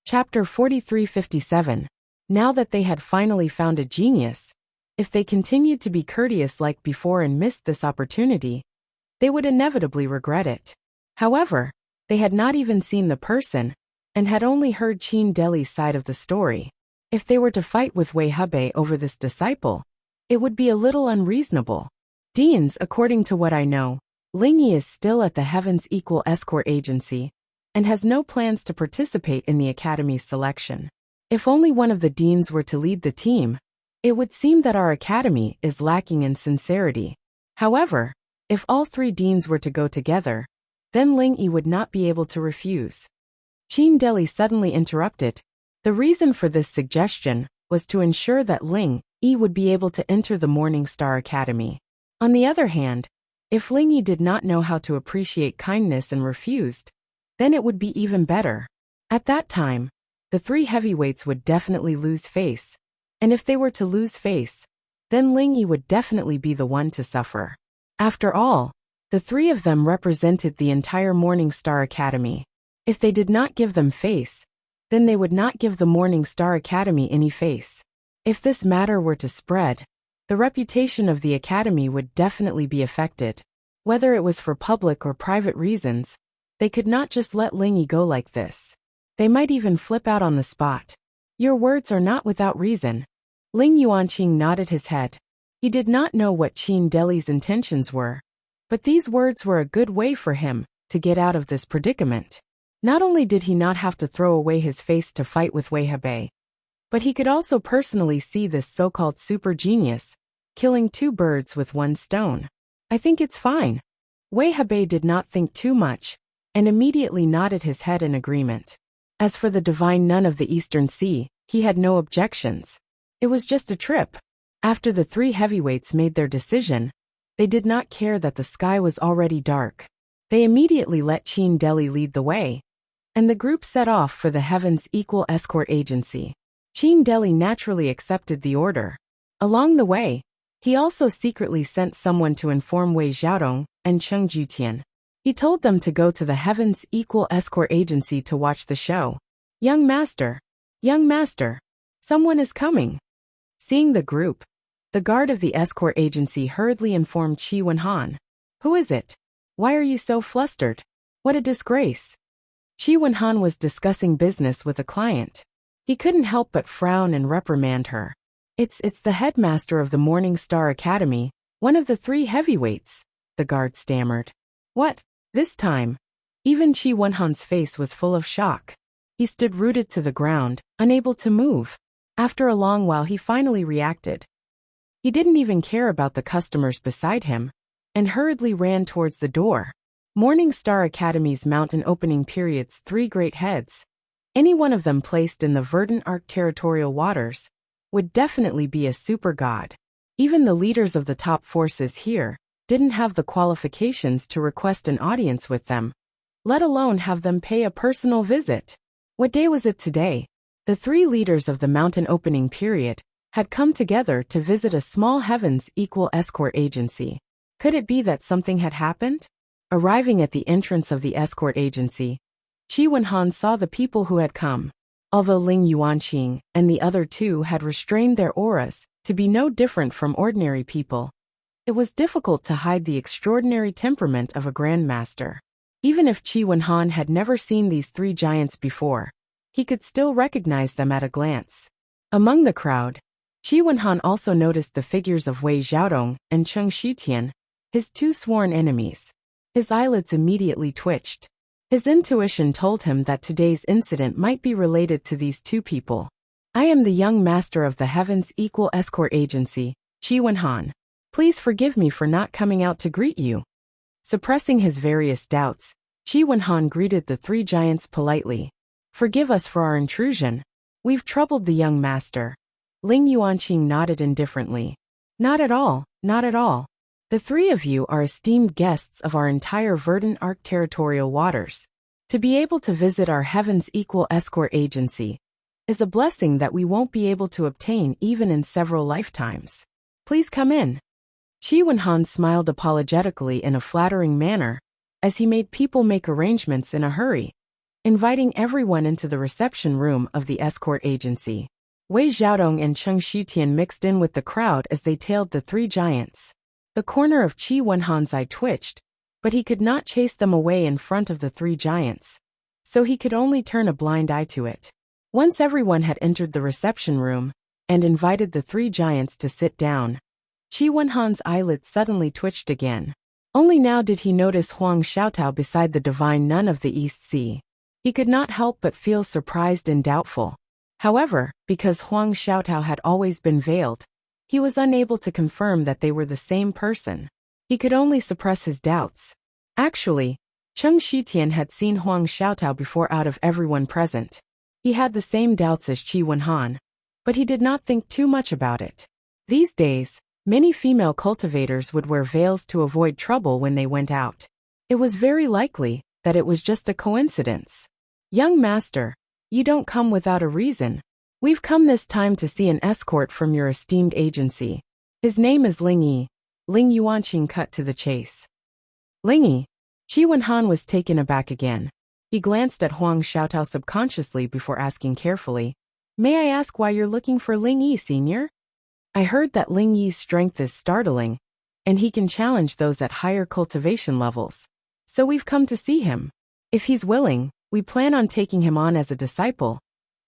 Chapter 4357. Now that they had finally found a genius, if they continued to be courteous like before and missed this opportunity, they would inevitably regret it. However, they had not even seen the person, and had only heard Qin Deli's side of the story. If they were to fight with Wei Hebei over this disciple, it would be a little unreasonable. Deans, according to what I know, Ling Yi is still at the Heaven's Equal Escort Agency, and has no plans to participate in the Academy's selection. If only one of the deans were to lead the team, it would seem that our Academy is lacking in sincerity. However, if all three deans were to go together, then Ling Yi would not be able to refuse. Qin Deli suddenly interrupted. The reason for this suggestion was to ensure that Ling Yi would be able to enter the Morning Star Academy. On the other hand, if Ling Yi did not know how to appreciate kindness and refused, then it would be even better. At that time, the three heavyweights would definitely lose face, and if they were to lose face, then Ling Yi would definitely be the one to suffer. After all, the three of them represented the entire Morning Star Academy. If they did not give them face, then they would not give the Morning Star Academy any face. If this matter were to spread, the reputation of the Academy would definitely be affected. Whether it was for public or private reasons, they could not just let Ling Yi go like this. They might even flip out on the spot. Your words are not without reason. Ling Yuanqing nodded his head. He did not know what Qin Deli's intentions were, but these words were a good way for him to get out of this predicament. Not only did he not have to throw away his face to fight with Wei Hebei, but he could also personally see this so-called super genius killing two birds with one stone. I think it's fine. Wei Hebei did not think too much, and immediately nodded his head in agreement. As for the divine nun of the Eastern Sea, he had no objections. It was just a trip. After the three heavyweights made their decision, they did not care that the sky was already dark. They immediately let Qin Deli lead the way, and the group set off for the Heaven's Equal Escort Agency. Qin Deli naturally accepted the order. Along the way, he also secretly sent someone to inform Wei Xiaodong and Cheng Jutian. He told them to go to the Heaven's Equal Escort Agency to watch the show. Young master, someone is coming. Seeing the group, the guard of the escort agency hurriedly informed Qi Wenhan. Who is it? Why are you so flustered? What a disgrace. Qi Wenhan was discussing business with a client. He couldn't help but frown and reprimand her. It's the headmaster of the Morning Star Academy, one of the three heavyweights, the guard stammered. What? This time, even Qi Wenhan's face was full of shock. He stood rooted to the ground, unable to move. After a long while he finally reacted. He didn't even care about the customers beside him, and hurriedly ran towards the door. Morning Star Academy's mountain opening period's three great heads, any one of them placed in the verdant arc territorial waters, would definitely be a super god. Even the leaders of the top forces here didn't have the qualifications to request an audience with them, let alone have them pay a personal visit. What day was it today? The three leaders of the mountain opening period had come together to visit a small Heaven's Equal Escort Agency. Could it be that something had happened? Arriving at the entrance of the escort agency, Qi Wenhan saw the people who had come. Although Ling Yuanqing and the other two had restrained their auras to be no different from ordinary people, it was difficult to hide the extraordinary temperament of a grandmaster. Even if Qi Wenhan had never seen these three giants before, he could still recognize them at a glance. Among the crowd, Qi Wenhan also noticed the figures of Wei Xiaodong and Cheng Shutian, his two sworn enemies. His eyelids immediately twitched. His intuition told him that today's incident might be related to these two people. I am the young master of the Heaven's Equal Escort Agency, Qi Wenhan. Please forgive me for not coming out to greet you. Suppressing his various doubts, Qi Wenhan greeted the three giants politely. Forgive us for our intrusion. We've troubled the young master. Ling Yuanqing nodded indifferently. Not at all, not at all. The three of you are esteemed guests of our entire verdant arc territorial waters. To be able to visit our Heaven's Equal Escort Agency is a blessing that we won't be able to obtain even in several lifetimes. Please come in. Qi Wenhan smiled apologetically in a flattering manner, as he made people make arrangements in a hurry. inviting everyone into the reception room of the escort agency. Wei Xiaodong and Cheng Shitian mixed in with the crowd as they tailed the three giants. The corner of Qi Wenhan's eye twitched, but he could not chase them away in front of the three giants, so he could only turn a blind eye to it. Once everyone had entered the reception room and invited the three giants to sit down, Qi Wenhan's eyelids suddenly twitched again. Only now did he notice Huang Xiaotao beside the divine nun of the East Sea. He could not help but feel surprised and doubtful. However, because Huang Xiaotao had always been veiled, he was unable to confirm that they were the same person. He could only suppress his doubts. Actually, Cheng Shitian had seen Huang Xiaotao before out of everyone present. He had the same doubts as Qi Wenhan, but he did not think too much about it. These days, many female cultivators would wear veils to avoid trouble when they went out. It was very likely that it was just a coincidence. Young master, you don't come without a reason. We've come this time to see an escort from your esteemed agency. His name is Ling Yi. Ling Yuanqing cut to the chase. Ling Yi. Qi Wenhan was taken aback again. He glanced at Huang Xiaotao subconsciously before asking carefully, "May I ask why you're looking for Ling Yi, senior?" "I heard that Ling Yi's strength is startling, and he can challenge those at higher cultivation levels. So we've come to see him. If he's willing, we plan on taking him on as a disciple,"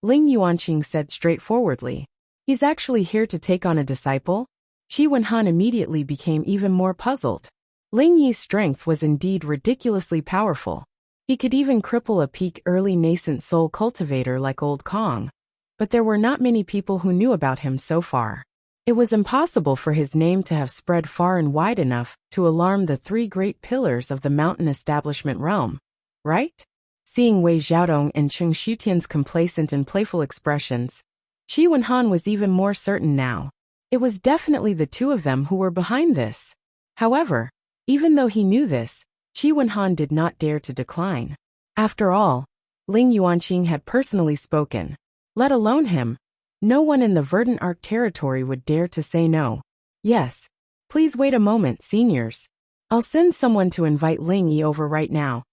Ling Yuanqing said straightforwardly. "He's actually here to take on a disciple?" Qi Wenhan immediately became even more puzzled. Ling Yi's strength was indeed ridiculously powerful. He could even cripple a peak early nascent soul cultivator like Old Kong. But there were not many people who knew about him so far. It was impossible for his name to have spread far and wide enough to alarm the three great pillars of the mountain establishment realm, right? Seeing Wei Xiaodong and Cheng Shitian's complacent and playful expressions, Qi Wenhan was even more certain now. It was definitely the two of them who were behind this. However, even though he knew this, Qi Wenhan did not dare to decline. After all, Ling Yuanqing had personally spoken. Let alone him, no one in the Verdant Arc territory would dare to say no. "Yes. Please wait a moment, seniors. I'll send someone to invite Ling Yi over right now."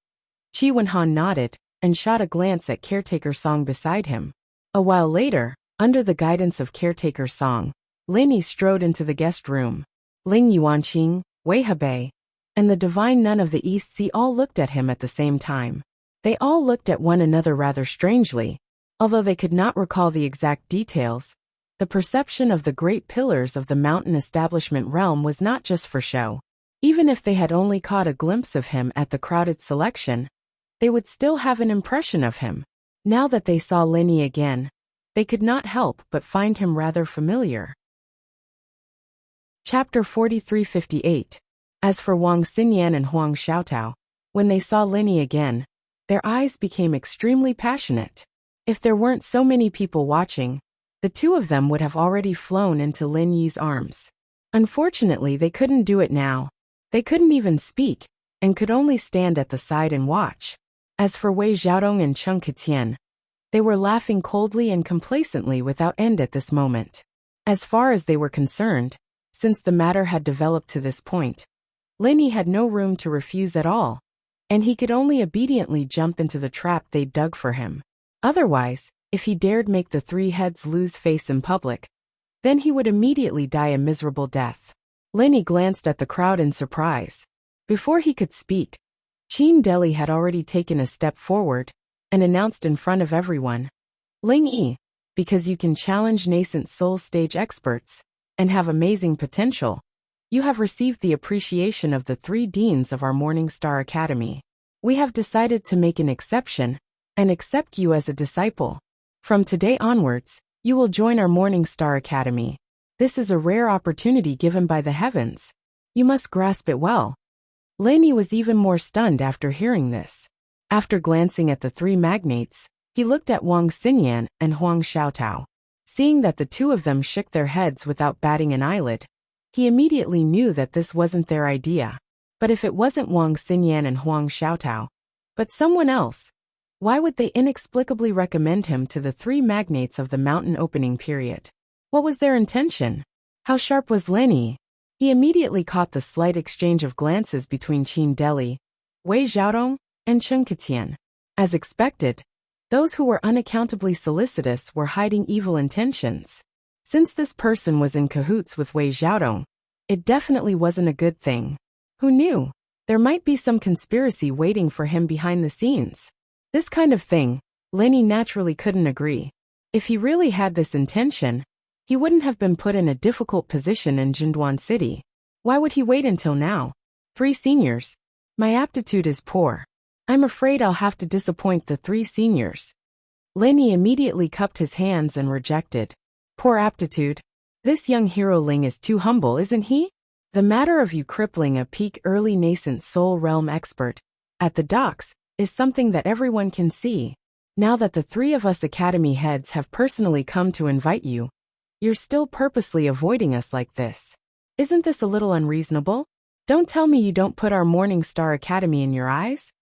Qi Wenhan nodded and shot a glance at Caretaker Song beside him. A while later, under the guidance of Caretaker Song, Lin Yi strode into the guest room. Ling Yuanqing, Wei Hebei, and the divine nun of the East Sea all looked at him at the same time. They all looked at one another rather strangely. Although they could not recall the exact details, the perception of the great pillars of the mountain establishment realm was not just for show. Even if they had only caught a glimpse of him at the crowded selection, they would still have an impression of him. Now that they saw Lin Yi again, they could not help but find him rather familiar. Chapter 4358. As for Wang Xinyan and Huang Xiaotao, when they saw Lin Yi again, their eyes became extremely passionate. If there weren't so many people watching, the two of them would have already flown into Lin Yi's arms. Unfortunately, they couldn't do it now. They couldn't even speak, and could only stand at the side and watch. As for Wei Xiaodong and Cheng Ketian, they were laughing coldly and complacently without end at this moment. As far as they were concerned, since the matter had developed to this point, Lin Yi had no room to refuse at all, and he could only obediently jump into the trap they dug for him. Otherwise, if he dared make the three heads lose face in public, then he would immediately die a miserable death. Lin Yi glanced at the crowd in surprise. Before he could speak, Qin Deli had already taken a step forward and announced in front of everyone, "Ling Yi, because you can challenge nascent soul stage experts and have amazing potential, you have received the appreciation of the three deans of our Morning Star Academy. We have decided to make an exception and accept you as a disciple. From today onwards, you will join our Morning Star Academy. This is a rare opportunity given by the heavens. You must grasp it well." Lin Yi was even more stunned after hearing this. After glancing at the three magnates, he looked at Wang Xinyan and Huang Xiaotao. Seeing that the two of them shook their heads without batting an eyelid, he immediately knew that this wasn't their idea. But if it wasn't Wang Xinyan and Huang Xiaotao, but someone else, why would they inexplicably recommend him to the three magnates of the mountain opening period? What was their intention? How sharp was Lin Yi? He immediately caught the slight exchange of glances between Qin Deli, Wei Xiaodong, and Cheng Ketian. As expected, those who were unaccountably solicitous were hiding evil intentions. Since this person was in cahoots with Wei Xiaodong, it definitely wasn't a good thing. Who knew? There might be some conspiracy waiting for him behind the scenes. This kind of thing, Lin Yi naturally couldn't agree. If he really had this intention, he wouldn't have been put in a difficult position in Jinduan City. Why would he wait until now? 3 seniors. My aptitude is poor. I'm afraid I'll have to disappoint the 3 seniors. Lin Yi immediately cupped his hands and rejected. Poor aptitude. This young hero Ling is too humble, isn't he? The matter of you crippling a peak early nascent soul realm expert at the docks is something that everyone can see. Now that the 3 of us academy heads have personally come to invite you, you're still purposely avoiding us like this. Isn't this a little unreasonable? Don't tell me you don't put our Morning Star Academy in your eyes?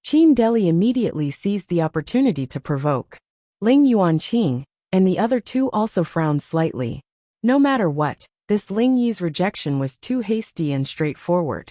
Qin Deli immediately seized the opportunity to provoke. Ling Yuanqing and the other 2 also frowned slightly. No matter what, this Ling Yi's rejection was too hasty and straightforward.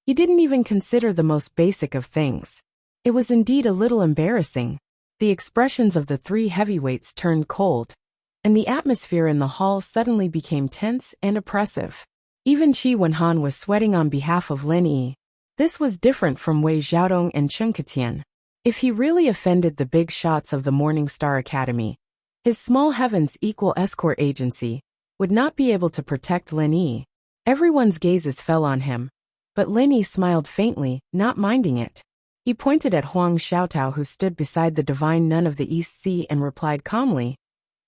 He didn't even consider the most basic of things. It was indeed a little embarrassing. The expressions of the 3 heavyweights turned cold, and the atmosphere in the hall suddenly became tense and oppressive. Even Qi Wenhan was sweating on behalf of Lin Yi. This was different from Wei Xiaodong and Chen Ketian. If he really offended the big shots of the Morning Star Academy, his small heavens equal escort agency would not be able to protect Lin Yi. Everyone's gazes fell on him, but Lin Yi smiled faintly, not minding it. He pointed at Huang Xiaotao, who stood beside the divine nun of the East Sea, and replied calmly,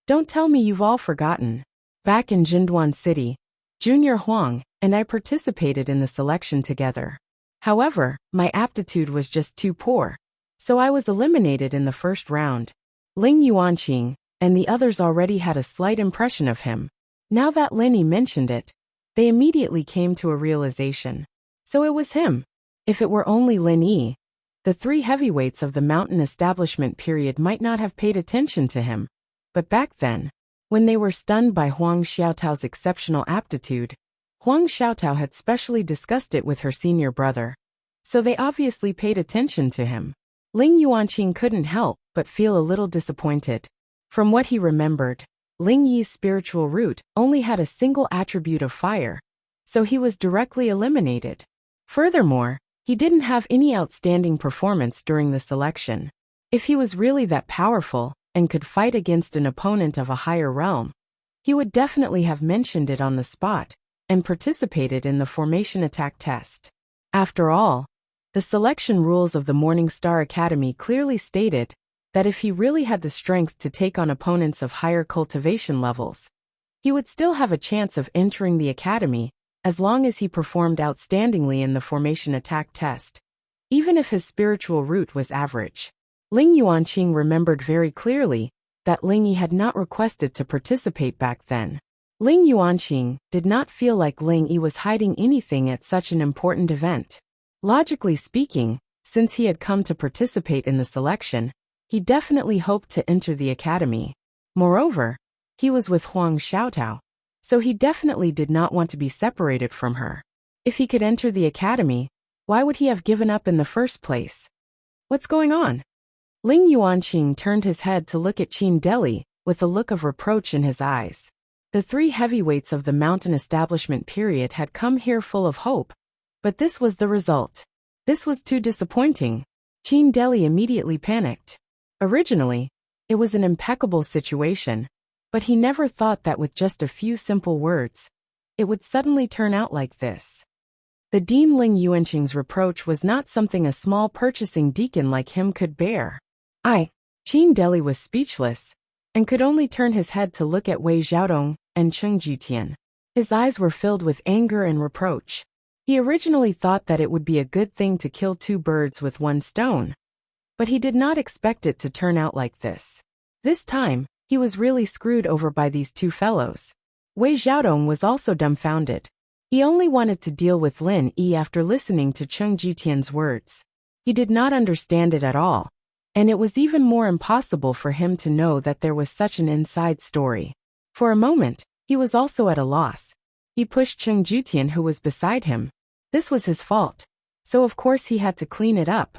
"Don't tell me you've all forgotten. Back in Jinduan City, Junior Huang and I participated in the selection together. However, my aptitude was just too poor, so I was eliminated in the first round. Ling Yuanqing and the others already had a slight impression of him. Now that Lin Yi mentioned it, they immediately came to a realization. So it was him. If it were only Lin Yi, the 3 heavyweights of the mountain establishment period might not have paid attention to him. But back then, when they were stunned by Huang Xiaotao's exceptional aptitude, Huang Xiaotao had specially discussed it with her senior brother. So they obviously paid attention to him. Ling Yuanqing couldn't help but feel a little disappointed. From what he remembered, Ling Yi's spiritual root only had a single attribute of fire, so he was directly eliminated. Furthermore, he didn't have any outstanding performance during the selection. If he was really that powerful and could fight against an opponent of a higher realm, he would definitely have mentioned it on the spot and participated in the formation attack test. After all, the selection rules of the Morning Star Academy clearly stated that if he really had the strength to take on opponents of higher cultivation levels, he would still have a chance of entering the academy as long as he performed outstandingly in the formation attack test, even if his spiritual root was average. Ling Yuanqing remembered very clearly that Ling Yi had not requested to participate back then. Ling Yuanqing did not feel like Ling Yi was hiding anything at such an important event. Logically speaking, since he had come to participate in the selection, he definitely hoped to enter the academy. Moreover, he was with Huang Xiaotao, so he definitely did not want to be separated from her. If he could enter the academy, why would he have given up in the first place? What's going on? Ling Yuanqing turned his head to look at Qin Deli with a look of reproach in his eyes. The 3 heavyweights of the mountain establishment period had come here full of hope, but this was the result. This was too disappointing. Qin Deli immediately panicked. Originally, it was an impeccable situation, but he never thought that with just a few simple words, it would suddenly turn out like this. The Dean Ling Yuanqing's reproach was not something a small purchasing deacon like him could bear. Qin Deli was speechless, and could only turn his head to look at Wei Xiaodong and Cheng Jitian. His eyes were filled with anger and reproach. He originally thought that it would be a good thing to kill 2 birds with 1 stone, but he did not expect it to turn out like this. This time, he was really screwed over by these 2 fellows. Wei Xiaodong was also dumbfounded. He only wanted to deal with Lin Yi after listening to Cheng Jitian's words. He did not understand it at all, and it was even more impossible for him to know that there was such an inside story. For a moment, he was also at a loss. He pushed Cheng Jitian, who was beside him. This was his fault, so of course he had to clean it up.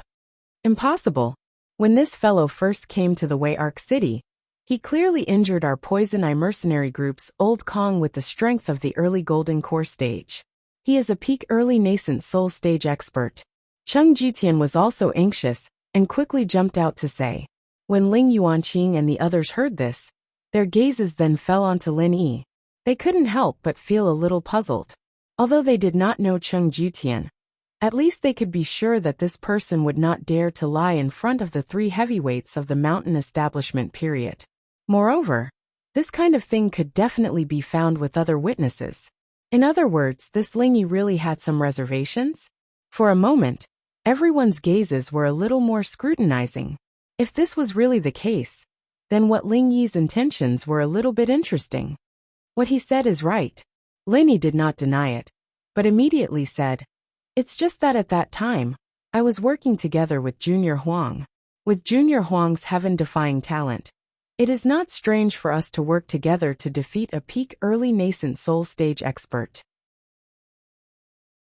Impossible. When this fellow first came to the Wayark City, he clearly injured our Poison Eye mercenary group's Old Kong with the strength of the early Golden Core stage. He is a peak early nascent soul stage expert. Cheng Jutian was also anxious and quickly jumped out to say. When Ling Yuanqing and the others heard this, their gazes then fell onto Lin Yi. They couldn't help but feel a little puzzled. Although they did not know Cheng Jutian, at least they could be sure that this person would not dare to lie in front of the three heavyweights of the mountain establishment period. Moreover, this kind of thing could definitely be found with other witnesses. In other words, this Ling Yi really had some reservations? For a moment, everyone's gazes were a little more scrutinizing. If this was really the case, then what Ling Yi's intentions were a little bit interesting. What he said is right. Lin Yi did not deny it, but immediately said, "It's just that at that time, I was working together with Junior Huang. With Junior Huang's heaven-defying talent, it is not strange for us to work together to defeat a peak early nascent soul stage expert."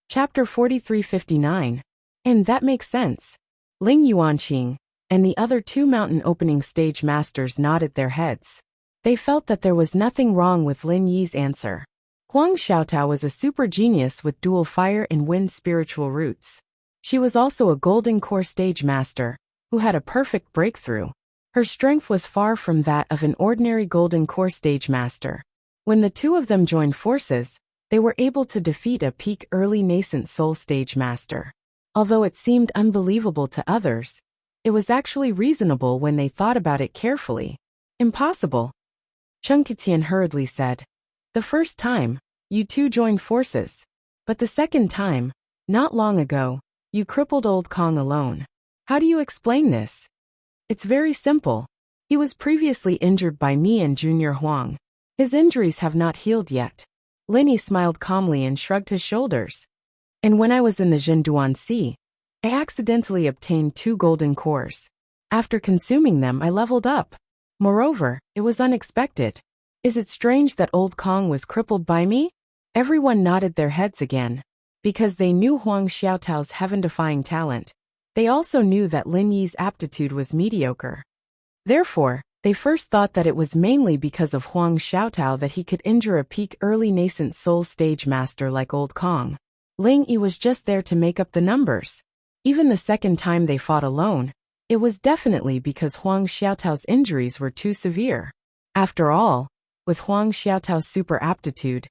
Chapter 4359. And that makes sense. Ling Yuanqing and the other two mountain opening stage masters nodded their heads. They felt that there was nothing wrong with Lin Yi's answer. Huang Xiaotao was a super genius with dual fire and wind spiritual roots. She was also a Golden Core stage master, who had a perfect breakthrough. Her strength was far from that of an ordinary Golden Core stage master. When the two of them joined forces, they were able to defeat a peak early nascent soul stage master. Although it seemed unbelievable to others, it was actually reasonable when they thought about it carefully. Impossible. Cheng Qitian hurriedly said. The first time, you two joined forces. But the second time, not long ago, you crippled Old Kong alone. How do you explain this? It's very simple. He was previously injured by me and Junior Huang. His injuries have not healed yet. Lin Yi smiled calmly and shrugged his shoulders. And when I was in the Zhenduan Sea, I accidentally obtained 2 golden cores. After consuming them, I leveled up. Moreover, it was unexpected. Is it strange that Old Kong was crippled by me? Everyone nodded their heads again. Because they knew Huang Xiaotao's heaven-defying talent, they also knew that Lin Yi's aptitude was mediocre. Therefore, they first thought that it was mainly because of Huang Xiaotao that he could injure a peak early nascent soul stage master like Old Kong. Ling Yi was just there to make up the numbers. Even the second time they fought alone, it was definitely because Huang Xiaotao's injuries were too severe. After all, with Huang Xiaotao's super aptitude,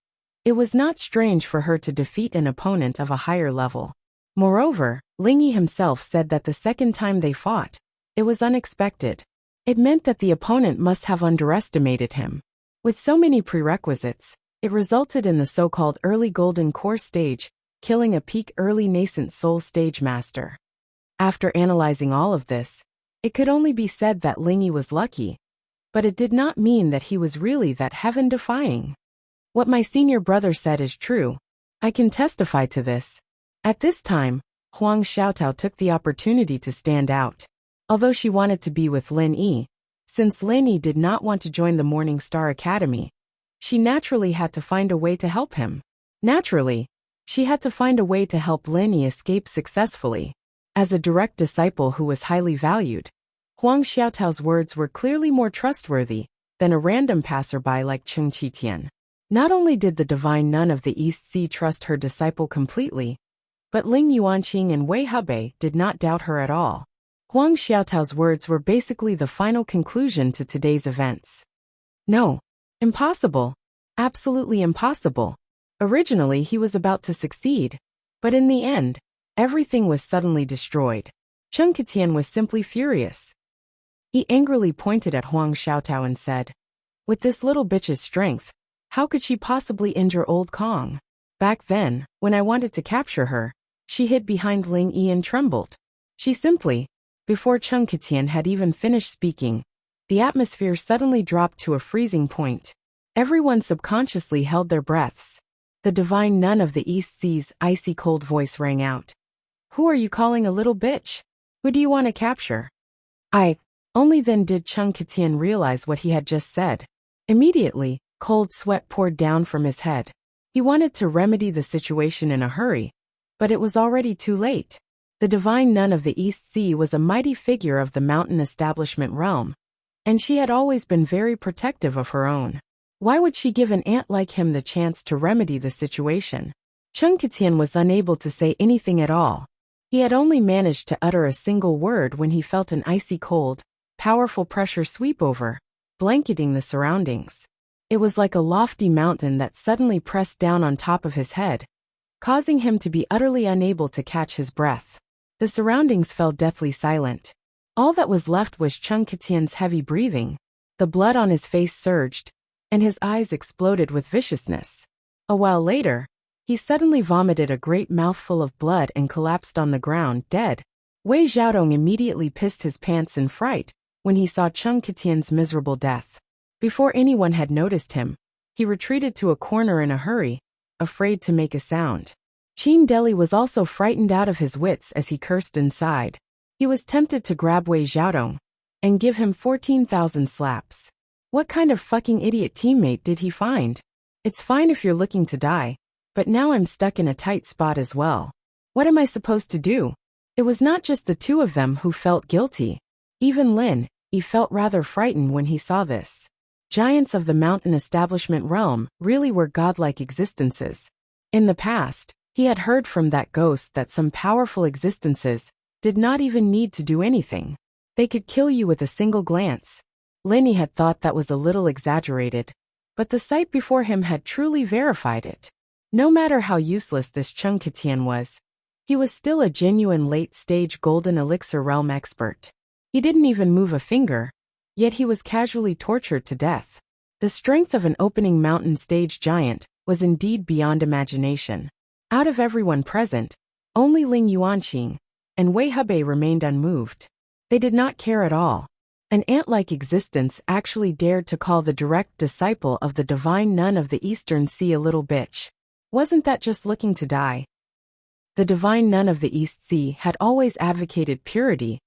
it was not strange for her to defeat an opponent of a higher level. Moreover, Ling Yi himself said that the second time they fought, it was unexpected. It meant that the opponent must have underestimated him. With so many prerequisites, it resulted in the so-called early Golden Core stage, killing a peak early nascent soul stage master. After analyzing all of this, it could only be said that Ling Yi was lucky, but it did not mean that he was really that heaven-defying. What my senior brother said is true. I can testify to this. At this time, Huang Xiaotao took the opportunity to stand out. Although she wanted to be with Lin Yi, since Lin Yi did not want to join the Morning Star Academy, she naturally had to find a way to help him. Naturally, she had to find a way to help Lin Yi escape successfully. As a direct disciple who was highly valued, Huang Xiaotao's words were clearly more trustworthy than a random passerby like Cheng Qitian. Not only did the divine nun of the East Sea trust her disciple completely, but Ling Yuanqing and Wei Hebei did not doubt her at all. Huang Xiaotao's words were basically the final conclusion to today's events. No. Impossible. Absolutely impossible. Originally he was about to succeed, but in the end, everything was suddenly destroyed. Cheng Qitian was simply furious. He angrily pointed at Huang Xiaotao and said, "With this little bitch's strength, how could she possibly injure Old Kong? Back then, when I wanted to capture her, she hid behind Ling Yi and trembled. She simply..." Before Cheng Qitian had even finished speaking, the atmosphere suddenly dropped to a freezing point. Everyone subconsciously held their breaths. The divine nun of the East Sea's icy cold voice rang out. "Who are you calling a little bitch? Who do you want to capture?" Only then did Cheng Qitian realize what he had just said. Immediately, cold sweat poured down from his head. He wanted to remedy the situation in a hurry, but it was already too late. The divine nun of the East Sea was a mighty figure of the mountain establishment realm, and she had always been very protective of her own. Why would she give an ant like him the chance to remedy the situation? Chung Katian was unable to say anything at all. He had only managed to utter a single word when he felt an icy cold, powerful pressure sweep over, blanketing the surroundings. It was like a lofty mountain that suddenly pressed down on top of his head, causing him to be utterly unable to catch his breath. The surroundings fell deathly silent. All that was left was Chung Katian's heavy breathing. The blood on his face surged, and his eyes exploded with viciousness. A while later, he suddenly vomited a great mouthful of blood and collapsed on the ground, dead. Wei Xiaodong immediately pissed his pants in fright when he saw Chung Katian's miserable death. Before anyone had noticed him, he retreated to a corner in a hurry, afraid to make a sound. Qin Deli was also frightened out of his wits as he cursed inside. He was tempted to grab Wei Xiaodong and give him 14,000 slaps. What kind of fucking idiot teammate did he find? It's fine if you're looking to die, but now I'm stuck in a tight spot as well. What am I supposed to do? It was not just the two of them who felt guilty. Even Lin, he felt rather frightened when he saw this. Giants of the mountain establishment realm really were godlike existences. In the past, he had heard from that ghost that some powerful existences did not even need to do anything. They could kill you with a single glance. Linny had thought that was a little exaggerated, but the sight before him had truly verified it. No matter how useless this Chung Katian was, he was still a genuine late-stage golden elixir realm expert. He didn't even move a finger, yet he was casually tortured to death. The strength of an opening mountain stage giant was indeed beyond imagination. Out of everyone present, only Ling Yuanqing and Wei Hebei remained unmoved. They did not care at all. An ant-like existence actually dared to call the direct disciple of the divine nun of the Eastern Sea a little bitch. Wasn't that just looking to die? The divine nun of the East Sea had always advocated purity,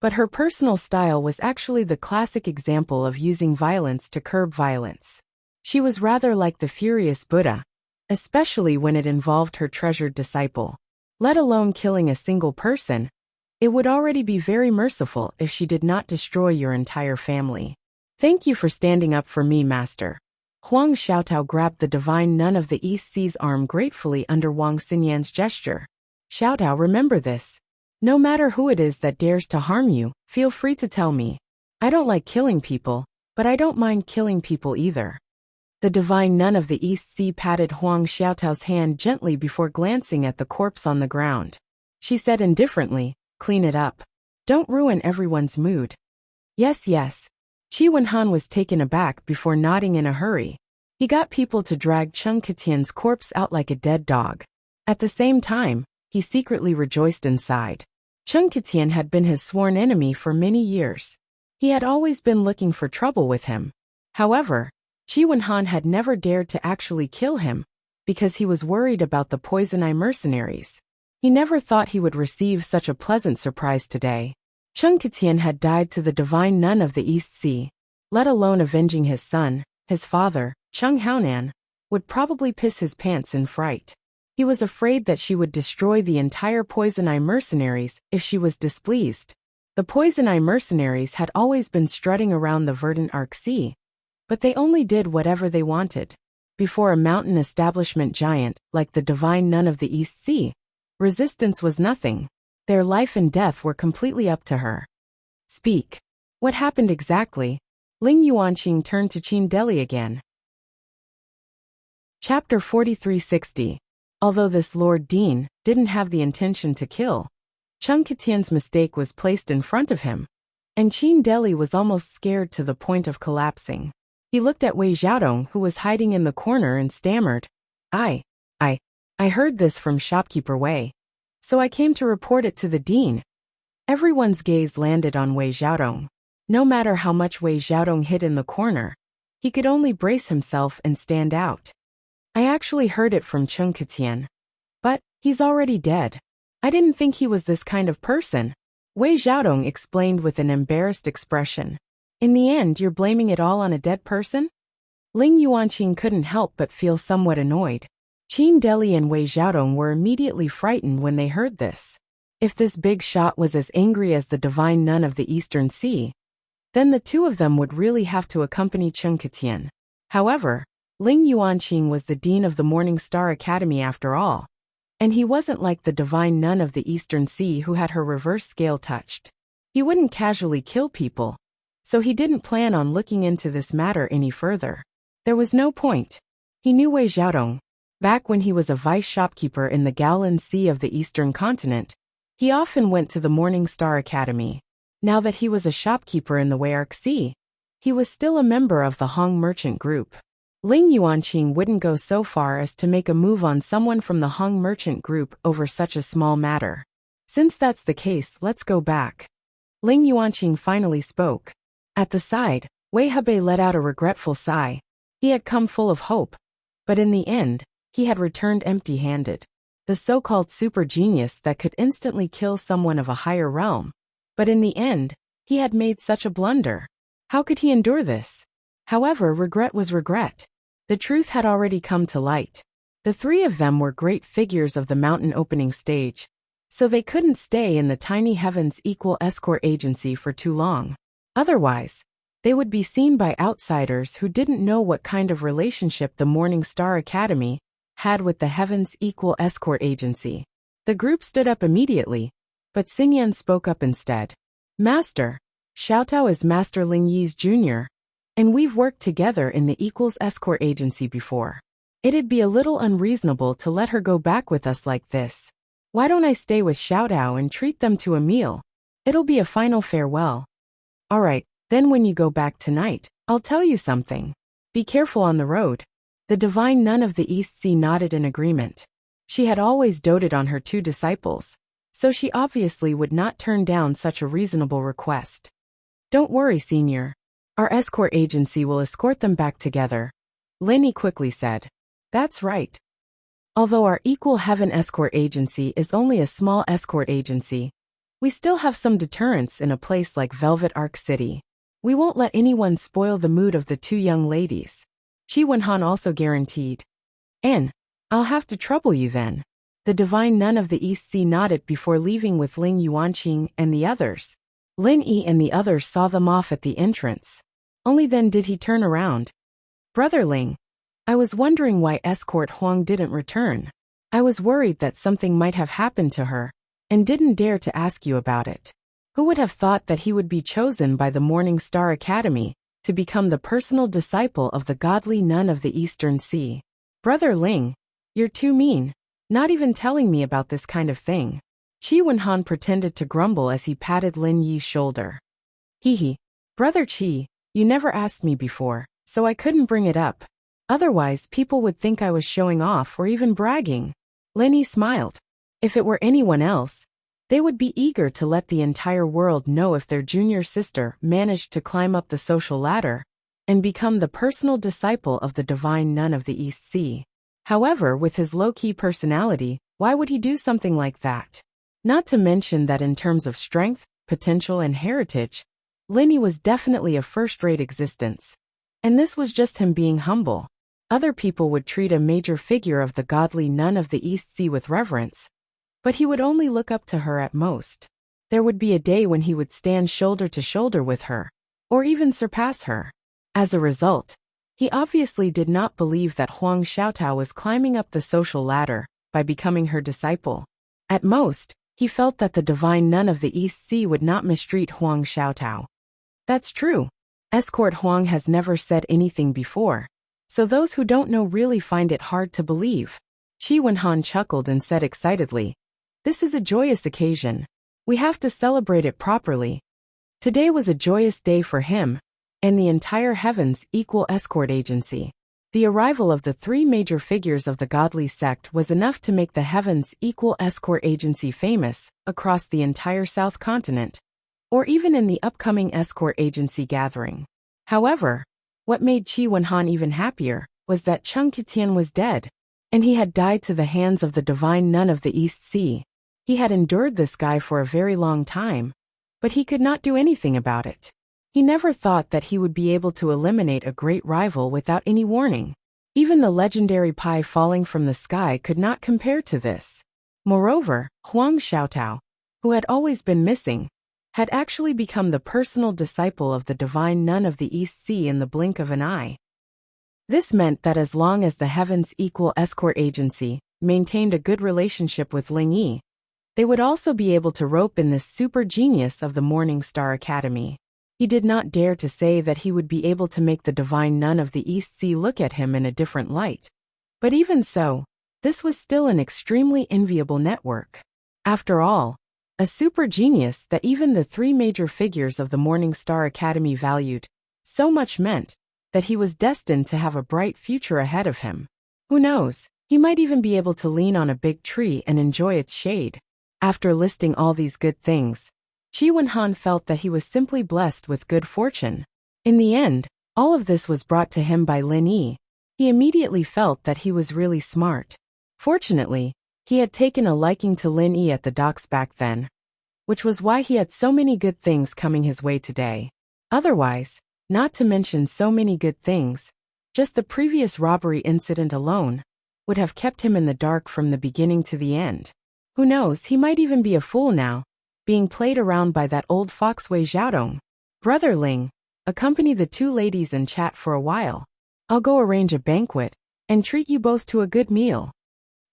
but her personal style was actually the classic example of using violence to curb violence. She was rather like the furious Buddha, especially when it involved her treasured disciple. Let alone killing a single person, it would already be very merciful if she did not destroy your entire family. Thank you for standing up for me, Master. Huang Xiaotao grabbed the divine nun of the East Sea's arm gratefully under Wang Xinyan's gesture. Xiaotao, remember this. No matter who it is that dares to harm you, feel free to tell me. I don't like killing people, but I don't mind killing people either. The divine nun of the East Sea patted Huang Xiaotao's hand gently before glancing at the corpse on the ground. She said indifferently, clean it up. Don't ruin everyone's mood. Yes, yes. Qi Wenhan was taken aback before nodding in a hurry. He got people to drag Chung Katian's corpse out like a dead dog. At the same time, he secretly rejoiced inside. Chung Katian had been his sworn enemy for many years. He had always been looking for trouble with him. However, Qi Wenhan had never dared to actually kill him, because he was worried about the Poison Eye mercenaries. He never thought he would receive such a pleasant surprise today. Chung Katian had died to the divine nun of the East Sea. Let alone avenging his son, his father, Chung Haonan, would probably piss his pants in fright. He was afraid that she would destroy the entire Poison Eye mercenaries if she was displeased. The Poison Eye mercenaries had always been strutting around the verdant Arc Sea, but they only did whatever they wanted. Before a mountain establishment giant like the divine nun of the East Sea, resistance was nothing. Their life and death were completely up to her. Speak. What happened exactly? Ling Yuanqing turned to Qin Deli again. Chapter 4360. Although this Lord Dean didn't have the intention to kill, Chung Katian's mistake was placed in front of him, and Qin Deli was almost scared to the point of collapsing. He looked at Wei Xiaodong, who was hiding in the corner, and stammered, I heard this from shopkeeper Wei, so I came to report it to the dean. Everyone's gaze landed on Wei Xiaodong. No matter how much Wei Xiaodong hid in the corner, he could only brace himself and stand out. I actually heard it from Chung Katian. But he's already dead. I didn't think he was this kind of person. Wei Xiaodong explained with an embarrassed expression. In the end, you're blaming it all on a dead person? Ling Yuanqing couldn't help but feel somewhat annoyed. Qin Deli and Wei Xiaodong were immediately frightened when they heard this. If this big shot was as angry as the divine nun of the Eastern Sea, then the two of them would really have to accompany Chen Ketian. However, Ling Yuanqing was the dean of the Morning Star Academy after all, and he wasn't like the divine nun of the Eastern Sea who had her reverse scale touched. He wouldn't casually kill people, so he didn't plan on looking into this matter any further. There was no point. He knew Wei Xiaodong. Back when he was a vice shopkeeper in the Gaolan Sea of the Eastern Continent, he often went to the Morning Star Academy. Now that he was a shopkeeper in the Weiarc Sea, he was still a member of the Hong Merchant Group. Ling Yuanqing wouldn't go so far as to make a move on someone from the Hong Merchant Group over such a small matter. Since that's the case, let's go back. Ling Yuanqing finally spoke. At the side, Wei Hebei let out a regretful sigh. He had come full of hope, but in the end, he had returned empty-handed. The so-called super genius that could instantly kill someone of a higher realm. But in the end, he had made such a blunder. How could he endure this? However, regret was regret. The truth had already come to light. The three of them were great figures of the mountain opening stage, so they couldn't stay in the tiny Heavens Equal escort agency for too long. Otherwise, they would be seen by outsiders who didn't know what kind of relationship the Morning Star Academy had with the Heavens Equal escort agency. The group stood up immediately, but Xingyan spoke up instead. Master, Xiaotao is Master Ling Yi's junior, and we've worked together in the Equals escort agency before. It'd be a little unreasonable to let her go back with us like this. Why don't I stay with Xiaotao and treat them to a meal? It'll be a final farewell. Alright, then when you go back tonight, I'll tell you something. Be careful on the road. The divine nun of the East Sea nodded in agreement. She had always doted on her two disciples, so she obviously would not turn down such a reasonable request. Don't worry, senior. Our escort agency will escort them back together, Linny quickly said. That's right. Although our Equal Heaven escort agency is only a small escort agency, we still have some deterrence in a place like Velvet Arc City. We won't let anyone spoil the mood of the two young ladies. Qi Wenhan also guaranteed. And I'll have to trouble you then. The divine nun of the East Sea nodded before leaving with Ling Yuanqing and the others. Lin Yi and the others saw them off at the entrance. Only then did he turn around. Brother Ling, I was wondering why escort Huang didn't return. I was worried that something might have happened to her, and didn't dare to ask you about it. Who would have thought that he would be chosen by the Morning Star Academy to become the personal disciple of the godly nun of the Eastern Sea? Brother Ling, you're too mean, not even telling me about this kind of thing. Qi Wenhan pretended to grumble as he patted Lin Yi's shoulder. Hee. Brother Qi, you never asked me before, so I couldn't bring it up. Otherwise people would think I was showing off or even bragging. Lin Yi smiled. If it were anyone else, they would be eager to let the entire world know if their junior sister managed to climb up the social ladder and become the personal disciple of the divine nun of the East Sea. However, with his low-key personality, why would he do something like that? Not to mention that in terms of strength, potential and heritage, Lin Yi was definitely a first-rate existence. And this was just him being humble. Other people would treat a major figure of the godly nun of the East Sea with reverence, but he would only look up to her at most. There would be a day when he would stand shoulder to shoulder with her, or even surpass her. As a result, he obviously did not believe that Huang Xiaotao was climbing up the social ladder by becoming her disciple. At most, he felt that the divine nun of the East Sea would not mistreat Huang Xiaotao. That's true. Escort Huang has never said anything before, so those who don't know really find it hard to believe. Qi Wenhan chuckled and said excitedly, This is a joyous occasion. We have to celebrate it properly. Today was a joyous day for him and the entire Heavens Equal escort agency. The arrival of the three major figures of the godly sect was enough to make the Heavens Equal escort agency famous across the entire South Continent, or even in the upcoming escort agency gathering. However, what made Qi Wenhan even happier was that Chen Ketian was dead, and he had died to the hands of the divine nun of the East Sea. He had endured this guy for a very long time, but he could not do anything about it. He never thought that he would be able to eliminate a great rival without any warning. Even the legendary pie falling from the sky could not compare to this. Moreover, Huang Xiaotao, who had always been missing, had actually become the personal disciple of the divine nun of the East Sea in the blink of an eye. This meant that as long as the Heaven's Equal Escort Agency maintained a good relationship with Ling Yi, they would also be able to rope in this super genius of the Morning Star Academy. He did not dare to say that he would be able to make the divine nun of the East Sea look at him in a different light. But even so, this was still an extremely enviable network. After all, a super genius that even the three major figures of the Morning Star Academy valued so much meant that he was destined to have a bright future ahead of him. Who knows, he might even be able to lean on a big tree and enjoy its shade. After listing all these good things, Qi Wenhan felt that he was simply blessed with good fortune. In the end, all of this was brought to him by Lin Yi. He immediately felt that he was really smart. Fortunately, he had taken a liking to Lin Yi at the docks back then, which was why he had so many good things coming his way today. Otherwise, not to mention so many good things, just the previous robbery incident alone would have kept him in the dark from the beginning to the end. Who knows, he might even be a fool now, being played around by that old fox Wei Xiaodong. Brother Ling, accompany the two ladies and chat for a while. I'll go arrange a banquet and treat you both to a good meal,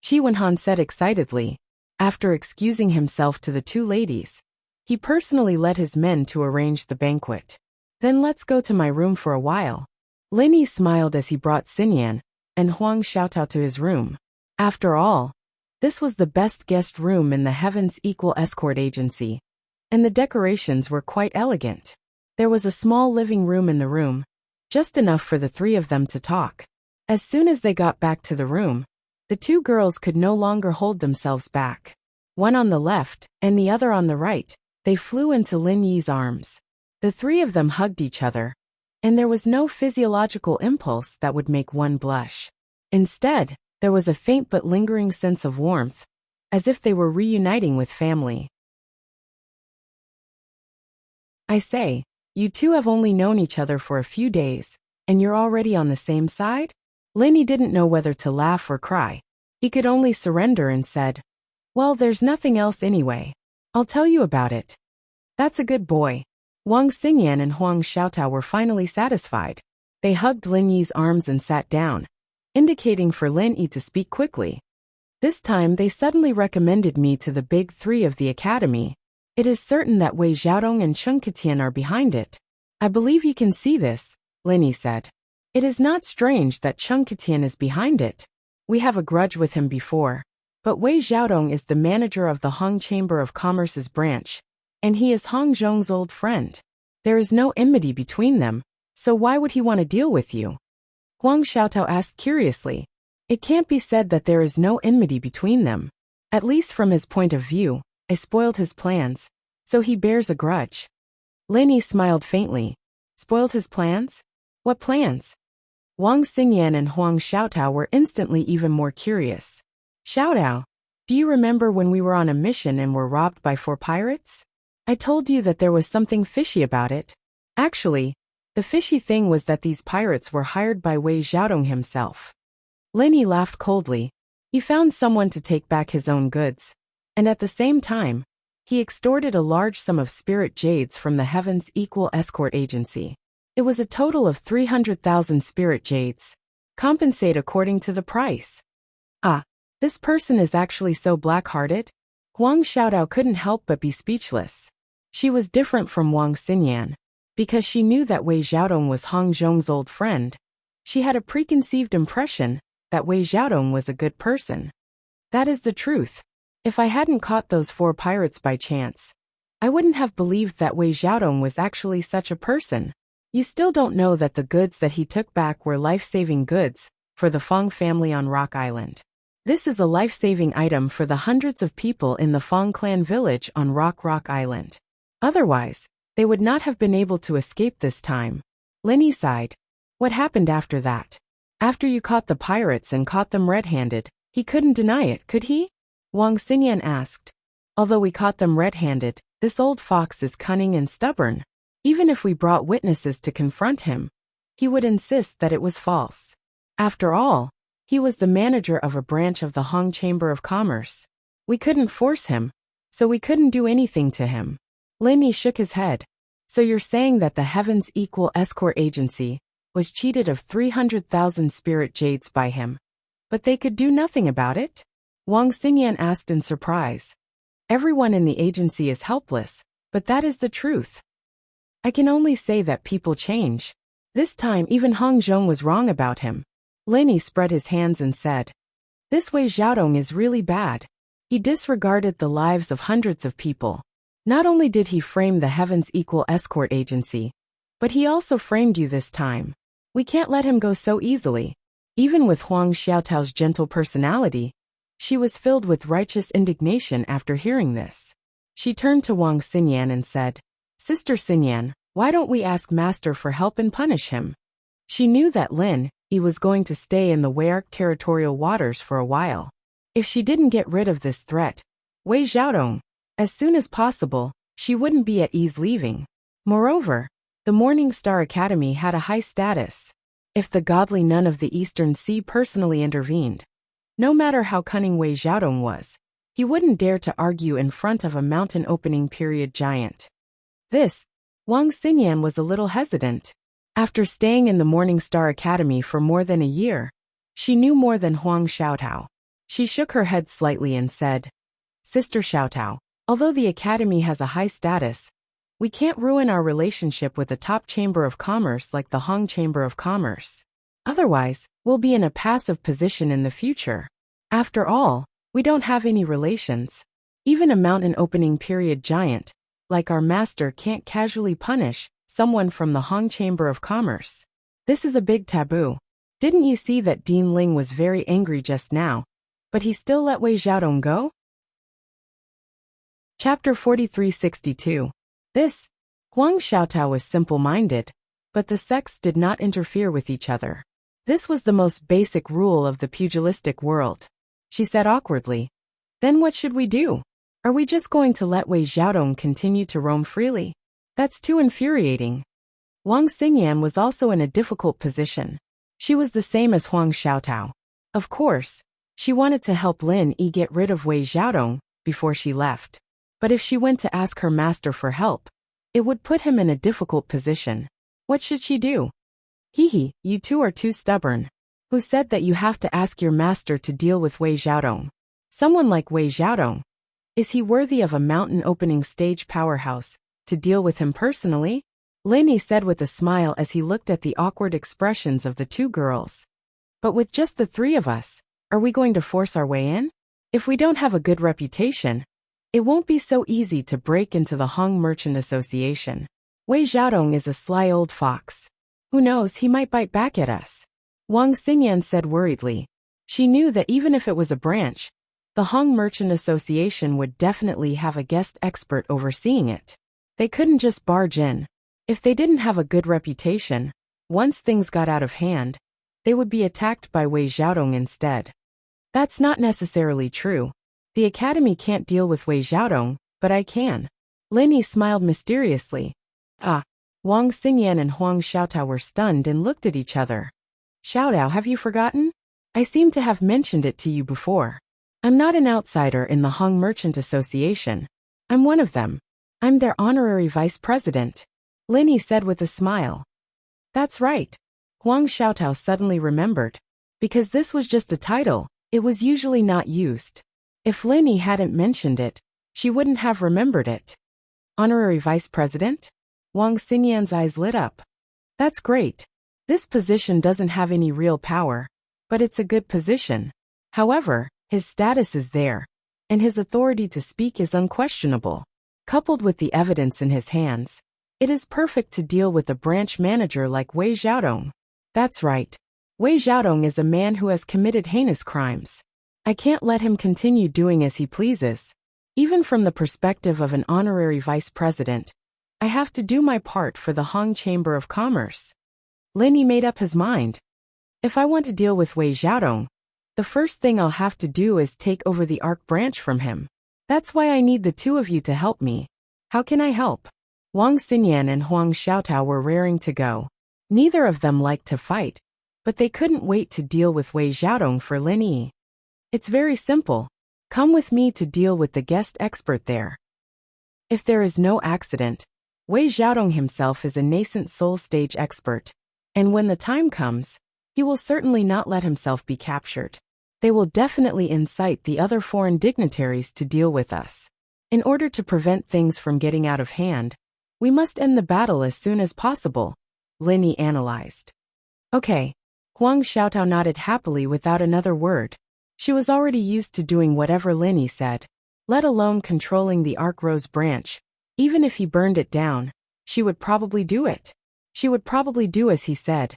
Qi Wenhan said excitedly. After excusing himself to the two ladies, he personally led his men to arrange the banquet. Then let's go to my room for a while. Lin Yi smiled as he brought Xinyan and Huang Xiaotao to his room. After all, this was the best guest room in the Heaven's Equal Escort Agency, and the decorations were quite elegant. There was a small living room in the room, just enough for the three of them to talk. As soon as they got back to the room, the two girls could no longer hold themselves back. One on the left and the other on the right, they flew into Lin Yi's arms. The three of them hugged each other, and there was no physiological impulse that would make one blush. Instead, there was a faint but lingering sense of warmth, as if they were reuniting with family. I say, you two have only known each other for a few days, and you're already on the same side? Lin Yi didn't know whether to laugh or cry. He could only surrender and said, well, there's nothing else anyway. I'll tell you about it. That's a good boy. Wang Xingyan and Huang Xiaotao were finally satisfied. They hugged Lin Yi's arms and sat down, indicating for Lin Yi to speak quickly. This time they suddenly recommended me to the big three of the academy. It is certain that Wei Xiaodong and Cheng Ketian are behind it. I believe you can see this, Lin Yi said. It is not strange that Cheng Ketian is behind it. We have a grudge with him before. But Wei Xiaodong is the manager of the Hong Chamber of Commerce's branch, and he is Hong Zhong's old friend. There is no enmity between them, so why would he want to deal with you? Huang Xiaotao asked curiously. It can't be said that there is no enmity between them. At least from his point of view, I spoiled his plans, so he bears a grudge. Lin Yi smiled faintly. Spoiled his plans? What plans? Wang Xingyan and Huang Xiaotao were instantly even more curious. Xiaotao, do you remember when we were on a mission and were robbed by 4 pirates? I told you that there was something fishy about it. Actually, the fishy thing was that these pirates were hired by Wei Xiaodong himself. Lin Yi laughed coldly. He found someone to take back his own goods, and at the same time, he extorted a large sum of spirit jades from the Heaven's Equal Escort Agency. It was a total of 300,000 spirit jades. Compensate according to the price. Ah, this person is actually so black-hearted? Huang Xiaotao couldn't help but be speechless. She was different from Wang Xingyan. Because she knew that Wei Xiaodong was Hong Zhong's old friend, she had a preconceived impression that Wei Xiaodong was a good person. That is the truth. If I hadn't caught those 4 pirates by chance, I wouldn't have believed that Wei Xiaodong was actually such a person. You still don't know that the goods that he took back were life-saving goods for the Fong family on Rock Island. This is a life-saving item for the hundreds of people in the Fong clan village on Rock Island. Otherwise, they would not have been able to escape this time. Lin Yi sighed. What happened after that? After you caught the pirates and caught them red-handed, he couldn't deny it, could he? Wang Xingyan asked. Although we caught them red-handed, this old fox is cunning and stubborn. Even if we brought witnesses to confront him, he would insist that it was false. After all, he was the manager of a branch of the Hong Chamber of Commerce. We couldn't force him, so we couldn't do anything to him. Lin Yi shook his head. So you're saying that the Heavens Equal Escort Agency was cheated of 300,000 spirit jades by him, but they could do nothing about it? Wang Xingyan asked in surprise. Everyone in the agency is helpless, but that is the truth. I can only say that people change. This time even Hong Zhong was wrong about him. Lin Yi spread his hands and said, "This Wei Xiaodong is really bad. He disregarded the lives of hundreds of people. Not only did he frame the Heavens Equal Escort Agency, but he also framed you this time. We can't let him go so easily." Even with Huang Xiaotao's gentle personality, she was filled with righteous indignation after hearing this. She turned to Wang Xingyan and said, "Sister Xingyan, why don't we ask Master for help and punish him?" She knew that Lin Yi was going to stay in the Wei'erk territorial waters for a while. If she didn't get rid of this threat, Wei Xiaodong, as soon as possible, she wouldn't be at ease leaving. Moreover, the Morning Star Academy had a high status. If the godly nun of the Eastern Sea personally intervened, no matter how cunning Wei Xiaodong was, he wouldn't dare to argue in front of a mountain opening period giant. Wang Xingyan was a little hesitant. After staying in the Morning Star Academy for more than a year, she knew more than Huang Xiaotao. She shook her head slightly and said, "Sister Xiaotao, although the academy has a high status, we can't ruin our relationship with the top chamber of commerce like the Hong Chamber of Commerce. Otherwise, we'll be in a passive position in the future. After all, we don't have any relations. Even a mountain opening period giant, like our master, can't casually punish someone from the Hong Chamber of Commerce. This is a big taboo. Didn't you see that Dean Ling was very angry just now, but he still let Wei Xiaodong go?" Chapter 4362. Huang Xiaotao was simple-minded, but the sects did not interfere with each other. This was the most basic rule of the pugilistic world. She said awkwardly, "Then what should we do? Are we just going to let Wei Xiaodong continue to roam freely? That's too infuriating." Wang Xingyan was also in a difficult position. She was the same as Huang Xiaotao. Of course, she wanted to help Lin Yi get rid of Wei Xiaodong before she left. But if she went to ask her master for help, it would put him in a difficult position. What should she do? "Hee, you two are too stubborn. Who said that you have to ask your master to deal with Wei Xiaodong? Someone like Wei Xiaodong, is he worthy of a mountain opening stage powerhouse to deal with him personally?" Lin Yi said with a smile as he looked at the awkward expressions of the two girls. "But with just the three of us, are we going to force our way in? If we don't have a good reputation, it won't be so easy to break into the Hong Merchant Association. Wei Xiaodong is a sly old fox. Who knows, he might bite back at us." Wang Xingyan said worriedly. She knew that even if it was a branch, the Hong Merchant Association would definitely have a guest expert overseeing it. They couldn't just barge in. If they didn't have a good reputation, once things got out of hand, they would be attacked by Wei Xiaodong instead. That's not necessarily true. The academy can't deal with Wei Xiaodong, but I can. Lin Yi smiled mysteriously. Wang Xingyan and Huang Xiaotao were stunned and looked at each other. "Xiaotao, have you forgotten? I seem to have mentioned it to you before. I'm not an outsider in the Hong Merchant Association. I'm one of them. I'm their honorary vice president," Lin Yi said with a smile. "That's right." Huang Xiaotao suddenly remembered. Because this was just a title, it was usually not used. If Lin Yi hadn't mentioned it, she wouldn't have remembered it. "Honorary vice president?" Wang Xingyan's eyes lit up. "That's great. This position doesn't have any real power, but it's a good position. However, his status is there, and his authority to speak is unquestionable. Coupled with the evidence in his hands, it is perfect to deal with a branch manager like Wei Xiaodong." "That's right. Wei Xiaodong is a man who has committed heinous crimes. I can't let him continue doing as he pleases. Even from the perspective of an honorary vice president, I have to do my part for the Hong Chamber of Commerce." Lin Yi made up his mind. If I want to deal with Wei Xiaodong, the first thing I'll have to do is take over the Arc branch from him. That's why I need the two of you to help me. How can I help? Wang Xingyan and Huang Xiaotao were raring to go. Neither of them liked to fight, but they couldn't wait to deal with Wei Xiaodong for Lin Yi. It's very simple. Come with me to deal with the guest expert there. If there is no accident, Wei Xiaodong himself is a nascent soul stage expert, and when the time comes, he will certainly not let himself be captured. They will definitely incite the other foreign dignitaries to deal with us. In order to prevent things from getting out of hand, we must end the battle as soon as possible, Lin Yi analyzed. Okay. Huang Xiaotao nodded happily without another word. She was already used to doing whatever Lin Yi said, let alone controlling the Arc Rose branch. Even if he burned it down, she would probably do it. She would probably do as he said.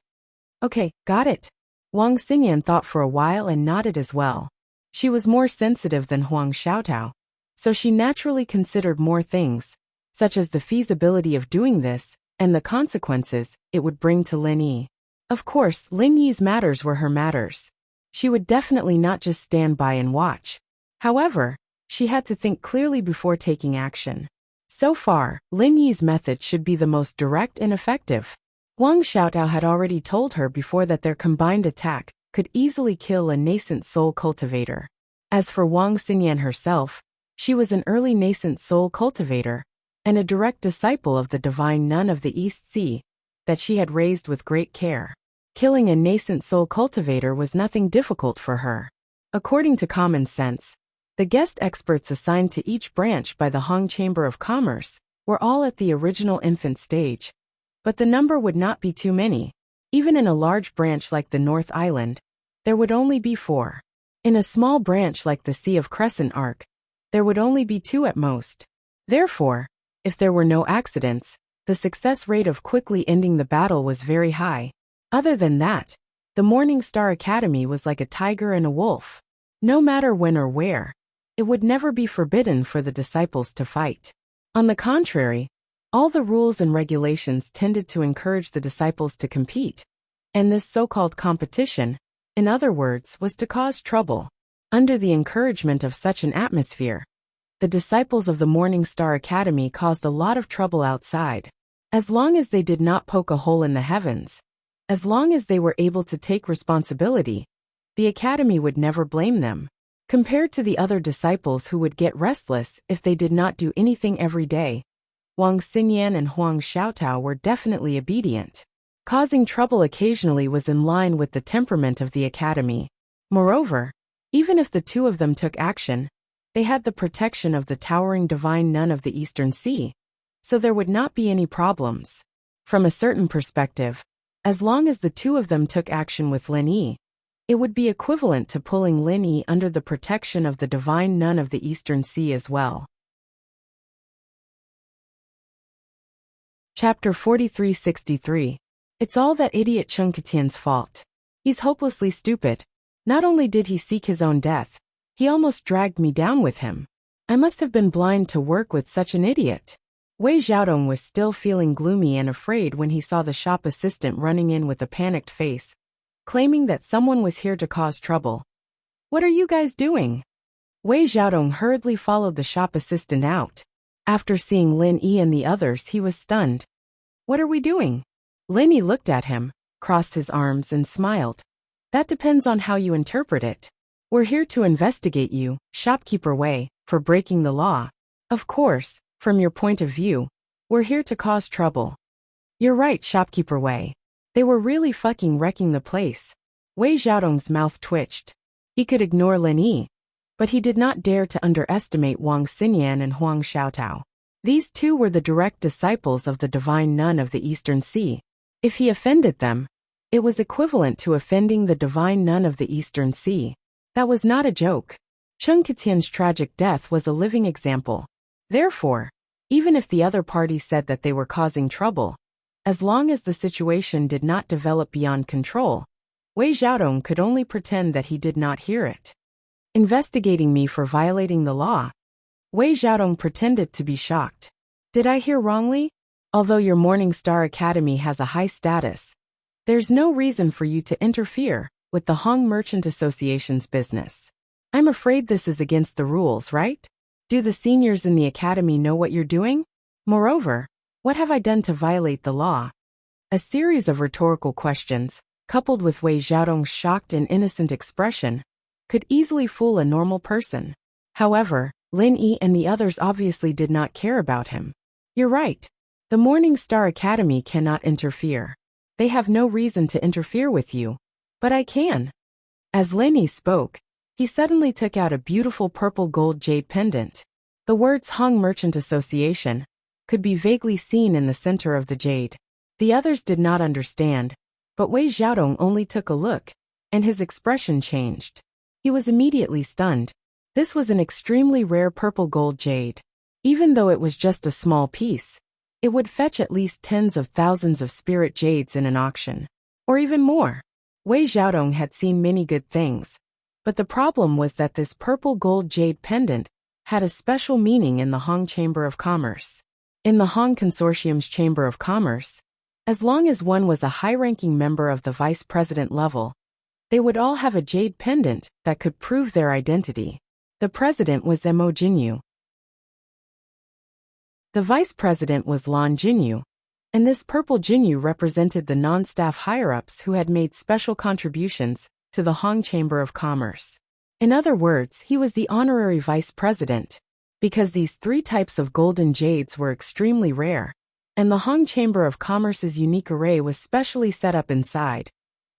Okay, got it. Wang Xingyan thought for a while and nodded as well. She was more sensitive than Huang Xiaotao, so she naturally considered more things, such as the feasibility of doing this, and the consequences it would bring to Lin Yi. Of course, Lin Yi's matters were her matters. She would definitely not just stand by and watch. However, she had to think clearly before taking action. So far, Lin Yi's method should be the most direct and effective. Huang Xiaotao had already told her before that their combined attack could easily kill a nascent soul cultivator. As for Wang Xingyan herself, she was an early nascent soul cultivator, and a direct disciple of the divine nun of the East Sea, that she had raised with great care. Killing a nascent soul cultivator was nothing difficult for her. According to common sense, the guest experts assigned to each branch by the Hong Chamber of Commerce were all at the original infant stage, but the number would not be too many. Even in a large branch like the North Island, there would only be 4. In a small branch like the Sea of Crescent Arc, there would only be 2 at most. Therefore, if there were no accidents, the success rate of quickly ending the battle was very high. Other than that, the Morning Star Academy was like a tiger and a wolf. No matter when or where, it would never be forbidden for the disciples to fight. On the contrary, all the rules and regulations tended to encourage the disciples to compete, and this so-called competition, in other words, was to cause trouble. Under the encouragement of such an atmosphere, the disciples of the Morning Star Academy caused a lot of trouble outside. As long as they did not poke a hole in the heavens, as long as they were able to take responsibility, the academy would never blame them. Compared to the other disciples who would get restless if they did not do anything every day, Wang Xingyan and Huang Xiaotao were definitely obedient. Causing trouble occasionally was in line with the temperament of the academy. Moreover, even if the 2 of them took action, they had the protection of the towering divine nun of the Eastern Sea, so there would not be any problems. From a certain perspective, as long as the 2 of them took action with Lin Yi, it would be equivalent to pulling Lin Yi under the protection of the divine nun of the Eastern Sea as well. Chapter 4363. It's all that idiot Cheng Ketian's fault. He's hopelessly stupid. Not only did he seek his own death, he almost dragged me down with him. I must have been blind to work with such an idiot. Wei Xiaodong was still feeling gloomy and afraid when he saw the shop assistant running in with a panicked face, claiming that someone was here to cause trouble. What are you guys doing? Wei Xiaodong hurriedly followed the shop assistant out. After seeing Lin Yi and the others, he was stunned. What are we doing? Lin Yi looked at him, crossed his arms and smiled. That depends on how you interpret it. We're here to investigate you, shopkeeper Wei, for breaking the law. Of course, from your point of view, we're here to cause trouble. You're right, shopkeeper Wei. They were really fucking wrecking the place. Wei Xiaodong's mouth twitched. He could ignore Lin Yi, but he did not dare to underestimate Wang Xingyan and Huang Xiaotao. These 2 were the direct disciples of the divine nun of the Eastern Sea. If he offended them, it was equivalent to offending the divine nun of the Eastern Sea. That was not a joke. Cheng Ketian's tragic death was a living example. Therefore, even if the other party said that they were causing trouble, as long as the situation did not develop beyond control, Wei Xiaodong could only pretend that he did not hear it. Investigating me for violating the law? Wei Xiaodong pretended to be shocked. Did I hear wrongly? Although your Morning Star Academy has a high status, there's no reason for you to interfere with the Hong Merchant Association's business. I'm afraid this is against the rules, right? Do the seniors in the academy know what you're doing? Moreover, what have I done to violate the law? A series of rhetorical questions, coupled with Wei Xiaodong's shocked and innocent expression, could easily fool a normal person. However, Lin Yi and the others obviously did not care about him. You're right. The Morning Star Academy cannot interfere. They have no reason to interfere with you. But I can. As Lin Yi spoke, he suddenly took out a beautiful purple gold jade pendant. The words Hong Merchant Association could be vaguely seen in the center of the jade. The others did not understand, but Wei Xiaodong only took a look, and his expression changed. He was immediately stunned. This was an extremely rare purple gold jade. Even though it was just a small piece, it would fetch at least tens of thousands of spirit jades in an auction. Or even more. Wei Xiaodong had seen many good things, but the problem was that this purple gold jade pendant had a special meaning in the Hong Chamber of Commerce. In the Hong Consortium's Chamber of Commerce, as long as one was a high-ranking member of the vice president level, they would all have a jade pendant that could prove their identity. The president was Mo Jinyu. The vice president was Lan Jinyu, and this purple Jinyu represented the non-staff higher-ups who had made special contributions to the Hong Chamber of Commerce. In other words, he was the honorary vice president. Because these three types of golden jades were extremely rare, and the Hong Chamber of Commerce's unique array was specially set up inside,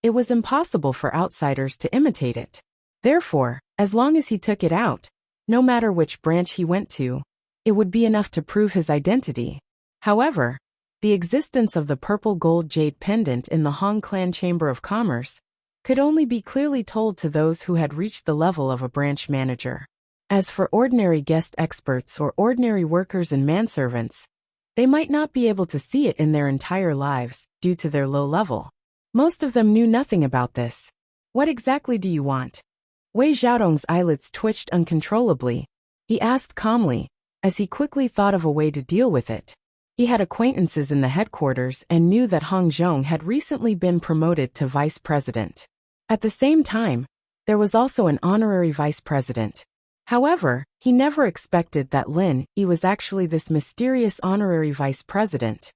it was impossible for outsiders to imitate it. Therefore, as long as he took it out, no matter which branch he went to, it would be enough to prove his identity. However, the existence of the purple gold jade pendant in the Hong Clan Chamber of Commerce could only be clearly told to those who had reached the level of a branch manager. As for ordinary guest experts or ordinary workers and manservants, they might not be able to see it in their entire lives due to their low level. Most of them knew nothing about this. What exactly do you want? Wei Xiaodong's eyelids twitched uncontrollably. He asked calmly, as he quickly thought of a way to deal with it. He had acquaintances in the headquarters and knew that Hong Zhong had recently been promoted to vice president. At the same time, there was also an honorary vice president. However, he never expected that Lin Yi was actually this mysterious honorary vice president.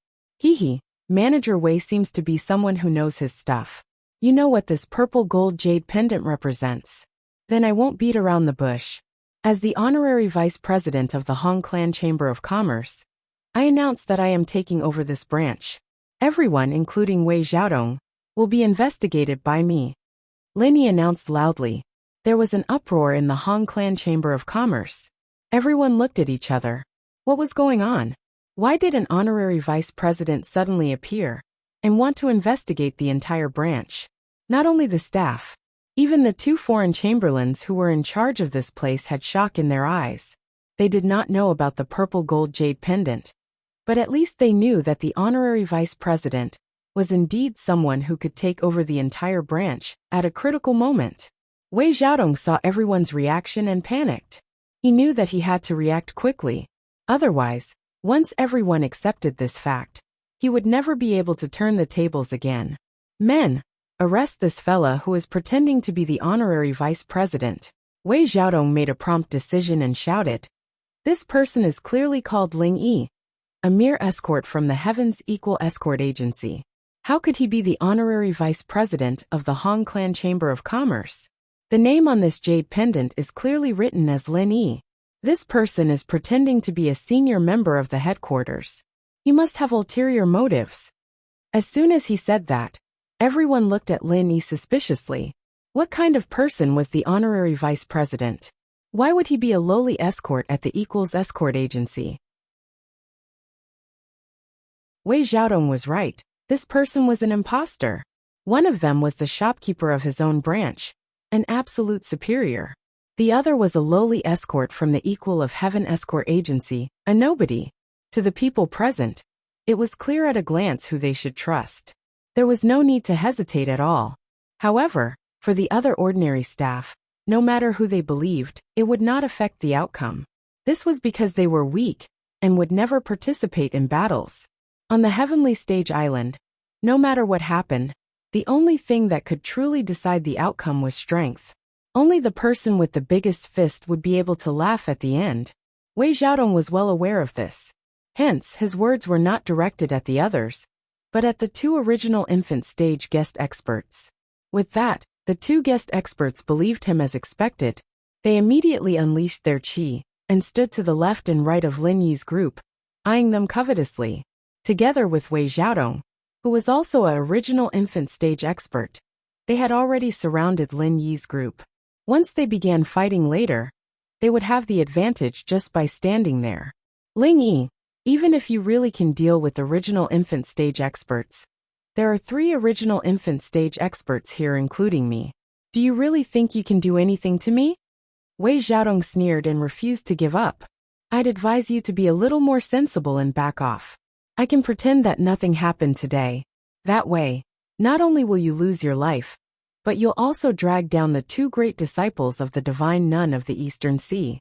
Manager Wei seems to be someone who knows his stuff. You know what this purple gold jade pendant represents? Then I won't beat around the bush. As the honorary vice president of the Hong Clan Chamber of Commerce, I announce that I am taking over this branch. Everyone, including Wei Xiaodong, will be investigated by me. Lin Yi announced loudly. There was an uproar in the Hong Clan Chamber of Commerce. Everyone looked at each other. What was going on? Why did an honorary vice president suddenly appear and want to investigate the entire branch? Not only the staff, even the two foreign chamberlains who were in charge of this place had shock in their eyes. They did not know about the purple gold jade pendant, but at least they knew that the honorary vice president was indeed someone who could take over the entire branch at a critical moment. Wei Xiaodong saw everyone's reaction and panicked. He knew that he had to react quickly. Otherwise, once everyone accepted this fact, he would never be able to turn the tables again. Men, arrest this fella who is pretending to be the honorary vice president. Wei Xiaodong made a prompt decision and shouted. This person is clearly called Ling Yi, a mere escort from the Heavens Equal Escort Agency. How could he be the honorary vice president of the Hong Clan Chamber of Commerce? The name on this jade pendant is clearly written as Lin Yi. This person is pretending to be a senior member of the headquarters. He must have ulterior motives. As soon as he said that, everyone looked at Lin Yi suspiciously. What kind of person was the honorary vice president? Why would he be a lowly escort at the Equals Escort Agency? Wei Xiaodong was right. This person was an imposter. One of them was the shopkeeper of his own branch, an absolute superior. The other was a lowly escort from the Equal of Heaven Escort Agency, a nobody. To the people present, it was clear at a glance who they should trust. There was no need to hesitate at all. However, for the other ordinary staff, no matter who they believed, it would not affect the outcome. This was because they were weak and would never participate in battles. On the Heavenly Stage Island, no matter what happened, the only thing that could truly decide the outcome was strength. Only the person with the biggest fist would be able to laugh at the end. Wei Xiaodong was well aware of this. Hence, his words were not directed at the others, but at the two original infant stage guest experts. With that, the two guest experts believed him as expected. They immediately unleashed their qi and stood to the left and right of Lin Yi's group, eyeing them covetously. Together with Wei Xiaodong, who was also a original infant stage expert, they had already surrounded Lin Yi's group. Once they began fighting later, they would have the advantage just by standing there. Ling Yi, even if you really can deal with original infant stage experts, there are 3 original infant stage experts here including me. Do you really think you can do anything to me? Wei Xiaodong sneered and refused to give up. I'd advise you to be a little more sensible and back off. I can pretend that nothing happened today. That way, not only will you lose your life, but you'll also drag down the 2 great disciples of the divine nun of the Eastern Sea.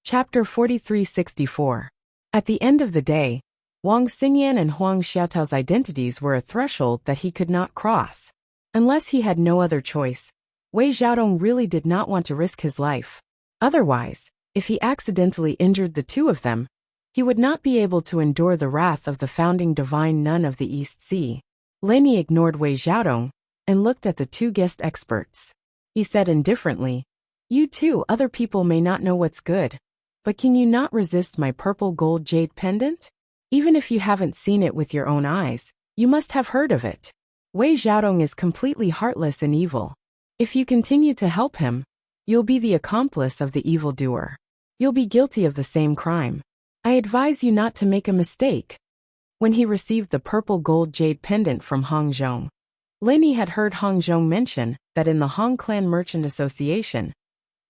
Chapter 4364. At the end of the day, Wang Xingyan and Huang Xiaotao's identities were a threshold that he could not cross. Unless he had no other choice, Wei Xiaodong really did not want to risk his life. Otherwise, if he accidentally injured the 2 of them, he would not be able to endure the wrath of the founding divine nun of the East Sea. Lin Yi ignored Wei Xiaodong and looked at the 2 guest experts. He said indifferently, "You 2 other people may not know what's good, but can you not resist my purple gold jade pendant? Even if you haven't seen it with your own eyes, you must have heard of it. Wei Xiaodong is completely heartless and evil. If you continue to help him, you'll be the accomplice of the evildoer. You'll be guilty of the same crime. I advise you not to make a mistake." When he received the purple gold jade pendant from Hong Zhong, Lin Yi had heard Hong Zhong mention that in the Hong Clan Merchant Association,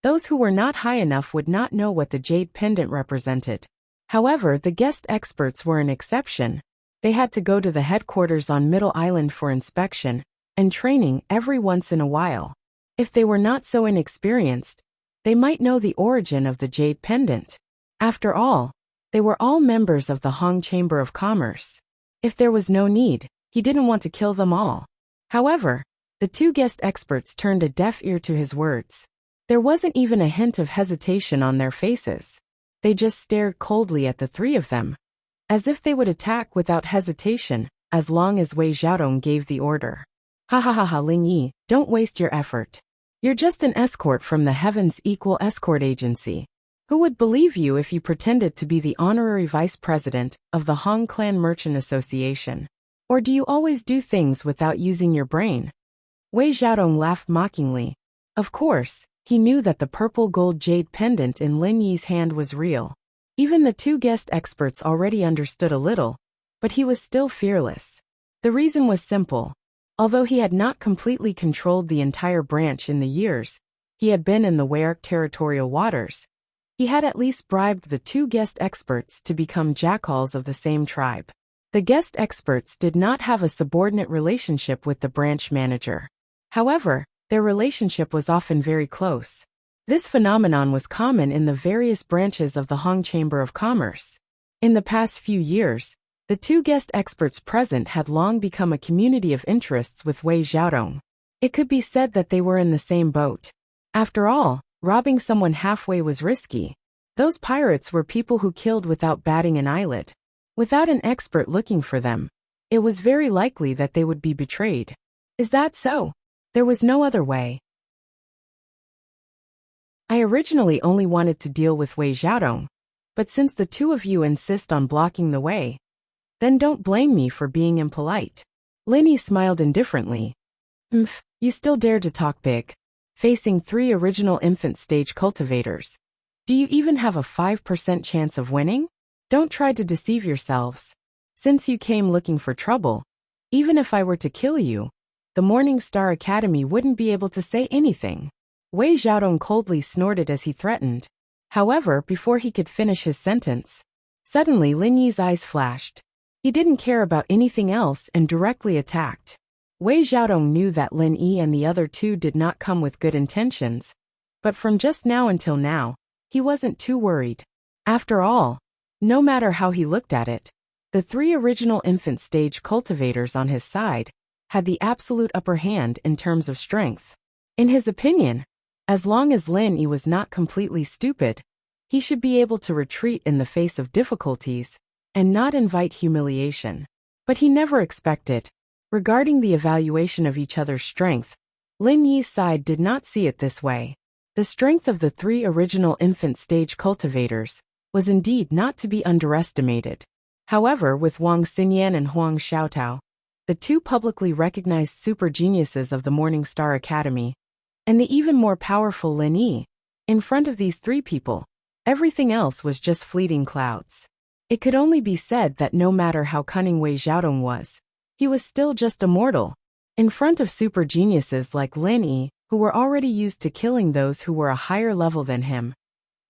those who were not high enough would not know what the jade pendant represented. However, the guest experts were an exception. They had to go to the headquarters on Middle Island for inspection and training every once in a while. If they were not so inexperienced, they might know the origin of the jade pendant. After all, they were all members of the Hong Chamber of Commerce. If there was no need, he didn't want to kill them all. However, the 2 guest experts turned a deaf ear to his words. There wasn't even a hint of hesitation on their faces. They just stared coldly at the 3 of them, as if they would attack without hesitation, as long as Wei Xiaodong gave the order. Ha ha ha ha, Ling Yi, don't waste your effort. You're just an escort from the Heaven's Equal Escort Agency. Who would believe you if you pretended to be the honorary vice president of the Hong Clan Merchant Association? Or do you always do things without using your brain? Wei Xiaodong laughed mockingly. Of course, he knew that the purple gold jade pendant in Lin Yi's hand was real. Even the 2 guest experts already understood a little, but he was still fearless. The reason was simple. Although he had not completely controlled the entire branch in the years he had been in the Weyark territorial waters, he had at least bribed the 2 guest experts to become jackals of the same tribe. The guest experts did not have a subordinate relationship with the branch manager. However, their relationship was often very close. This phenomenon was common in the various branches of the Hong Chamber of Commerce. In the past few years, the 2 guest experts present had long become a community of interests with Wei Xiaodong. It could be said that they were in the same boat. After all, robbing someone halfway was risky. Those pirates were people who killed without batting an eyelid. Without an expert looking for them, it was very likely that they would be betrayed. Is that so? There was no other way. I originally only wanted to deal with Wei Xiaodong, but since the 2 of you insist on blocking the way, then don't blame me for being impolite. Lin Yi smiled indifferently. You still dare to talk big. Facing 3 original infant stage cultivators. Do you even have a 5% chance of winning? Don't try to deceive yourselves. Since you came looking for trouble, even if I were to kill you, the Morning Star Academy wouldn't be able to say anything. Wei Xiaodong coldly snorted as he threatened. However, before he could finish his sentence, suddenly Lin Yi's eyes flashed. He didn't care about anything else and directly attacked. Wei Xiaodong knew that Lin Yi and the other 2 did not come with good intentions, but from just now until now, he wasn't too worried. After all, no matter how he looked at it, the 3 original infant stage cultivators on his side had the absolute upper hand in terms of strength. In his opinion, as long as Lin Yi was not completely stupid, he should be able to retreat in the face of difficulties and not invite humiliation. But he never expected Regarding the evaluation of each other's strength, Lin Yi's side did not see it this way. The strength of the three original infant stage cultivators was indeed not to be underestimated. However, with Wang Xinyan and Huang Xiaotao, the two publicly recognized super geniuses of the Morning Star Academy, and the even more powerful Lin Yi, in front of these three people, everything else was just fleeting clouds. It could only be said that no matter how cunning Wei Xiaodong was, he was still just a mortal, in front of super geniuses like Lin Yi, who were already used to killing those who were a higher level than him.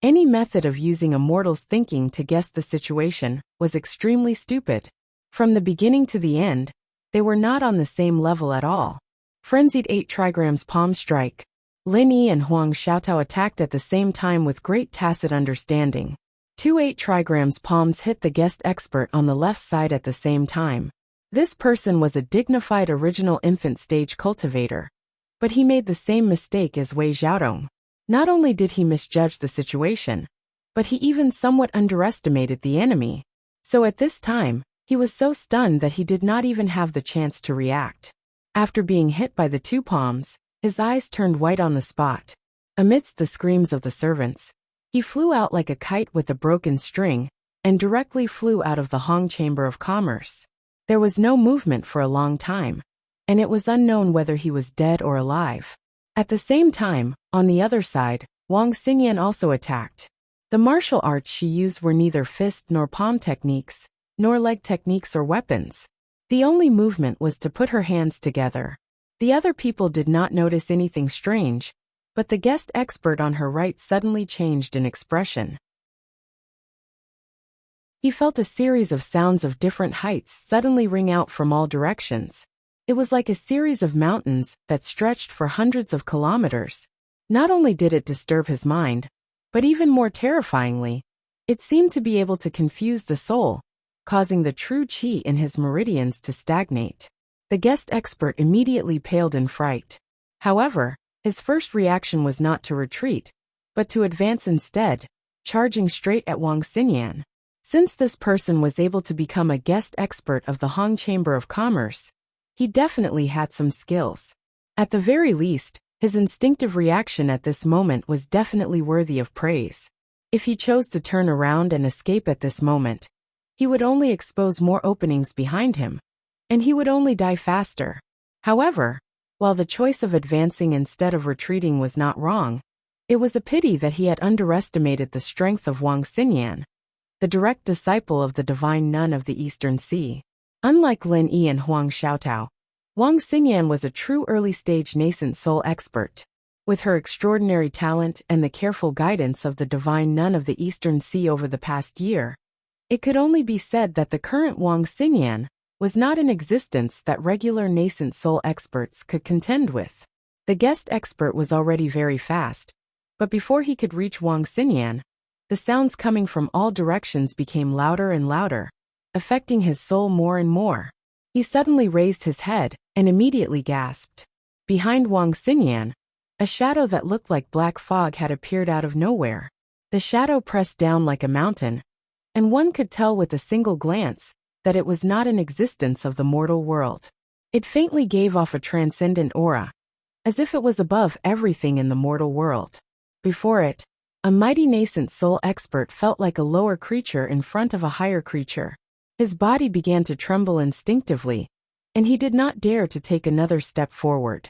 Any method of using a mortal's thinking to guess the situation was extremely stupid. From the beginning to the end, they were not on the same level at all. Frenzied 8 trigrams palm strike. Lin Yi and Huang Xiaotao attacked at the same time with great tacit understanding. 2 8 trigrams palms hit the guest expert on the left side at the same time. This person was a dignified original infant stage cultivator. But he made the same mistake as Wei Xiaodong. Not only did he misjudge the situation, but he even somewhat underestimated the enemy. So at this time, he was so stunned that he did not even have the chance to react. After being hit by the 2 palms, his eyes turned white on the spot. Amidst the screams of the servants, he flew out like a kite with a broken string, and directly flew out of the Hong Chamber of Commerce. There was no movement for a long time, and it was unknown whether he was dead or alive. At the same time, on the other side, Wang Xinyan also attacked. The martial arts she used were neither fist nor palm techniques, nor leg techniques or weapons. The only movement was to put her hands together. The other people did not notice anything strange, but the guest expert on her right suddenly changed in expression. He felt a series of sounds of different heights suddenly ring out from all directions. It was like a series of mountains that stretched for hundreds of kilometers. Not only did it disturb his mind, but even more terrifyingly, it seemed to be able to confuse the soul, causing the true qi in his meridians to stagnate. The guest expert immediately paled in fright. However, his first reaction was not to retreat, but to advance instead, charging straight at Wang Xinyan. Since this person was able to become a guest expert of the Hong Chamber of Commerce, he definitely had some skills. At the very least, his instinctive reaction at this moment was definitely worthy of praise. If he chose to turn around and escape at this moment, he would only expose more openings behind him, and he would only die faster. However, while the choice of advancing instead of retreating was not wrong, it was a pity that he had underestimated the strength of Wang Xinyan, the direct disciple of the divine nun of the Eastern Sea. Unlike Lin Yi and Huang Xiaotao, Wang Xinyan was a true early-stage nascent soul expert. With her extraordinary talent and the careful guidance of the divine nun of the Eastern Sea over the past year, it could only be said that the current Wang Xinyan was not an existence that regular nascent soul experts could contend with. The guest expert was already very fast, but before he could reach Wang Xinyan, the sounds coming from all directions became louder and louder, affecting his soul more and more. He suddenly raised his head and immediately gasped. Behind Wang Xinyan, a shadow that looked like black fog had appeared out of nowhere. The shadow pressed down like a mountain, and one could tell with a single glance that it was not an existence of the mortal world. It faintly gave off a transcendent aura, as if it was above everything in the mortal world. Before it, a mighty nascent soul expert felt like a lower creature in front of a higher creature. His body began to tremble instinctively, and he did not dare to take another step forward.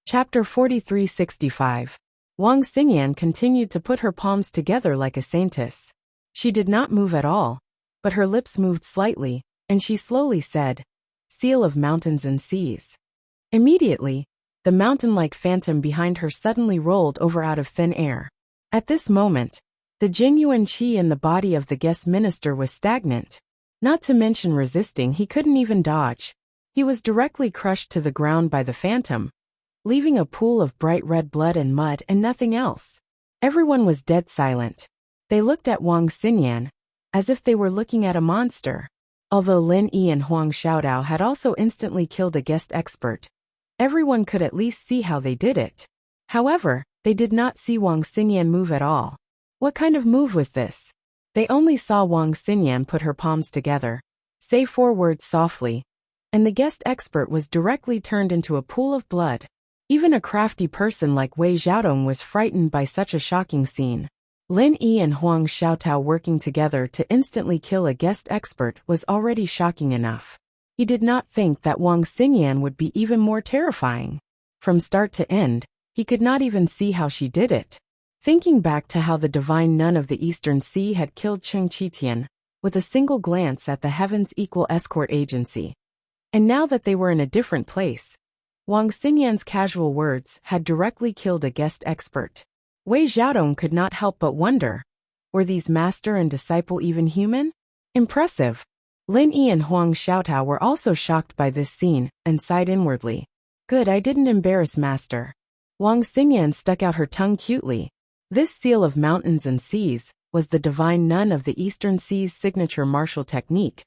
Chapter 4365. Wang Xinyan continued to put her palms together like a saintess. She did not move at all, but her lips moved slightly, and she slowly said, "Seal of mountains and seas." Immediately, the mountain-like phantom behind her suddenly rolled over out of thin air. At this moment, the genuine qi in the body of the guest minister was stagnant. Not to mention resisting, he couldn't even dodge. He was directly crushed to the ground by the phantom, leaving a pool of bright red blood and mud and nothing else. Everyone was dead silent. They looked at Wang Xinyan, as if they were looking at a monster. Although Lin Yi and Huang Xiaotao had also instantly killed a guest expert, everyone could at least see how they did it. However, they did not see Wang Xinyan move at all. What kind of move was this? They only saw Wang Xinyan put her palms together, say 4 words softly, and the guest expert was directly turned into a pool of blood. Even a crafty person like Wei Xiaodong was frightened by such a shocking scene. Lin Yi and Huang Xiaotao working together to instantly kill a guest expert was already shocking enough. He did not think that Wang Xinyan would be even more terrifying. From start to end, he could not even see how she did it. Thinking back to how the divine nun of the Eastern Sea had killed Cheng Qitian with a single glance at the Heaven's Equal Escort Agency. And now that they were in a different place, Wang Xinyan's casual words had directly killed a guest expert. Wei Xiaodong could not help but wonder, were these master and disciple even human? Impressive. Lin Yi and Huang Xiaotao were also shocked by this scene and sighed inwardly. Good, I didn't embarrass master. Wang Xinyan stuck out her tongue cutely. This seal of mountains and seas was the divine nun of the Eastern Sea's signature martial technique,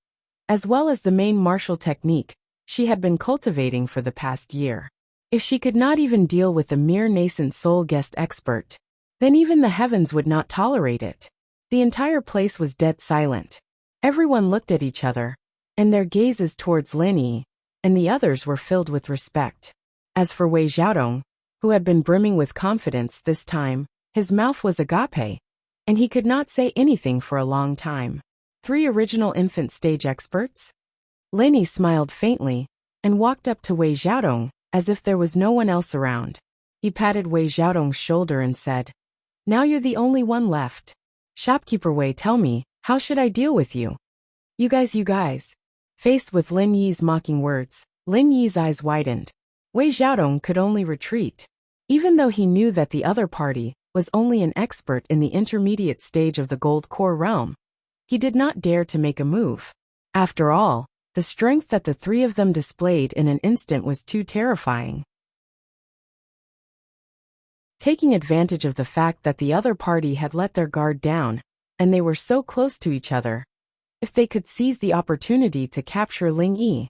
as well as the main martial technique she had been cultivating for the past year. If she could not even deal with the mere nascent soul guest expert, then even the heavens would not tolerate it. The entire place was dead silent. Everyone looked at each other, and their gazes towards Lin Yi and the others were filled with respect. As for Wei Xiaodong, who had been brimming with confidence this time, his mouth was agape, and he could not say anything for a long time. 3 original infant stage experts? Lin Yi smiled faintly and walked up to Wei Xiaodong as if there was no one else around. He patted Wei Xiaodong's shoulder and said, "Now you're the only one left. Shopkeeper Wei, tell me, how should I deal with you?" You guys. Faced with Lin Yi's mocking words, Lin Yi's eyes widened. Wei Xiaodong could only retreat. Even though he knew that the other party was only an expert in the intermediate stage of the Gold Core realm, he did not dare to make a move. After all, the strength that the 3 of them displayed in an instant was too terrifying. Taking advantage of the fact that the other party had let their guard down, and they were so close to each other, if they could seize the opportunity to capture Lin Yi,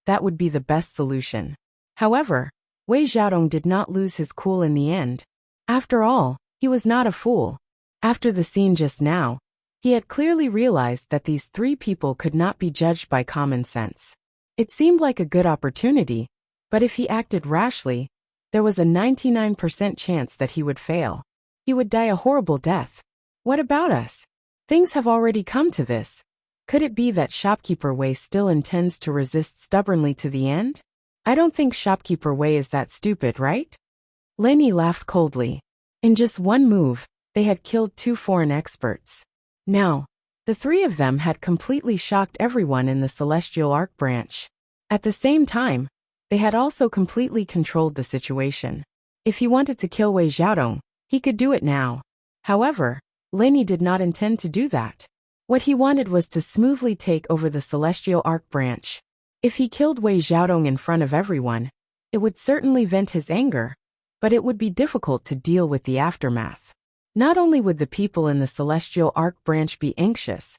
that would be the best solution. However, Wei Xiaodong did not lose his cool in the end. After all, he was not a fool. After the scene just now, he had clearly realized that these 3 people could not be judged by common sense. It seemed like a good opportunity, but if he acted rashly, there was a 99% chance that he would fail. He would die a horrible death. What about us? Things have already come to this. Could it be that Shopkeeper Wei still intends to resist stubbornly to the end? I don't think Shopkeeper Wei is that stupid, right? Lin Yi laughed coldly. In just one move, they had killed 2 foreign experts. Now, the 3 of them had completely shocked everyone in the Celestial Arc branch. At the same time, they had also completely controlled the situation. If he wanted to kill Wei Xiaodong, he could do it now. However, Lin Yi did not intend to do that. What he wanted was to smoothly take over the Celestial Arc branch. If he killed Wei Xiaodong in front of everyone, it would certainly vent his anger, but it would be difficult to deal with the aftermath. Not only would the people in the Celestial Arc branch be anxious,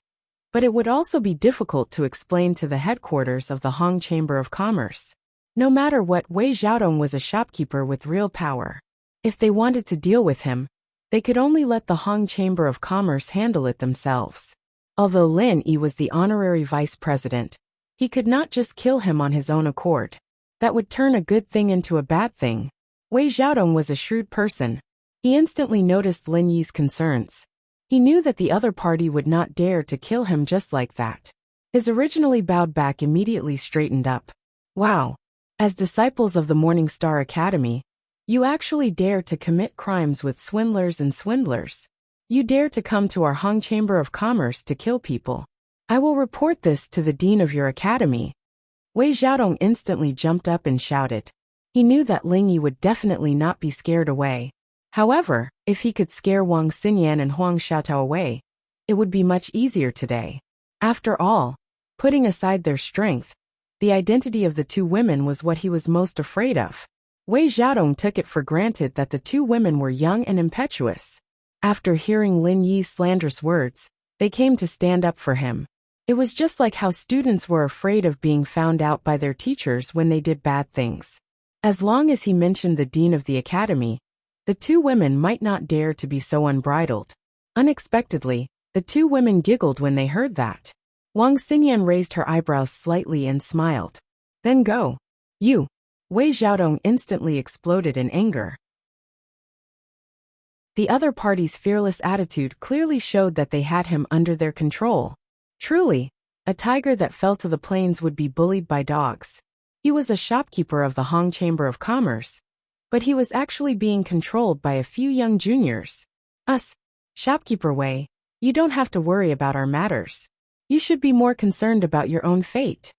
but it would also be difficult to explain to the headquarters of the Hong Chamber of Commerce. No matter what, Wei Xiaodong was a shopkeeper with real power. If they wanted to deal with him, they could only let the Hong Chamber of Commerce handle it themselves. Although Lin Yi was the honorary vice president, he could not just kill him on his own accord. That would turn a good thing into a bad thing. Wei Xiaodong was a shrewd person. He instantly noticed Lin Yi's concerns. He knew that the other party would not dare to kill him just like that. His originally bowed back immediately straightened up. Wow. As disciples of the Morning Star Academy, you actually dare to commit crimes with swindlers and swindlers. You dare to come to our Hong Chamber of Commerce to kill people. I will report this to the dean of your academy. Wei Xiaodong instantly jumped up and shouted. He knew that Lin Yi would definitely not be scared away. However, if he could scare Wang Xinyan and Huang Xiaotao away, it would be much easier today. After all, putting aside their strength, the identity of the 2 women was what he was most afraid of. Wei Xiaodong took it for granted that the 2 women were young and impetuous. After hearing Lin Yi's slanderous words, they came to stand up for him. It was just like how students were afraid of being found out by their teachers when they did bad things. As long as he mentioned the dean of the academy, the 2 women might not dare to be so unbridled. Unexpectedly, The two women giggled when they heard that. Wang Xingyan raised her eyebrows slightly and smiled. Then go. You. Wei Xiaodong instantly exploded in anger. The other party's fearless attitude clearly showed that they had him under their control. Truly, a tiger that fell to the plains would be bullied by dogs. He was a shopkeeper of the Hong Chamber of Commerce, but he was actually being controlled by a few young juniors. Us, shopkeeper Wei, you don't have to worry about our matters. You should be more concerned about your own fate.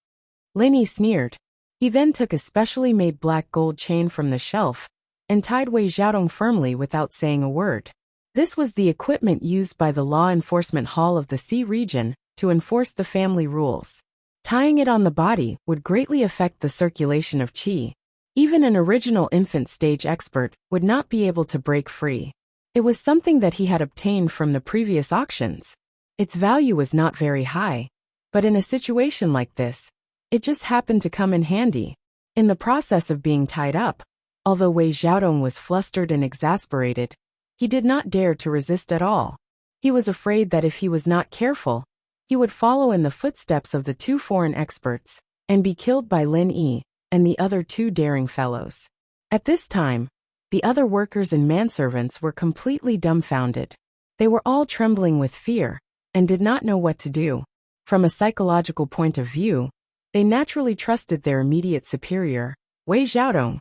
Lin Yi sneered. He then took a specially made black gold chain from the shelf and tied Wei Xiaodong firmly without saying a word. This was the equipment used by the Law Enforcement Hall of the Sea region to enforce the family rules. Tying it on the body would greatly affect the circulation of qi. Even an original infant stage expert would not be able to break free. It was something that he had obtained from the previous auctions. Its value was not very high, but in a situation like this, it just happened to come in handy. In the process of being tied up, although Wei Xiaodong was flustered and exasperated, he did not dare to resist at all. He was afraid that if he was not careful, he would follow in the footsteps of the two foreign experts and be killed by Lin Yi and the other two daring fellows. At this time, the other workers and manservants were completely dumbfounded. They were all trembling with fear and did not know what to do. From a psychological point of view, they naturally trusted their immediate superior, Wei Xiaodong,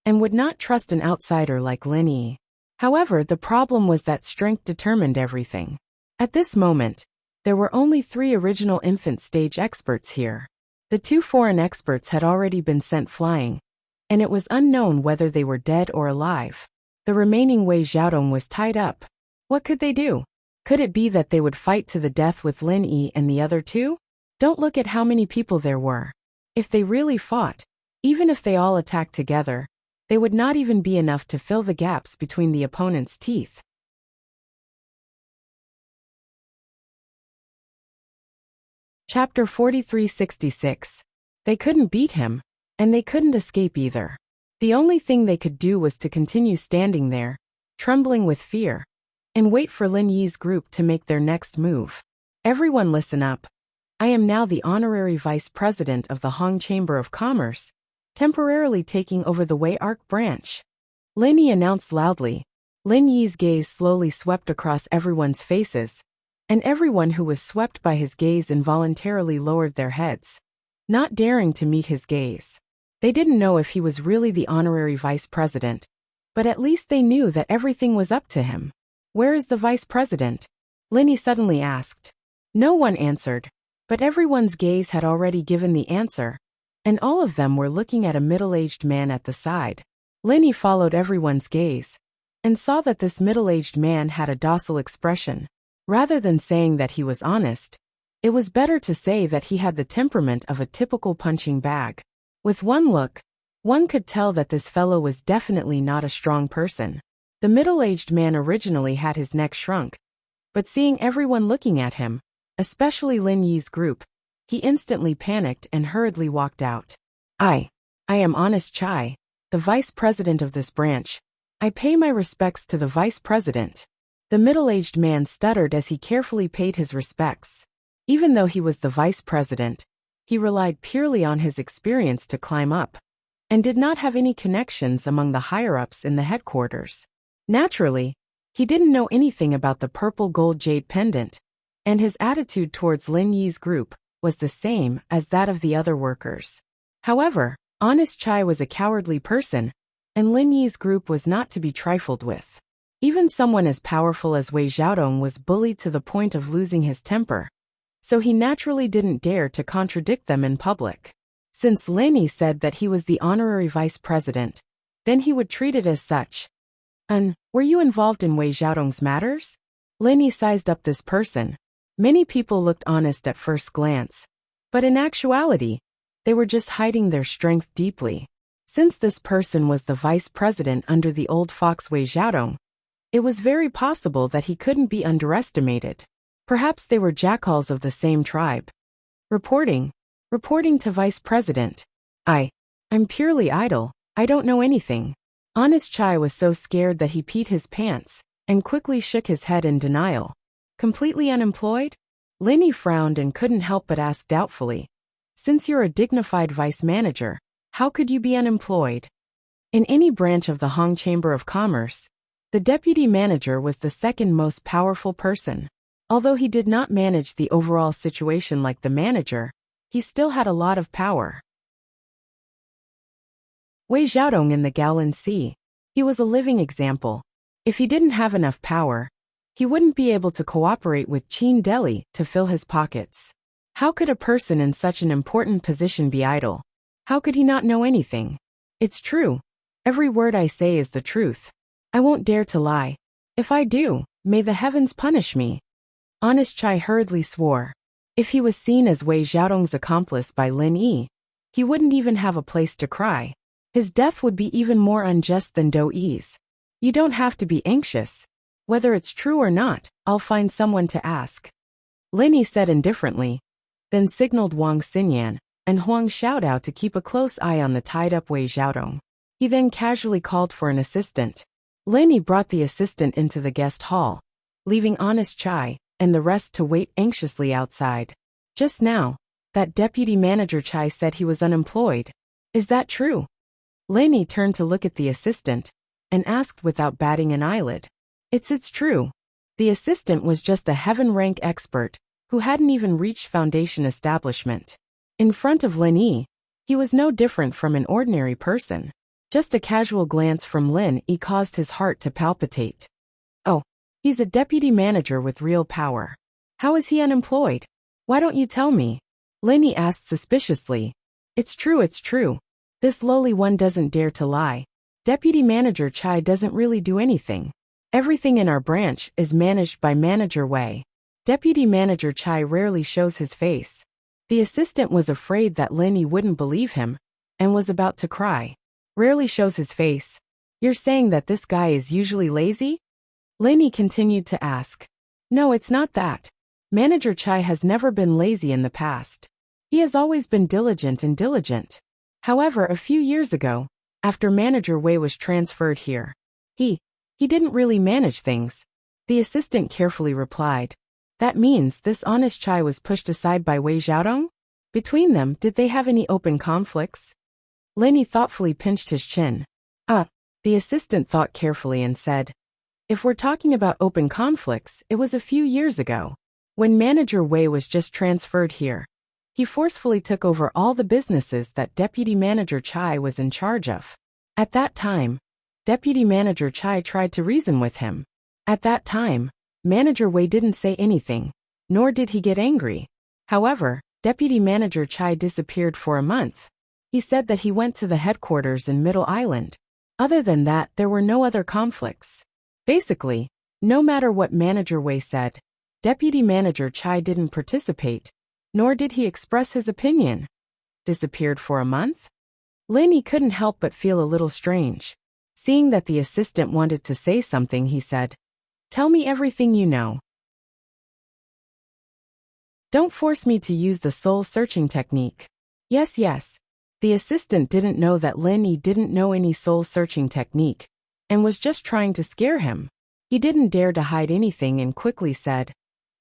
and would not trust an outsider like Lin Yi. However, the problem was that strength determined everything. At this moment, there were only 3 original infant stage experts here. The 2 foreign experts had already been sent flying, and it was unknown whether they were dead or alive. The remaining Wei Xiaodong was tied up. What could they do? Could it be that they would fight to the death with Lin Yi and the other 2? Don't look at how many people there were. If they really fought, even if they all attacked together, they would not even be enough to fill the gaps between the opponent's teeth. Chapter 4366. They couldn't beat him, and they couldn't escape either. The only thing they could do was to continue standing there, trembling with fear, and wait for Lin Yi's group to make their next move. Everyone listen up. I am now the honorary vice president of the Hong Chamber of Commerce, temporarily taking over the Wei Arc branch. Lin Yi announced loudly. Lin Yi's gaze slowly swept across everyone's faces, and everyone who was swept by his gaze involuntarily lowered their heads, not daring to meet his gaze. They didn't know if he was really the honorary vice president, but at least they knew that everything was up to him. Where is the vice president? Lin Yi suddenly asked. No one answered, but everyone's gaze had already given the answer, and all of them were looking at a middle-aged man at the side. Lin Yi followed everyone's gaze, and saw that this middle-aged man had a docile expression. Rather than saying that he was honest, it was better to say that he had the temperament of a typical punching bag. With one look, one could tell that this fellow was definitely not a strong person. The middle-aged man originally had his neck shrunk, but seeing everyone looking at him, especially Lin Yi's group, he instantly panicked and hurriedly walked out. I am Honest Chai, the vice president of this branch. I pay my respects to the vice president. The middle-aged man stuttered as he carefully paid his respects. Even though he was the vice president, he relied purely on his experience to climb up, and did not have any connections among the higher-ups in the headquarters. Naturally, he didn't know anything about the purple gold jade pendant, and his attitude towards Lin Yi's group was the same as that of the other workers. However, Honest Chai was a cowardly person, and Lin Yi's group was not to be trifled with. Even someone as powerful as Wei Xiaodong was bullied to the point of losing his temper, so he naturally didn't dare to contradict them in public. Since Lin Yi said that he was the honorary vice president, then he would treat it as such. Were you involved in Wei Xiaodong's matters? Lin Yi sized up this person. Many people looked honest at first glance, but in actuality, they were just hiding their strength deeply. Since this person was the vice president under the old fox Wei Xiaodong, it was very possible that he couldn't be underestimated. Perhaps they were jackals of the same tribe. Reporting to vice president. I'm purely idle. I don't know anything. Honest Chai was so scared that he peed his pants and quickly shook his head in denial. Completely unemployed? Linny frowned and couldn't help but ask doubtfully. Since you're a dignified vice manager, how could you be unemployed? In any branch of the Hong Chamber of Commerce, the deputy manager was the second most powerful person. Although he did not manage the overall situation like the manager, he still had a lot of power. Wei Xiaodong in the Gaolan Sea. He was a living example. If he didn't have enough power, he wouldn't be able to cooperate with Qin Deli to fill his pockets. How could a person in such an important position be idle? How could he not know anything? It's true. Every word I say is the truth. I won't dare to lie. If I do, may the heavens punish me. Honest Chai hurriedly swore. If he was seen as Wei Xiaodong's accomplice by Lin Yi, he wouldn't even have a place to cry. His death would be even more unjust than Dou Yi's. You don't have to be anxious. Whether it's true or not, I'll find someone to ask. Lin Yi said indifferently, then signaled Wang Xinyan and Huang Xiaodao to keep a close eye on the tied-up Wei Xiaodong. He then casually called for an assistant. Lin Yi brought the assistant into the guest hall, leaving Honest Chai and the rest to wait anxiously outside. Just now, that deputy manager Chai said he was unemployed. Is that true? Lin Yi turned to look at the assistant and asked without batting an eyelid. It's true. The assistant was just a heaven-rank expert who hadn't even reached foundation establishment. In front of Lin Yi, he was no different from an ordinary person. Just a casual glance from Lin Yi caused his heart to palpitate. Oh, he's a deputy manager with real power. How is he unemployed? Why don't you tell me? Lin Yi asked suspiciously. It's true. This lowly one doesn't dare to lie. Deputy Manager Chai doesn't really do anything. Everything in our branch is managed by Manager Wei. Deputy Manager Chai rarely shows his face. The assistant was afraid that Lin Yi wouldn't believe him and was about to cry. Rarely shows his face. You're saying that this guy is usually lazy? Lin Yi continued to ask. No, it's not that. Manager Chai has never been lazy in the past. He has always been diligent. However, a few years ago, after Manager Wei was transferred here, he didn't really manage things. The assistant carefully replied. That means this Honest Chai was pushed aside by Wei Xiaodong? Between them, did they have any open conflicts? Lin Yi thoughtfully pinched his chin. The assistant thought carefully and said, if we're talking about open conflicts, it was a few years ago. When Manager Wei was just transferred here, he forcefully took over all the businesses that Deputy Manager Chai was in charge of. At that time, Deputy Manager Chai tried to reason with him. At that time, Manager Wei didn't say anything, nor did he get angry. However, Deputy Manager Chai disappeared for a month. He said that he went to the headquarters in Middle Island. Other than that, there were no other conflicts. Basically, no matter what Manager Wei said, Deputy Manager Chai didn't participate, nor did he express his opinion. Disappeared for a month? Lin Yi couldn't help but feel a little strange. Seeing that the assistant wanted to say something, he said, tell me everything you know. Don't force me to use the soul-searching technique. Yes. The assistant didn't know that Lin Yi didn't know any soul-searching technique, and was just trying to scare him. He didn't dare to hide anything and quickly said,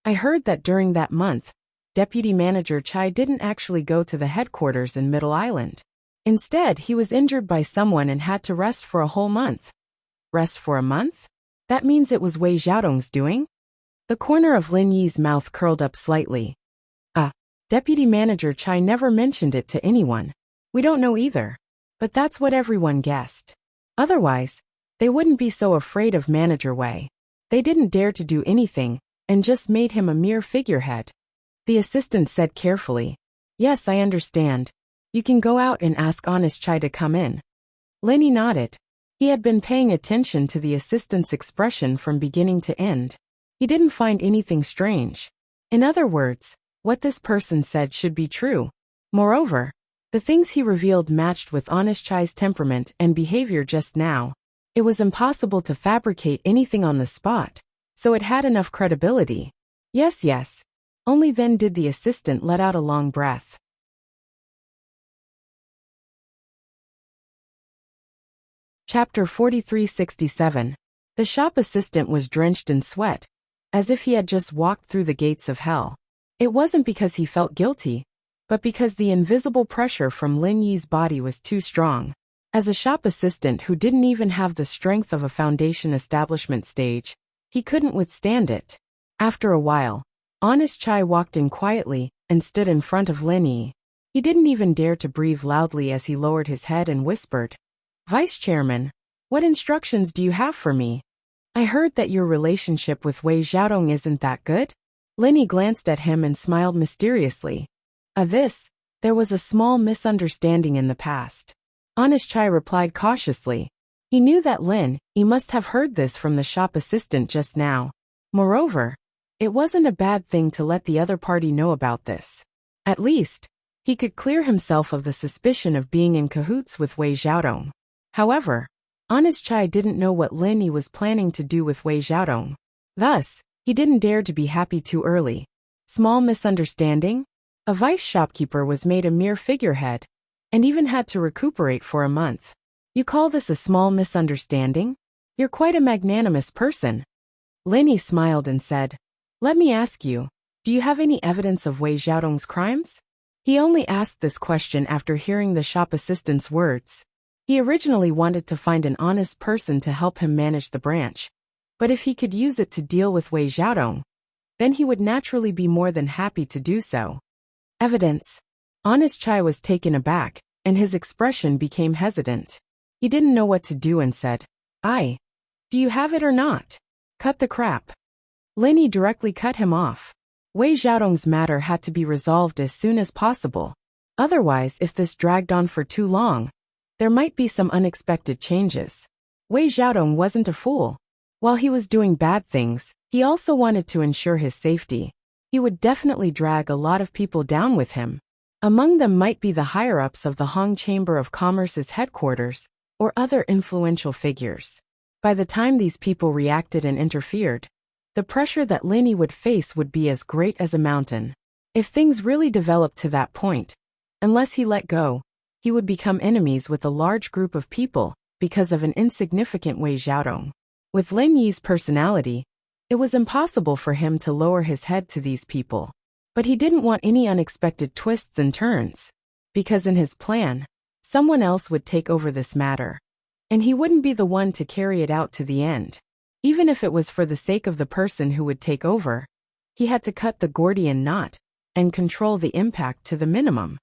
I heard that during that month, Deputy Manager Chai didn't actually go to the headquarters in Middle Island. Instead, he was injured by someone and had to rest for a whole month. Rest for a month? That means it was Wei Xiaodong's doing? The corner of Lin Yi's mouth curled up slightly. Deputy Manager Chai never mentioned it to anyone. We don't know either. But that's what everyone guessed. Otherwise, they wouldn't be so afraid of Manager Wei. They didn't dare to do anything, and just made him a mere figurehead. The assistant said carefully, Yes, I understand. You can go out and ask Honest Chai to come in. Lin Yi nodded. He had been paying attention to the assistant's expression from beginning to end. He didn't find anything strange. In other words, what this person said should be true. Moreover, the things he revealed matched with Honest Chai's temperament and behavior just now. It was impossible to fabricate anything on the spot, so it had enough credibility. Yes. Only then did the assistant let out a long breath. Chapter 4367. The shop assistant was drenched in sweat. as if he had just walked through the gates of hell. It wasn't because he felt guilty, but because the invisible pressure from Lin Yi's body was too strong. As a shop assistant who didn't even have the strength of a foundation establishment stage, he couldn't withstand it. After a while, Honest Chai walked in quietly and stood in front of Lin Yi. He didn't even dare to breathe loudly as he lowered his head and whispered, "Vice Chairman, what instructions do you have for me? I heard that your relationship with Wei Xiaodong isn't that good." Lin Yi glanced at him and smiled mysteriously. There was a small misunderstanding in the past. Honest Chai replied cautiously. He knew that Lin Yi must have heard this from the shop assistant just now. Moreover, it wasn't a bad thing to let the other party know about this. At least, he could clear himself of the suspicion of being in cahoots with Wei Xiaodong. However, Honest Chai didn't know what Lin Yi was planning to do with Wei Xiaodong. Thus, he didn't dare to be happy too early. Small misunderstanding? A vice shopkeeper was made a mere figurehead, and even had to recuperate for a month. You call this a small misunderstanding? You're quite a magnanimous person. Lin Yi smiled and said, "Let me ask you, do you have any evidence of Wei Xiaodong's crimes?" He only asked this question after hearing the shop assistant's words. He originally wanted to find an honest person to help him manage the branch, but if he could use it to deal with Wei Xiaodong, then he would naturally be more than happy to do so. Evidence. Honest Chai was taken aback, and his expression became hesitant. He didn't know what to do and said, Do you have it or not? Cut the crap." Lin Yi directly cut him off. Wei Xiaodong's matter had to be resolved as soon as possible. Otherwise, if this dragged on for too long, there might be some unexpected changes. Wei Xiaodong wasn't a fool. While he was doing bad things, he also wanted to ensure his safety. He would definitely drag a lot of people down with him. Among them might be the higher-ups of the Hong Chamber of Commerce's headquarters, or other influential figures. By the time these people reacted and interfered, the pressure that Lin Yi would face would be as great as a mountain. If things really developed to that point, unless he let go, he would become enemies with a large group of people because of an insignificant Wei Xiaodong. With Lin Yi's personality, it was impossible for him to lower his head to these people. But he didn't want any unexpected twists and turns, because in his plan, someone else would take over this matter, and he wouldn't be the one to carry it out to the end. Even if it was for the sake of the person who would take over, he had to cut the Gordian knot and control the impact to the minimum.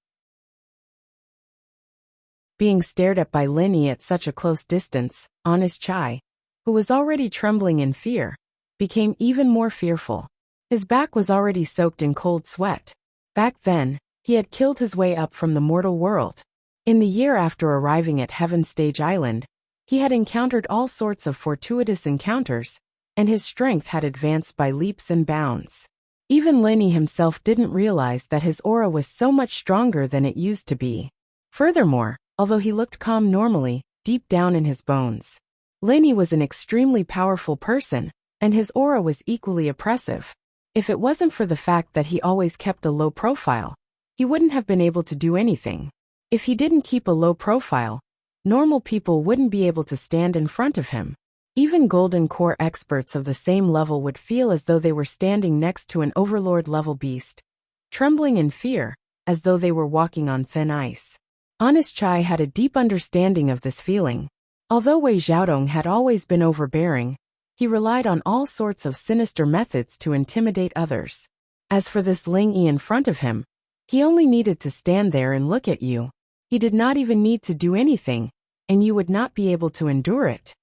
Being stared at by Lin Yi at such a close distance, Honest Chai, who was already trembling in fear, became even more fearful. His back was already soaked in cold sweat. Back then, he had killed his way up from the mortal world. In the year after arriving at Heaven Stage Island, he had encountered all sorts of fortuitous encounters, and his strength had advanced by leaps and bounds. Even Lin Yi himself didn't realize that his aura was so much stronger than it used to be. Furthermore, although he looked calm normally, deep down in his bones, Lin Yi was an extremely powerful person, and his aura was equally oppressive. If it wasn't for the fact that he always kept a low profile, he wouldn't have been able to do anything. If he didn't keep a low profile, normal people wouldn't be able to stand in front of him. Even Golden Core experts of the same level would feel as though they were standing next to an overlord-level beast, trembling in fear, as though they were walking on thin ice. Honest Chai had a deep understanding of this feeling. Although Wei Xiaodong had always been overbearing, he relied on all sorts of sinister methods to intimidate others. As for this Lin Yi in front of him, he only needed to stand there and look at you. He did not even need to do anything, and you would not be able to endure it.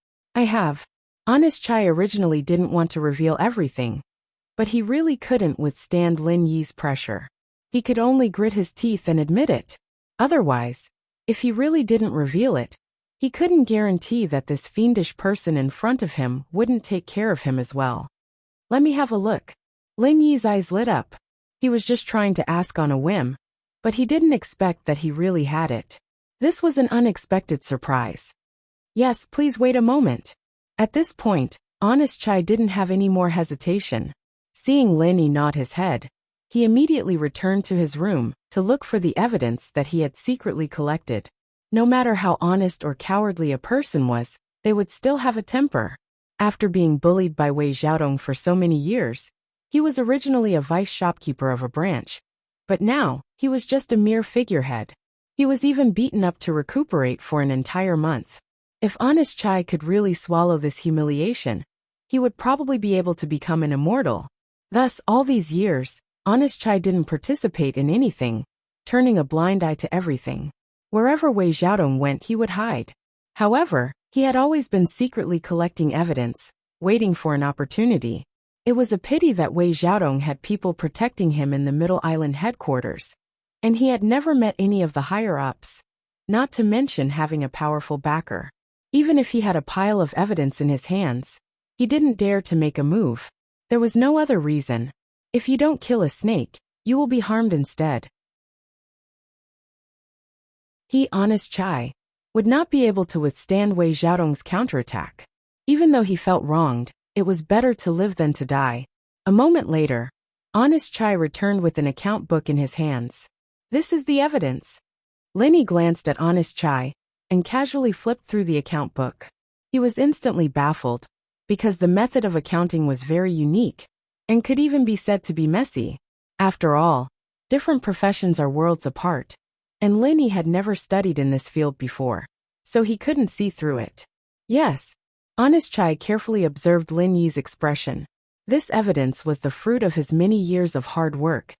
Honest Chai originally didn't want to reveal everything, but he really couldn't withstand Lin Yi's pressure. He could only grit his teeth and admit it. Otherwise, if he really didn't reveal it, he couldn't guarantee that this fiendish person in front of him wouldn't take care of him as well. "Let me have a look." Lin Yi's eyes lit up. He was just trying to ask on a whim, but he didn't expect that he really had it. This was an unexpected surprise. "Yes, please wait a moment." At this point, Honest Chai didn't have any more hesitation. Seeing Lin Yi nod his head, he immediately returned to his room to look for the evidence that he had secretly collected. No matter how honest or cowardly a person was, they would still have a temper. After being bullied by Wei Xiaodong for so many years, he was originally a vice shopkeeper of a branch, but now, he was just a mere figurehead. He was even beaten up to recuperate for an entire month. If Honest Chai could really swallow this humiliation, he would probably be able to become an immortal. Thus, all these years, Honest Chai didn't participate in anything, turning a blind eye to everything. Wherever Wei Xiaodong went, he would hide. However, he had always been secretly collecting evidence, waiting for an opportunity. It was a pity that Wei Xiaodong had people protecting him in the Middle Island headquarters, and he had never met any of the higher-ups, not to mention having a powerful backer. Even if he had a pile of evidence in his hands, he didn't dare to make a move. There was no other reason. If you don't kill a snake, you will be harmed instead. He, Honest Chai, would not be able to withstand Wei Xiaodong's counterattack. Even though he felt wronged, it was better to live than to die. A moment later, Honest Chai returned with an account book in his hands. This is the evidence. Linny glanced at Honest Chai and casually flipped through the account book. He was instantly baffled, because the method of accounting was very unique, and could even be said to be messy. After all, different professions are worlds apart, and Linny had never studied in this field before, so he couldn't see through it. Yes, Honest Chai carefully observed Lin Yi's expression. This evidence was the fruit of his many years of hard work,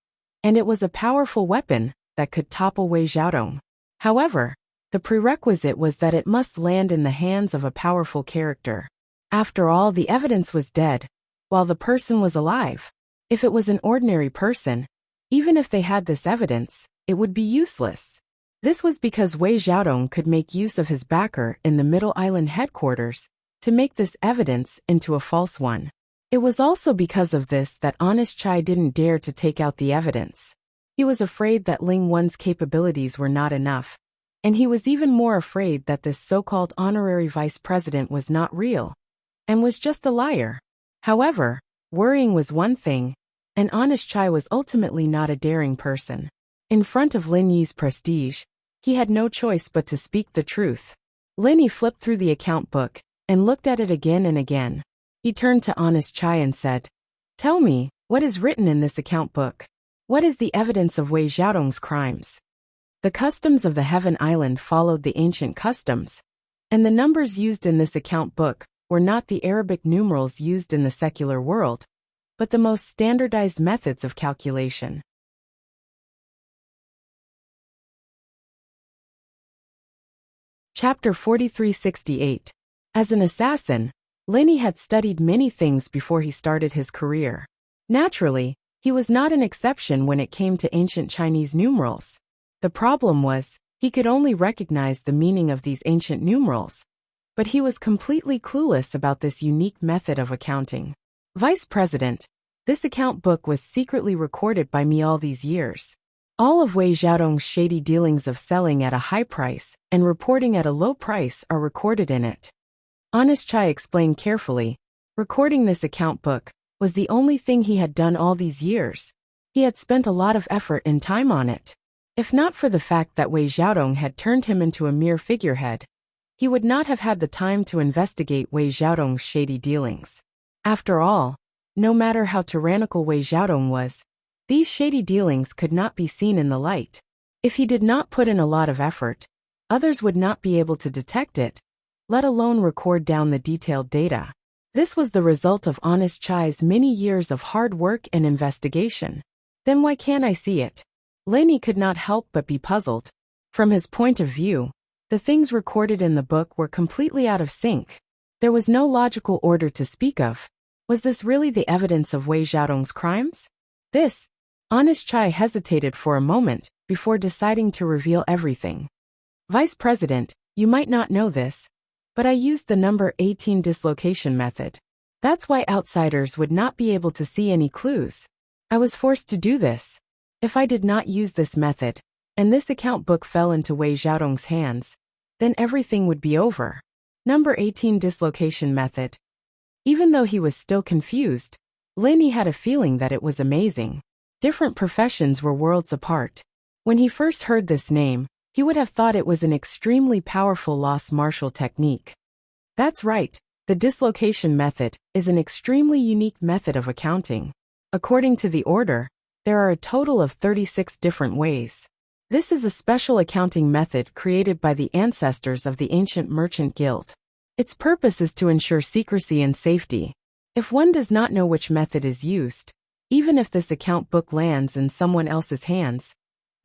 and it was a powerful weapon that could topple Wei Xiaodong. However, the prerequisite was that it must land in the hands of a powerful character. After all, the evidence was dead, while the person was alive. If it was an ordinary person, even if they had this evidence, it would be useless. This was because Wei Xiaodong could make use of his backer in the Middle Island headquarters to make this evidence into a false one. It was also because of this that Honest Chai didn't dare to take out the evidence. He was afraid that Ling Wen's capabilities were not enough, and he was even more afraid that this so-called honorary vice president was not real, and was just a liar. However, worrying was one thing, and Honest Chai was ultimately not a daring person. In front of Lin Yi's prestige, he had no choice but to speak the truth. Lin Yi flipped through the account book and looked at it again and again. He turned to Honest Chai and said, "Tell me, what is written in this account book? What is the evidence of Wei Xiaodong's crimes?" The customs of the Heaven Island followed the ancient customs, and the numbers used in this account book were not the Arabic numerals used in the secular world, but the most standardized methods of calculation. Chapter 4368. As an assassin, Lin Yi had studied many things before he started his career. Naturally, he was not an exception when it came to ancient Chinese numerals. The problem was, he could only recognize the meaning of these ancient numerals, but he was completely clueless about this unique method of accounting. Vice President, this account book was secretly recorded by me all these years. All of Wei Xiaodong's shady dealings of selling at a high price and reporting at a low price are recorded in it. Honest Chai explained carefully. Recording this account book was the only thing he had done all these years. He had spent a lot of effort and time on it. If not for the fact that Wei Xiaodong had turned him into a mere figurehead, he would not have had the time to investigate Wei Xiaodong's shady dealings. After all, no matter how tyrannical Wei Xiaodong was, these shady dealings could not be seen in the light. If he did not put in a lot of effort, others would not be able to detect it, let alone record down the detailed data. This was the result of Honest Chai's many years of hard work and investigation. Then why can't I see it? Lin Yi could not help but be puzzled. From his point of view, the things recorded in the book were completely out of sync. There was no logical order to speak of. Was this really the evidence of Wei Xiaodong's crimes? Honest Chai hesitated for a moment before deciding to reveal everything. Vice President, you might not know this, but I used the number 18 dislocation method. That's why outsiders would not be able to see any clues. I was forced to do this. If I did not use this method, and this account book fell into Wei Xiaodong's hands, then everything would be over. Number 18 dislocation method. Even though he was still confused, Lin Yi had a feeling that it was amazing. Different professions were worlds apart. When he first heard this name, he would have thought it was an extremely powerful loss martial technique. That's right, The dislocation method is an extremely unique method of accounting. According to the order, there are a total of 36 different ways. This is a special accounting method created by the ancestors of the ancient merchant guild. Its purpose is to ensure secrecy and safety. If one does not know which method is used, even if this account book lands in someone else's hands,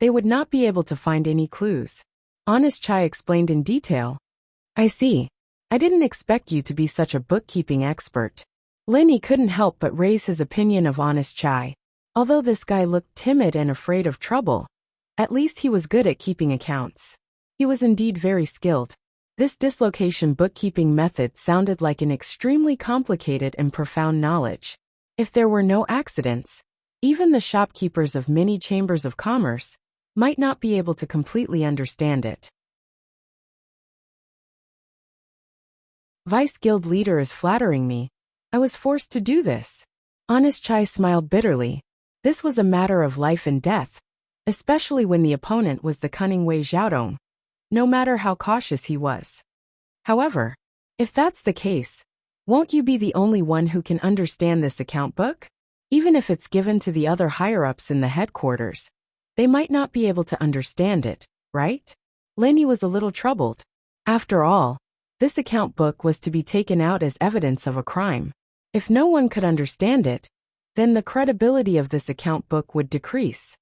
they would not be able to find any clues. Honest Chai explained in detail. I see. I didn't expect you to be such a bookkeeping expert. Lenny couldn't help but raise his opinion of Honest Chai. Although this guy looked timid and afraid of trouble, at least he was good at keeping accounts. He was indeed very skilled. This dislocation bookkeeping method sounded like an extremely complicated and profound knowledge. If there were no accidents, even the shopkeepers of many chambers of commerce might not be able to completely understand it. Vice Guild leader is flattering me. I was forced to do this. Honest Chai smiled bitterly. This was a matter of life and death, especially when the opponent was the cunning Wei Xiaodong, no matter how cautious he was. However, if that's the case, won't you be the only one who can understand this account book? Even if it's given to the other higher-ups in the headquarters, they might not be able to understand it, right? Lenny was a little troubled. After all, this account book was to be taken out as evidence of a crime. If no one could understand it, then the credibility of this account book would decrease.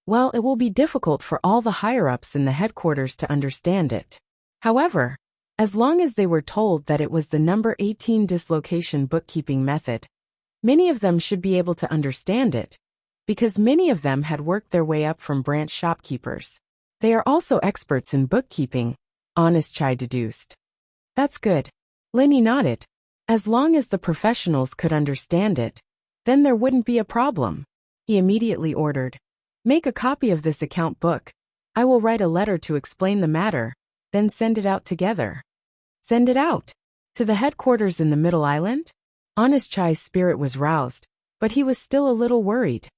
Well, it will be difficult for all the higher-ups in the headquarters to understand it. However, as long as they were told that it was the number 18 dislocation bookkeeping method, many of them should be able to understand it, because many of them had worked their way up from branch shopkeepers. They are also experts in bookkeeping, Honest Chai deduced. That's good. Lenny nodded. As long as the professionals could understand it, then there wouldn't be a problem. He immediately ordered, "Make a copy of this account book. I will write a letter to explain the matter, then send it out together." Send it out? To the headquarters in the Middle Island? Honest Chai's spirit was roused, but he was still a little worried.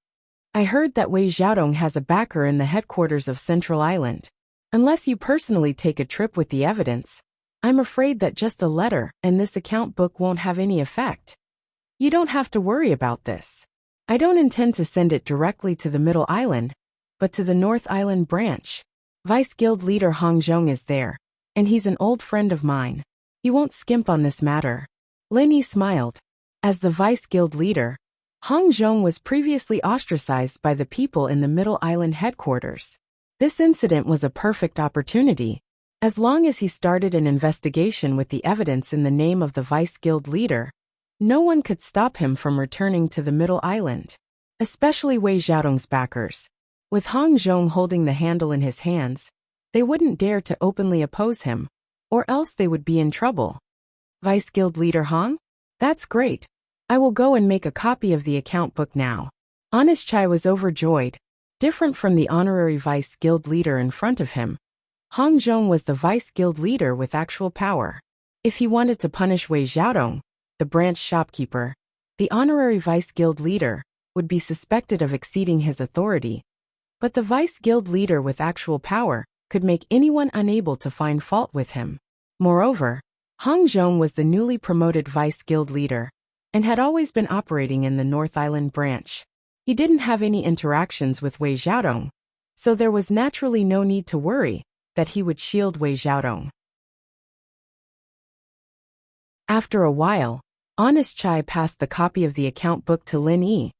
I heard that Wei Xiaodong has a backer in the headquarters of Central Island. Unless you personally take a trip with the evidence, I'm afraid that just a letter and this account book won't have any effect. You don't have to worry about this. I don't intend to send it directly to the Middle Island, but to the North Island branch. Vice Guild leader Hong Zhong is there, and he's an old friend of mine. He won't skimp on this matter. Lenny smiled. As the Vice Guild leader, Hong Zhong was previously ostracized by the people in the Middle Island headquarters. This incident was a perfect opportunity. As long as he started an investigation with the evidence in the name of the Vice Guild leader, no one could stop him from returning to the Middle Island, especially Wei Xiaodong's backers. With Hong Zhong holding the handle in his hands, they wouldn't dare to openly oppose him, or else they would be in trouble. Vice Guild leader Hong? That's great. I will go and make a copy of the account book now. Honest Chai was overjoyed. Different from the honorary Vice Guild leader in front of him, Hong Zhong was the Vice Guild leader with actual power. If he wanted to punish Wei Xiaodong, the branch shopkeeper, the honorary Vice Guild leader would be suspected of exceeding his authority. But the Vice Guild leader with actual power could make anyone unable to find fault with him. Moreover, Hong Zhong was the newly promoted Vice Guild leader, and had always been operating in the North Island branch. He didn't have any interactions with Wei Xiaodong, so there was naturally no need to worry that he would shield Wei Xiaodong. After a while, Honest Chai passed the copy of the account book to Lin Yi,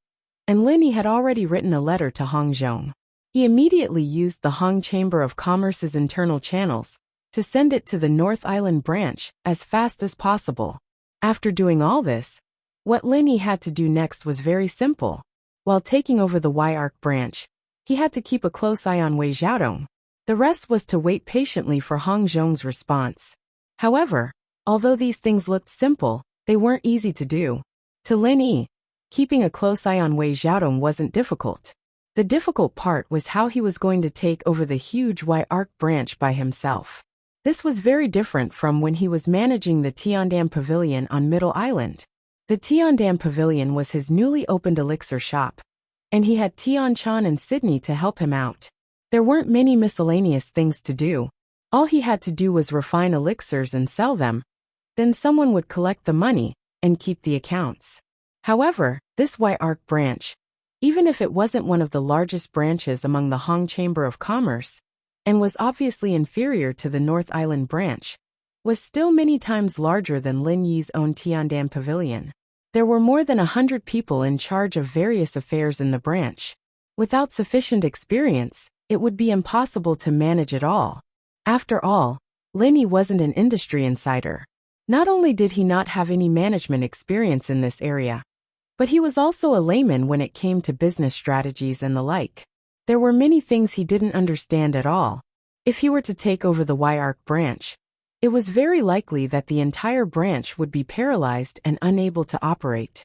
and Lin Yi had already written a letter to Hong Zhong. He immediately used the Hong Chamber of Commerce's internal channels to send it to the North Island branch as fast as possible. After doing all this, what Lin Yi had to do next was very simple. While taking over the Y-Arc branch, he had to keep a close eye on Wei Xiaodong. The rest was to wait patiently for Hong Zhong's response. However, although these things looked simple, they weren't easy to do. To Lin Yi, keeping a close eye on Wei Xiaodong wasn't difficult. The difficult part was how he was going to take over the huge Y-Arc branch by himself. This was very different from when he was managing the Tiandam Pavilion on Middle Island. The Tiandam Pavilion was his newly opened elixir shop, and he had Tian Chan and Sydney to help him out. There weren't many miscellaneous things to do. All he had to do was refine elixirs and sell them. Then someone would collect the money and keep the accounts. However, this Y Arc branch, even if it wasn't one of the largest branches among the Hong Chamber of Commerce, and was obviously inferior to the North Island branch, was still many times larger than Lin Yi's own Tiandan Pavilion. There were more than 100 people in charge of various affairs in the branch. Without sufficient experience, it would be impossible to manage it all. After all, Lin Yi wasn't an industry insider. Not only did he not have any management experience in this area, but he was also a layman when it came to business strategies and the like. There were many things he didn't understand at all. If he were to take over the Y Arc branch, it was very likely that the entire branch would be paralyzed and unable to operate.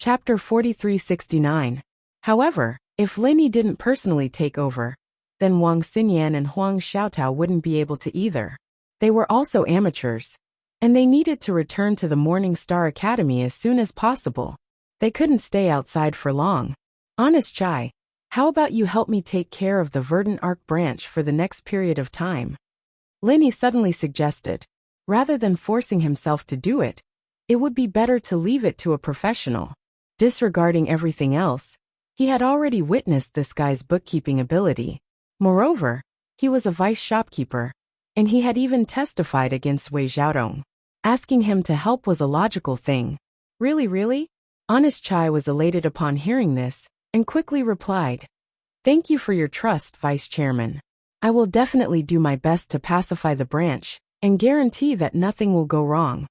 Chapter 4369. However, if Lin Yi didn't personally take over, then Wang Xinyan and Huang Xiaotao wouldn't be able to either. They were also amateurs, and they needed to return to the Morning Star Academy as soon as possible. They couldn't stay outside for long. Honest Chai, how about you help me take care of the Verdant Arc branch for the next period of time? Lin Yi suddenly suggested. Rather than forcing himself to do it, it would be better to leave it to a professional. Disregarding everything else, he had already witnessed this guy's bookkeeping ability. Moreover, he was a vice shopkeeper, and he had even testified against Wei Xiaodong. Asking him to help was a logical thing. Really? Honest Chai was elated upon hearing this, and quickly replied, "Thank you for your trust, Vice Chairman. I will definitely do my best to pacify the branch, and guarantee that nothing will go wrong."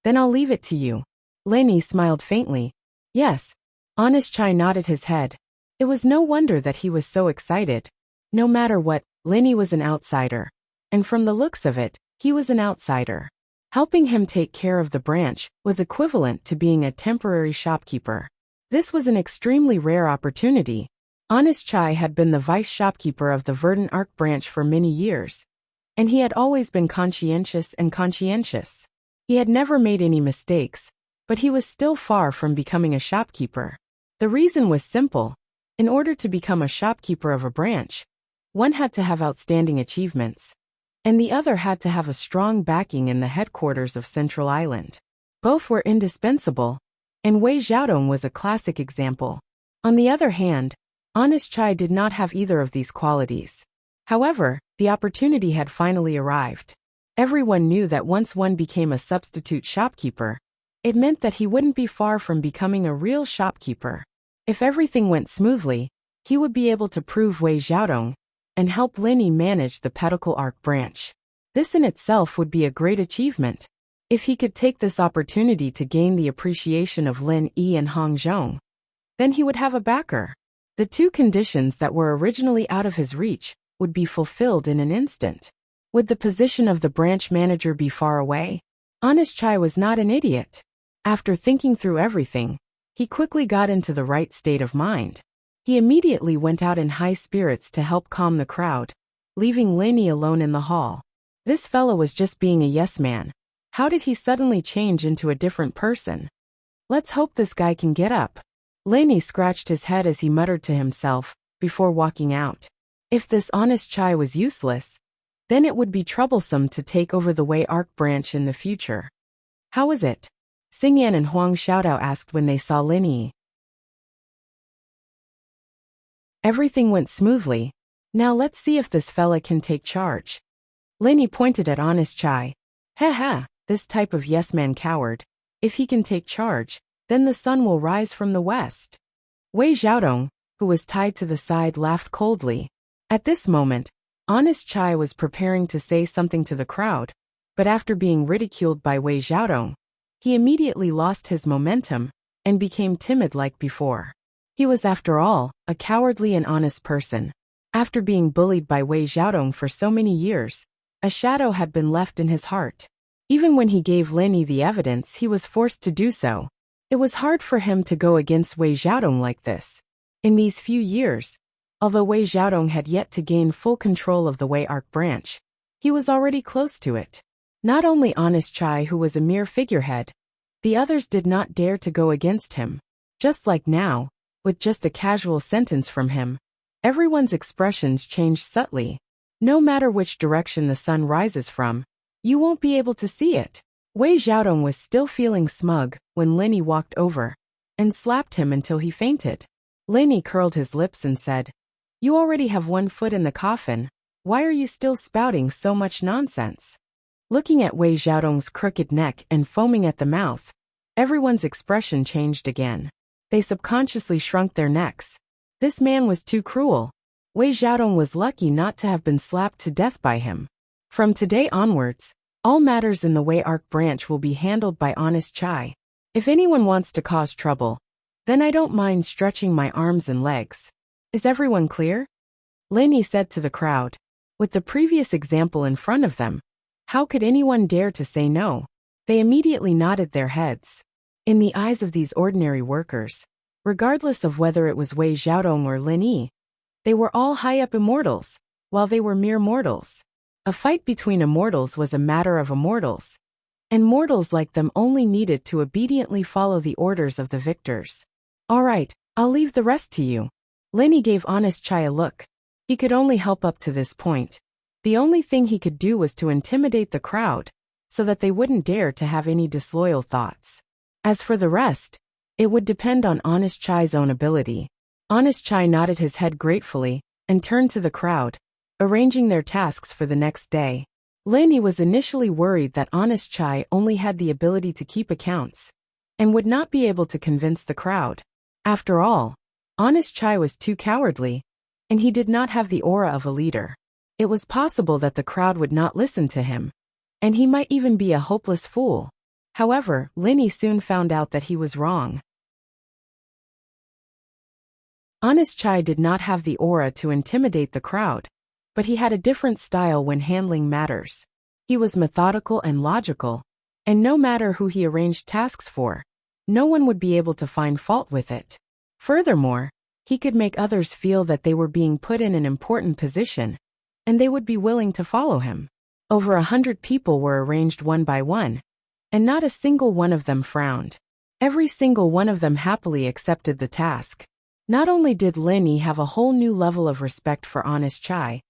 Then I'll leave it to you. Lin Yi smiled faintly. Yes. Honest Chai nodded his head. It was no wonder that he was so excited. No matter what, Lin Yi was an outsider. And from the looks of it, he was an outsider. Helping him take care of the branch was equivalent to being a temporary shopkeeper. This was an extremely rare opportunity. Honest Chai had been the vice shopkeeper of the Verdant Arc branch for many years, and he had always been conscientious. He had never made any mistakes, but he was still far from becoming a shopkeeper. The reason was simple. In order to become a shopkeeper of a branch, one had to have outstanding achievements, and the other had to have a strong backing in the headquarters of Central Island. Both were indispensable, and Wei Xiaodong was a classic example. On the other hand, Honest Chai did not have either of these qualities. However, the opportunity had finally arrived. Everyone knew that once one became a substitute shopkeeper, it meant that he wouldn't be far from becoming a real shopkeeper. If everything went smoothly, he would be able to prove Wei Xiaodong and help Lin Yi manage the Pedicle Arc branch. This in itself would be a great achievement. If he could take this opportunity to gain the appreciation of Lin Yi and Hong Zhong, then he would have a backer. The two conditions that were originally out of his reach would be fulfilled in an instant. Would the position of the branch manager be far away? Honest Chai was not an idiot. After thinking through everything, he quickly got into the right state of mind. He immediately went out in high spirits to help calm the crowd, leaving Lin Yi alone in the hall. This fellow was just being a yes man. How did he suddenly change into a different person? Let's hope this guy can get up. Lin Yi scratched his head as he muttered to himself, before walking out. If this Honest Chai was useless, then it would be troublesome to take over the Wei Arc branch in the future. How is it? Xingyan and Huang Xiaotao asked when they saw Lin Yi. Everything went smoothly. Now let's see if this fella can take charge. Lin Yi pointed at Honest Chai. This type of yes-man coward. If he can take charge, then the sun will rise from the west. Wei Xiaodong, who was tied to the side, laughed coldly. At this moment, Honest Chai was preparing to say something to the crowd, but after being ridiculed by Wei Xiaodong, he immediately lost his momentum and became timid like before. He was, after all, a cowardly and honest person. After being bullied by Wei Xiaodong for so many years, a shadow had been left in his heart. Even when he gave Lin Yi the evidence, he was forced to do so. It was hard for him to go against Wei Xiaodong like this. In these few years, although Wei Xiaodong had yet to gain full control of the Wei Arc branch, he was already close to it. Not only Honest Chai, who was a mere figurehead, the others did not dare to go against him. Just like now, with just a casual sentence from him, Everyone's expressions changed subtly. No matter which direction the sun rises from, you won't be able to see it. Wei Xiaodong was still feeling smug when Linny walked over and slapped him until he fainted. Linny curled his lips and said, "You already have one foot in the coffin. Why are you still spouting so much nonsense?" Looking at Wei Xiaodong's crooked neck and foaming at the mouth, everyone's expression changed again. They subconsciously shrunk their necks. This man was too cruel. Wei Xiaodong was lucky not to have been slapped to death by him. From today onwards, all matters in the Wei Arc branch will be handled by Honest Chai. If anyone wants to cause trouble, then I don't mind stretching my arms and legs. Is everyone clear? Linny said to the crowd. With the previous example in front of them, how could anyone dare to say no? They immediately nodded their heads. In the eyes of these ordinary workers, regardless of whether it was Wei Xiaodong or Lin Yi, they were all high-up immortals, while they were mere mortals. A fight between immortals was a matter of immortals, and mortals like them only needed to obediently follow the orders of the victors. All right, I'll leave the rest to you. Linny gave Honest Chai a look. He could only help up to this point. The only thing he could do was to intimidate the crowd, so that they wouldn't dare to have any disloyal thoughts. As for the rest, it would depend on Honest Chai's own ability. Honest Chai nodded his head gratefully and turned to the crowd, arranging their tasks for the next day. Linny was initially worried that Honest Chai only had the ability to keep accounts and would not be able to convince the crowd. After all, Honest Chai was too cowardly, and he did not have the aura of a leader. It was possible that the crowd would not listen to him, and he might even be a hopeless fool. However, Linny soon found out that he was wrong. Honest Chai did not have the aura to intimidate the crowd, but he had a different style when handling matters. He was methodical and logical, and no matter who he arranged tasks for, no one would be able to find fault with it. Furthermore, he could make others feel that they were being put in an important position, and they would be willing to follow him. Over 100 people were arranged one by one, and not a single one of them frowned. Every single one of them happily accepted the task. Not only did Linny have a whole new level of respect for Honest Chai,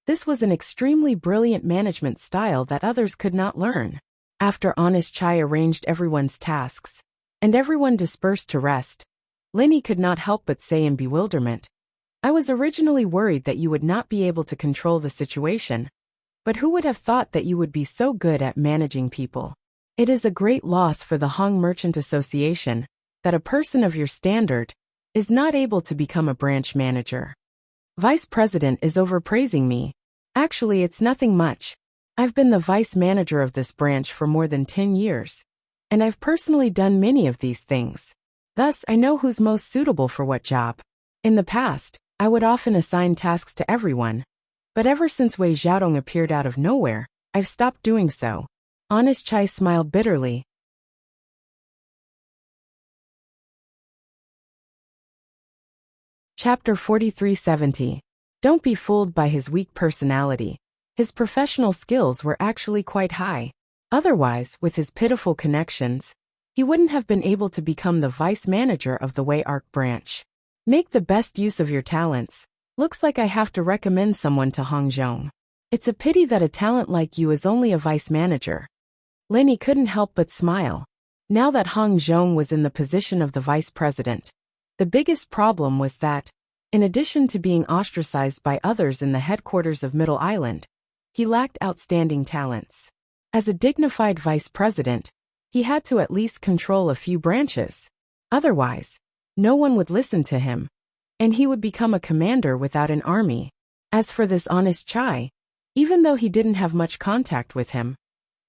this was an extremely brilliant management style that others could not learn. After Honest Chai arranged everyone's tasks, and everyone dispersed to rest, Linny could not help but say in bewilderment, "I was originally worried that you would not be able to control the situation, but who would have thought that you would be so good at managing people? It is a great loss for the Hong Merchant Association that a person of your standard is not able to become a branch manager. Vice President is overpraising me. Actually, it's nothing much. I've been the vice manager of this branch for more than 10 years, and I've personally done many of these things. Thus, I know who's most suitable for what job. In the past, I would often assign tasks to everyone, but ever since Wei Xiaodong appeared out of nowhere, I've stopped doing so." Honest Chai smiled bitterly. Chapter 4370. Don't be fooled by his weak personality. His professional skills were actually quite high. Otherwise, with his pitiful connections, he wouldn't have been able to become the vice manager of the Wei Arc branch. Make the best use of your talents. Looks like I have to recommend someone to Hong Zhong. It's a pity that a talent like you is only a vice manager. Linny couldn't help but smile. Now that Hong Zhong was in the position of the vice president, the biggest problem was that, in addition to being ostracized by others in the headquarters of Middle Island, he lacked outstanding talents. As a dignified vice president, he had to at least control a few branches. Otherwise, no one would listen to him, and he would become a commander without an army. As for this Honest Chai, even though he didn't have much contact with him,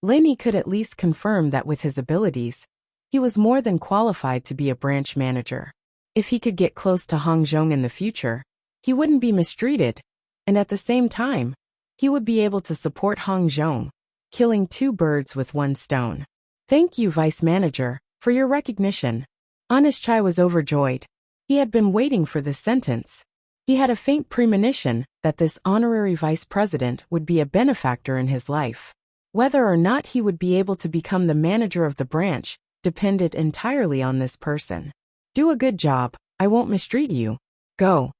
Linny could at least confirm that with his abilities, he was more than qualified to be a branch manager. If he could get close to Hong Zhong in the future, he wouldn't be mistreated, and at the same time, he would be able to support Hong Zhong, killing two birds with one stone. Thank you, Vice Manager, for your recognition. Honest Chai was overjoyed. He had been waiting for this sentence. He had a faint premonition that this honorary vice president would be a benefactor in his life. Whether or not he would be able to become the manager of the branch depended entirely on this person. Do a good job, I won't mistreat you. Go.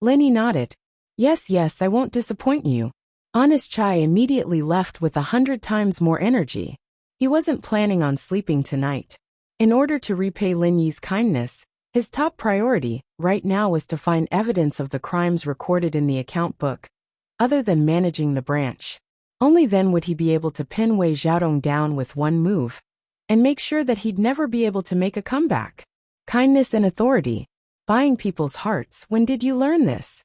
Lenny nodded. Yes, I won't disappoint you. Honest Chai immediately left with 100 times more energy. He wasn't planning on sleeping tonight. In order to repay Lin Yi's kindness, his top priority right now was to find evidence of the crimes recorded in the account book, other than managing the branch. Only then would he be able to pin Wei Xiaodong down with one move, and make sure that he'd never be able to make a comeback. Kindness and authority. Buying people's hearts. When did you learn this?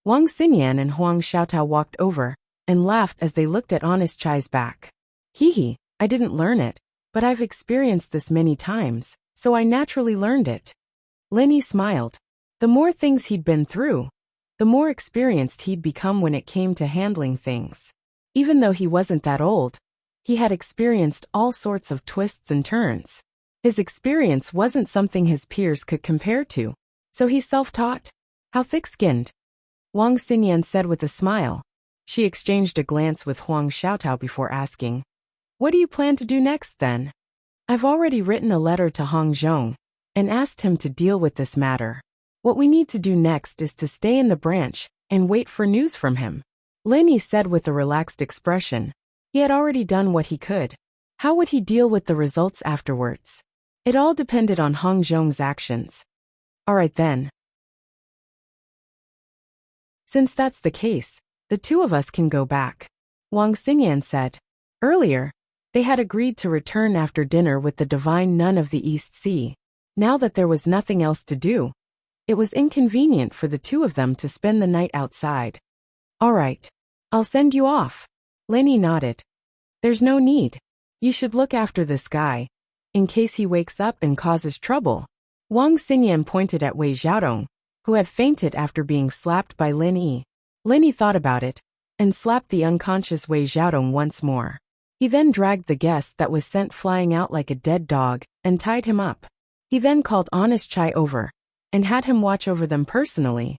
Wang Xinyan and Huang Xiaotao walked over and laughed as they looked at Honest Chai's back. Hee, I didn't learn it, but I've experienced this many times, so I naturally learned it. Lin Yi smiled. The more things he'd been through, the more experienced he'd become when it came to handling things. Even though he wasn't that old, he had experienced all sorts of twists and turns. His experience wasn't something his peers could compare to, so he's self-taught. How thick-skinned? Wang Xinyan said with a smile. She exchanged a glance with Huang Xiaotao before asking, What do you plan to do next then? I've already written a letter to Hong Zhong and asked him to deal with this matter. What we need to do next is to stay in the branch and wait for news from him. Lin Yi said with a relaxed expression. He had already done what he could. How would he deal with the results afterwards? It all depended on Hong Zhong's actions. All right then. Since that's the case, the two of us can go back, Wang Xingyan said. Earlier, they had agreed to return after dinner with the divine nun of the East Sea. Now that there was nothing else to do, it was inconvenient for the two of them to spend the night outside. All right, I'll send you off. Lin Yi nodded. There's no need. You should look after this guy, in case he wakes up and causes trouble. Wang Xinyan pointed at Wei Xiaodong, who had fainted after being slapped by Lin Yi. Lin Yi thought about it, and slapped the unconscious Wei Xiaodong once more. He then dragged the guest that was sent flying out like a dead dog, and tied him up. He then called Honest Chai over, and had him watch over them personally.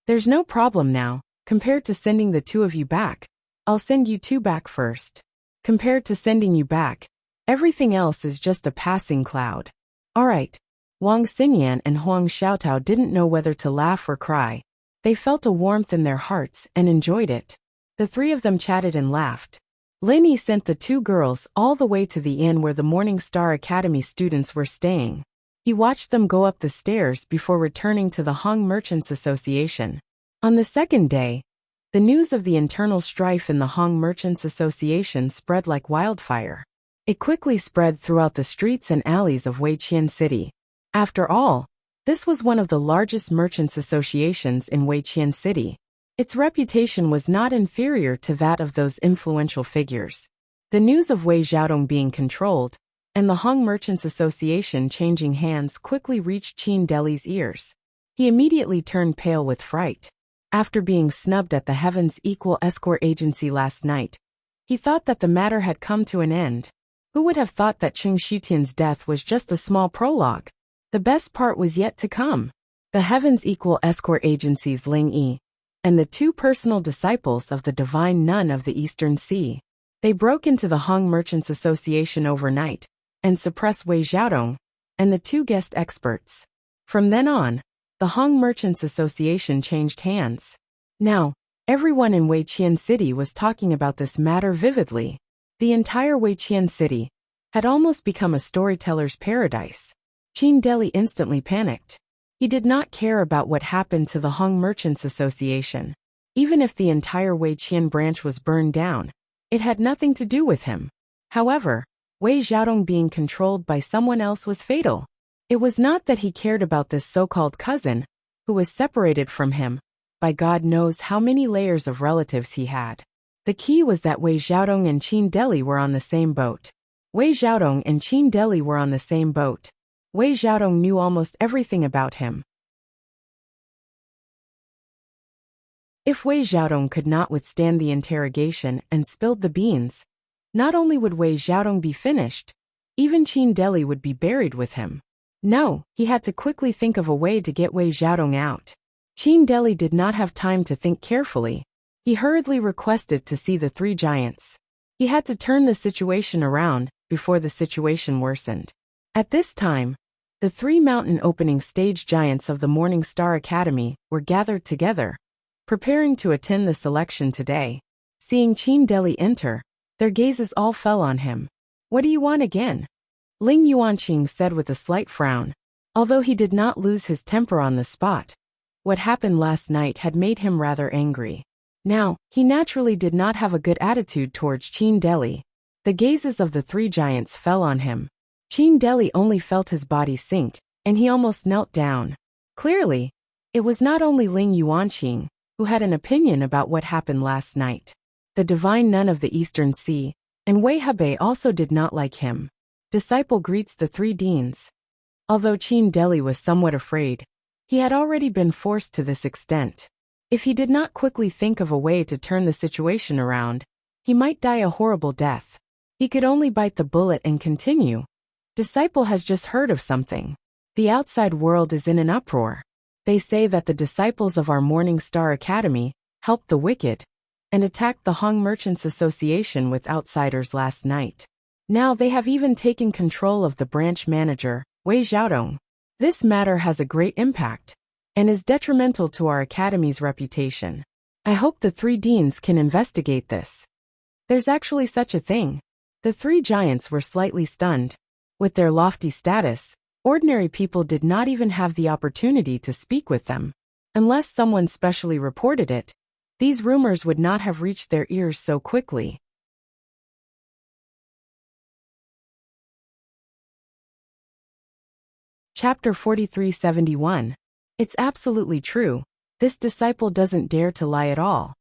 There's no problem now, compared to sending the two of you back. I'll send you two back first. Compared to sending you back, everything else is just a passing cloud. All right. Wang Xinyan and Huang Xiaotao didn't know whether to laugh or cry. They felt a warmth in their hearts and enjoyed it. The three of them chatted and laughed. Lin Yi sent the two girls all the way to the inn where the Morning Star Academy students were staying. He watched them go up the stairs before returning to the Hong Merchants Association. On the second day, the news of the internal strife in the Hong Merchants Association spread like wildfire. It quickly spread throughout the streets and alleys of Weiqian City. After all, this was one of the largest merchants' associations in Weiqian City. Its reputation was not inferior to that of those influential figures. The news of Wei Xiaodong being controlled, and the Hong Merchants Association changing hands quickly reached Qin Deli's ears. He immediately turned pale with fright. After being snubbed at the Heaven's Equal Escort Agency last night, he thought that the matter had come to an end. Who would have thought that Qing Shitian's death was just a small prologue? The best part was yet to come. The Heaven's Equal Escort Agency's Ling Yi, and the two personal disciples of the divine nun of the Eastern Sea. They broke into the Hong Merchants Association overnight, and suppressed Wei Xiaodong, and the two guest experts. From then on, the Hong Merchants Association changed hands. Now, everyone in Weiqian City was talking about this matter vividly. The entire Weiqian City had almost become a storyteller's paradise. Qin Deli instantly panicked. He did not care about what happened to the Hong Merchants Association. Even if the entire Weiqian branch was burned down, it had nothing to do with him. However, Wei Xiaodong being controlled by someone else was fatal. It was not that he cared about this so-called cousin, who was separated from him by God knows how many layers of relatives he had. The key was that Wei Xiaodong and Qin Deli were on the same boat. Wei Xiaodong and Qin Deli were on the same boat. Wei Xiaodong knew almost everything about him. If Wei Xiaodong could not withstand the interrogation and spilled the beans, not only would Wei Xiaodong be finished, even Qin Deli would be buried with him. No, he had to quickly think of a way to get Wei Xiaodong out. Qin Deli did not have time to think carefully. He hurriedly requested to see the three giants. He had to turn the situation around before the situation worsened. At this time, The three mountain opening stage giants of the Morning Star Academy were gathered together, preparing to attend the selection today. Seeing Qin Deli enter, their gazes all fell on him. "What do you want again?" Ling Yuanqing said with a slight frown. Although he did not lose his temper on the spot, what happened last night had made him rather angry. Now, he naturally did not have a good attitude towards Qin Deli. The gazes of the three giants fell on him. Qin Deli only felt his body sink, and he almost knelt down. Clearly, it was not only Ling Yuanqing who had an opinion about what happened last night. The divine nun of the Eastern Sea, and Wei Hebei also did not like him. Disciple greets the three deans. Although Qin Deli was somewhat afraid, he had already been forced to this extent. If he did not quickly think of a way to turn the situation around, he might die a horrible death. He could only bite the bullet and continue. Disciple has just heard of something. The outside world is in an uproar. They say that the disciples of our Morning Star Academy helped the wicked and attacked the Hong Merchants Association with outsiders last night. Now they have even taken control of the branch manager, Wei Xiaodong. This matter has a great impact and is detrimental to our academy's reputation. I hope the three deans can investigate this. There's actually such a thing. The three giants were slightly stunned. With their lofty status, ordinary people did not even have the opportunity to speak with them. Unless someone specially reported it, these rumors would not have reached their ears so quickly. Chapter 4371. It's absolutely true. This disciple doesn't dare to lie at all.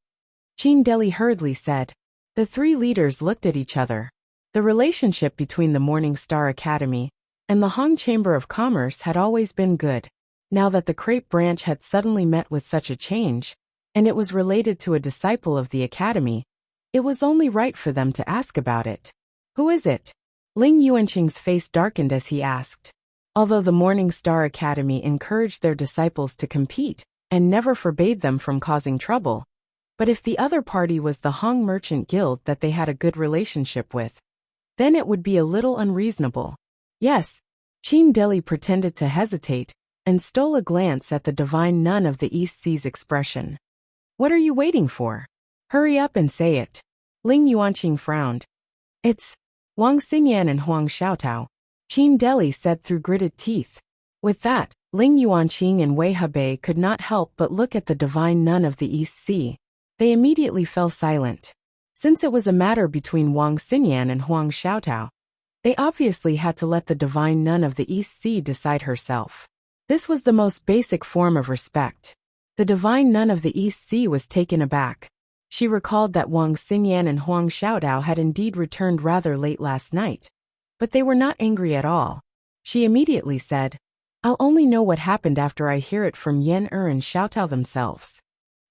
Qin Deli hurriedly said. The three leaders looked at each other. The relationship between the Morning Star Academy and the Hong Chamber of Commerce had always been good. Now that the crepe branch had suddenly met with such a change, and it was related to a disciple of the academy, it was only right for them to ask about it. Who is it? Ling Yuanqing's face darkened as he asked. Although the Morning Star Academy encouraged their disciples to compete and never forbade them from causing trouble, but if the other party was the Hong Merchant Guild that they had a good relationship with, then it would be a little unreasonable. Yes, Qin Deli pretended to hesitate and stole a glance at the divine nun of the East Sea's expression. What are you waiting for? Hurry up and say it. Ling Yuanqing frowned. It's Wang Xinyan and Huang Xiaotao, Qin Deli said through gritted teeth. With that, Ling Yuanqing and Wei Hebei could not help but look at the divine nun of the East Sea. They immediately fell silent. Since it was a matter between Wang Xinyan and Huang Xiaotao, they obviously had to let the divine nun of the East Sea decide herself. This was the most basic form of respect. The divine nun of the East Sea was taken aback. She recalled that Wang Xinyan and Huang Xiaotao had indeed returned rather late last night, but they were not angry at all. She immediately said, I'll only know what happened after I hear it from Yan and Xiaotao themselves.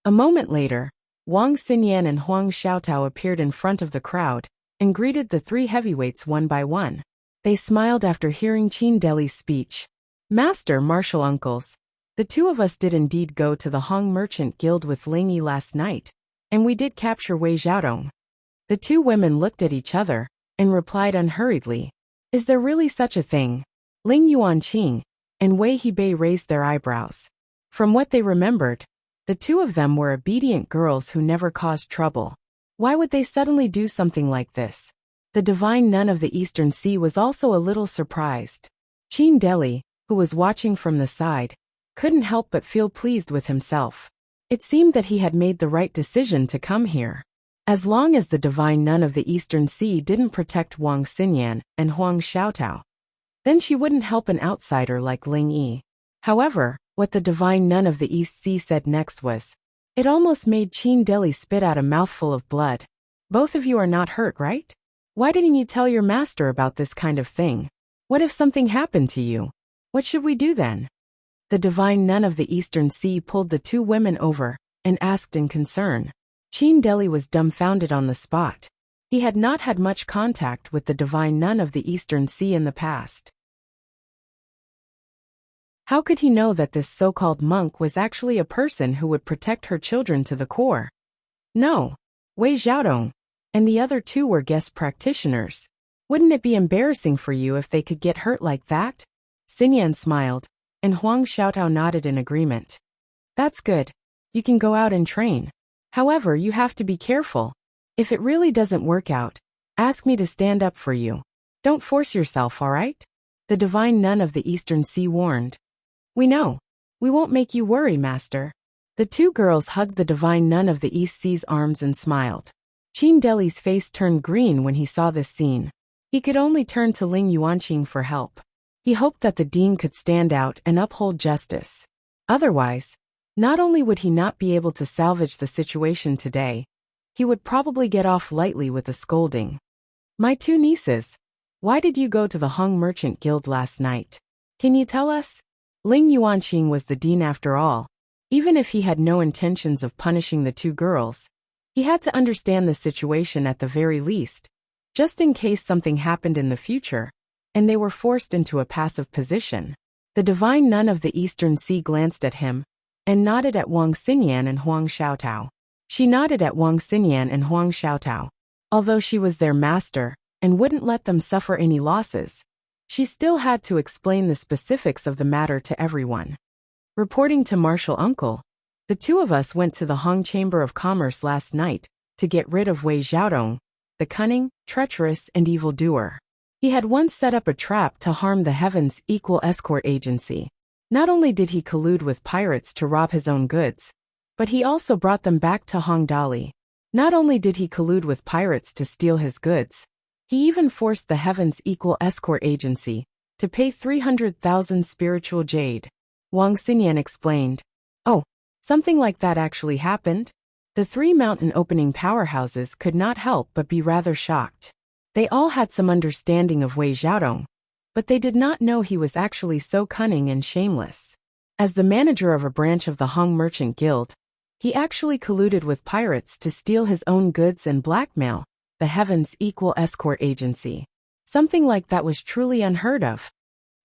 A moment later, Wang Xinyan and Huang Xiaotao appeared in front of the crowd and greeted the three heavyweights one by one. They smiled after hearing Qin Deli's speech. Master, martial uncles, the two of us did indeed go to the Hong Merchant Guild with Ling Yi last night, and we did capture Wei Xiaodong. The two women looked at each other and replied unhurriedly. Is there really such a thing? Ling Yuanqing and Wei Hebei raised their eyebrows. From what they remembered, the two of them were obedient girls who never caused trouble. Why would they suddenly do something like this? The divine nun of the Eastern Sea was also a little surprised. Qin Deli, who was watching from the side, couldn't help but feel pleased with himself. It seemed that he had made the right decision to come here. As long as the divine nun of the Eastern Sea didn't protect Wang Xinyan and Huang Xiaotao, then she wouldn't help an outsider like Ling Yi. However, what the divine nun of the East Sea said next was, it almost made Qin Deli spit out a mouthful of blood. Both of you are not hurt, right? Why didn't you tell your master about this kind of thing? What if something happened to you? What should we do then? The divine nun of the Eastern Sea pulled the two women over and asked in concern. Qin Deli was dumbfounded on the spot. He had not had much contact with the divine nun of the Eastern Sea in the past. How could he know that this so-called monk was actually a person who would protect her children to the core? No. Wei Xiaodong and the other two were guest practitioners. Wouldn't it be embarrassing for you if they could get hurt like that? Xingyan smiled, and Huang Xiaotao nodded in agreement. That's good. You can go out and train. However, you have to be careful. If it really doesn't work out, ask me to stand up for you. Don't force yourself, all right? The divine nun of the Eastern Sea warned. We know. We won't make you worry, master. The two girls hugged the divine nun of the East Sea's arms and smiled. Qin Deli's face turned green when he saw this scene. He could only turn to Ling Yuanqing for help. He hoped that the dean could stand out and uphold justice. Otherwise, not only would he not be able to salvage the situation today, he would probably get off lightly with a scolding. My two nieces, why did you go to the Hung Merchant Guild last night? Can you tell us? Ling Yuanqing was the dean after all. Even if he had no intentions of punishing the two girls, he had to understand the situation at the very least, just in case something happened in the future, and they were forced into a passive position. The divine nun of the Eastern Sea glanced at him, and nodded at Wang Xingyan and Huang Xiaotao. She nodded at Wang Xingyan and Huang Xiaotao. Although she was their master, and wouldn't let them suffer any losses, she still had to explain the specifics of the matter to everyone. Reporting to Marshal Uncle, the two of us went to the Hong Chamber of Commerce last night to get rid of Wei Xiaodong, the cunning, treacherous, and evildoer. He had once set up a trap to harm the Heaven's Equal Escort Agency. Not only did he collude with pirates to rob his own goods, but he also brought them back to Hong Dali. Not only did he collude with pirates to steal his goods, he even forced the Heaven's Equal Escort Agency to pay 300,000 spiritual jade. Wang Xingyan explained. Oh, something like that actually happened? The three mountain opening powerhouses could not help but be rather shocked. They all had some understanding of Wei Xiaodong, but they did not know he was actually so cunning and shameless. As the manager of a branch of the Hong Merchant Guild, he actually colluded with pirates to steal his own goods and blackmail the Heaven's Equal Escort Agency. Something like that was truly unheard of.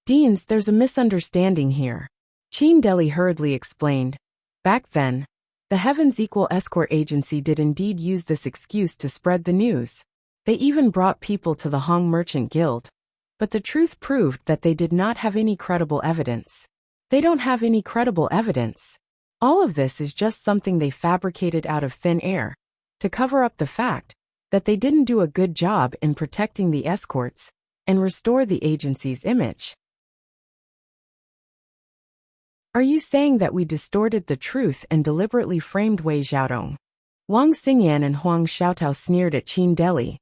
Deans, there's a misunderstanding here. Qin Deli hurriedly explained. Back then, the Heaven's Equal Escort Agency did indeed use this excuse to spread the news. They even brought people to the Hong Merchant Guild, but the truth proved that they did not have any credible evidence. They don't have any credible evidence. All of this is just something they fabricated out of thin air, to cover up the fact that they didn't do a good job in protecting the escorts and restore the agency's image. Are you saying that we distorted the truth and deliberately framed Wei Xiaodong? Wang Xingyan and Huang Xiaotao sneered at Qin Deli.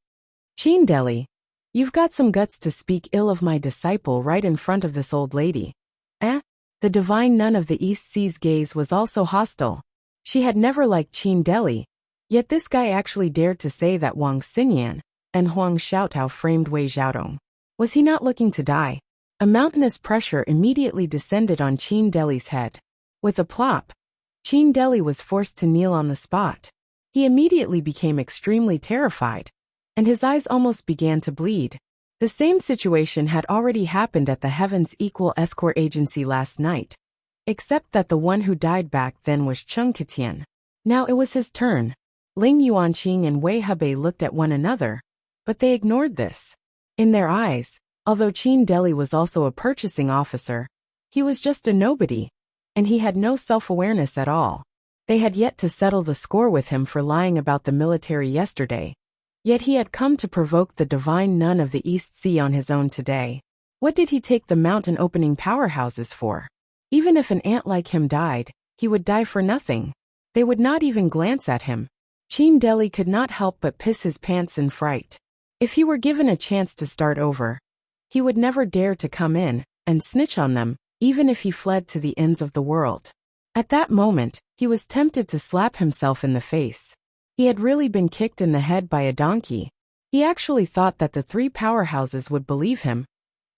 Qin Deli, you've got some guts to speak ill of my disciple right in front of this old lady. Eh? The divine nun of the East Sea's gaze was also hostile. She had never liked Qin Deli, yet this guy actually dared to say that Wang Xingyan and Huang Xiaotao framed Wei Xiaodong. Was he not looking to die? A mountainous pressure immediately descended on Qin Deli's head. With a plop, Qin Deli was forced to kneel on the spot. He immediately became extremely terrified, and his eyes almost began to bleed. The same situation had already happened at the Heaven's Equal Escort Agency last night, except that the one who died back then was Cheng Ketian. Now it was his turn. Ling Yuanqing and Wei Hebei looked at one another, but they ignored this. In their eyes, although Qin Deli was also a purchasing officer, he was just a nobody, and he had no self-awareness at all. They had yet to settle the score with him for lying about the military yesterday, yet he had come to provoke the divine nun of the East Sea on his own today. What did he take the mountain opening powerhouses for? Even if an ant like him died, he would die for nothing. They would not even glance at him. Qin Deli could not help but piss his pants in fright. If he were given a chance to start over, he would never dare to come in and snitch on them, even if he fled to the ends of the world. At that moment, he was tempted to slap himself in the face. He had really been kicked in the head by a donkey. He actually thought that the three powerhouses would believe him.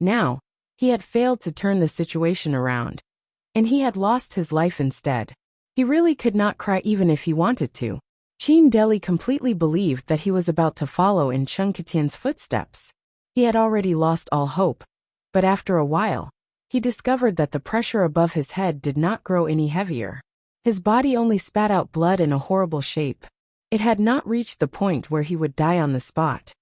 Now, he had failed to turn the situation around, and he had lost his life instead. He really could not cry even if he wanted to. Qin Deli completely believed that he was about to follow in Cheng Ketian's footsteps. He had already lost all hope, but after a while, he discovered that the pressure above his head did not grow any heavier. His body only spat out blood in a horrible shape. It had not reached the point where he would die on the spot.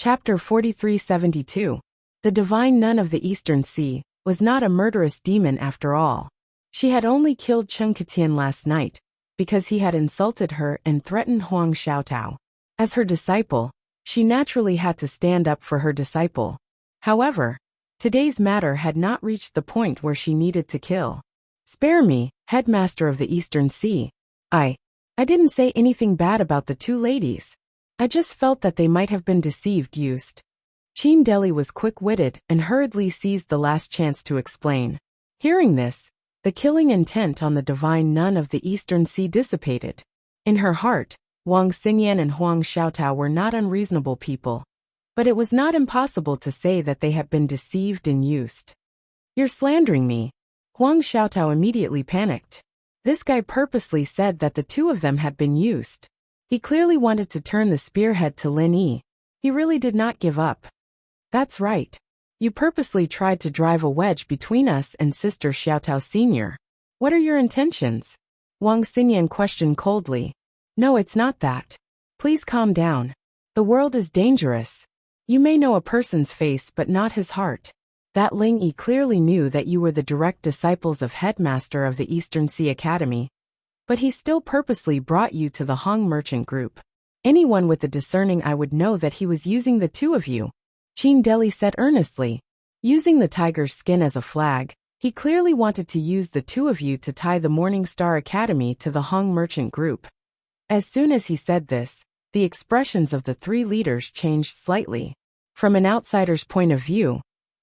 Chapter 4372. The divine nun of the Eastern Sea was not a murderous demon after all. She had only killed Chen Ketian last night because he had insulted her and threatened Huang Xiaotao. As her disciple, she naturally had to stand up for her disciple. However, today's matter had not reached the point where she needed to kill. Spare me, headmaster of the Eastern Sea. I didn't say anything bad about the two ladies. I just felt that they might have been used. Qin Deli was quick-witted and hurriedly seized the last chance to explain. Hearing this, the killing intent on the divine nun of the Eastern Sea dissipated. In her heart, Wang Xingyan and Huang Xiaotao were not unreasonable people. But it was not impossible to say that they had been deceived and used. You're slandering me. Huang Xiaotao immediately panicked. This guy purposely said that the two of them had been used. He clearly wanted to turn the spearhead to Lin Yi. He really did not give up. That's right. You purposely tried to drive a wedge between us and Sister Xiaotao Sr. What are your intentions? Wang Xingyan questioned coldly. No, it's not that. Please calm down. The world is dangerous. You may know a person's face but not his heart. That Ling Yi clearly knew that you were the direct disciples of headmaster of the Eastern Sea Academy. But he still purposely brought you to the Hong merchant group. Anyone with a discerning eye would know that he was using the two of you. Qin Deli said earnestly. Using the tiger's skin as a flag, he clearly wanted to use the two of you to tie the Morning Star Academy to the Hong merchant group. As soon as he said this, the expressions of the three leaders changed slightly. From an outsider's point of view,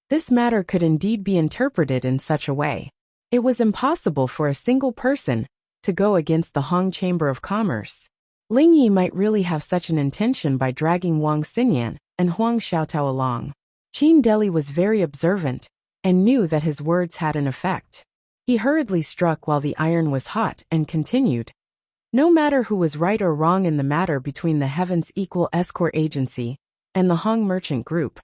this matter could indeed be interpreted in such a way. It was impossible for a single person to go against the Hong Chamber of Commerce. Ling Yi might really have such an intention by dragging Wang Xingyan and Huang Xiaotao along. Qin Deli was very observant and knew that his words had an effect. He hurriedly struck while the iron was hot and continued. No matter who was right or wrong in the matter between the Heaven's Equal Escort Agency and the Hong Merchant Group,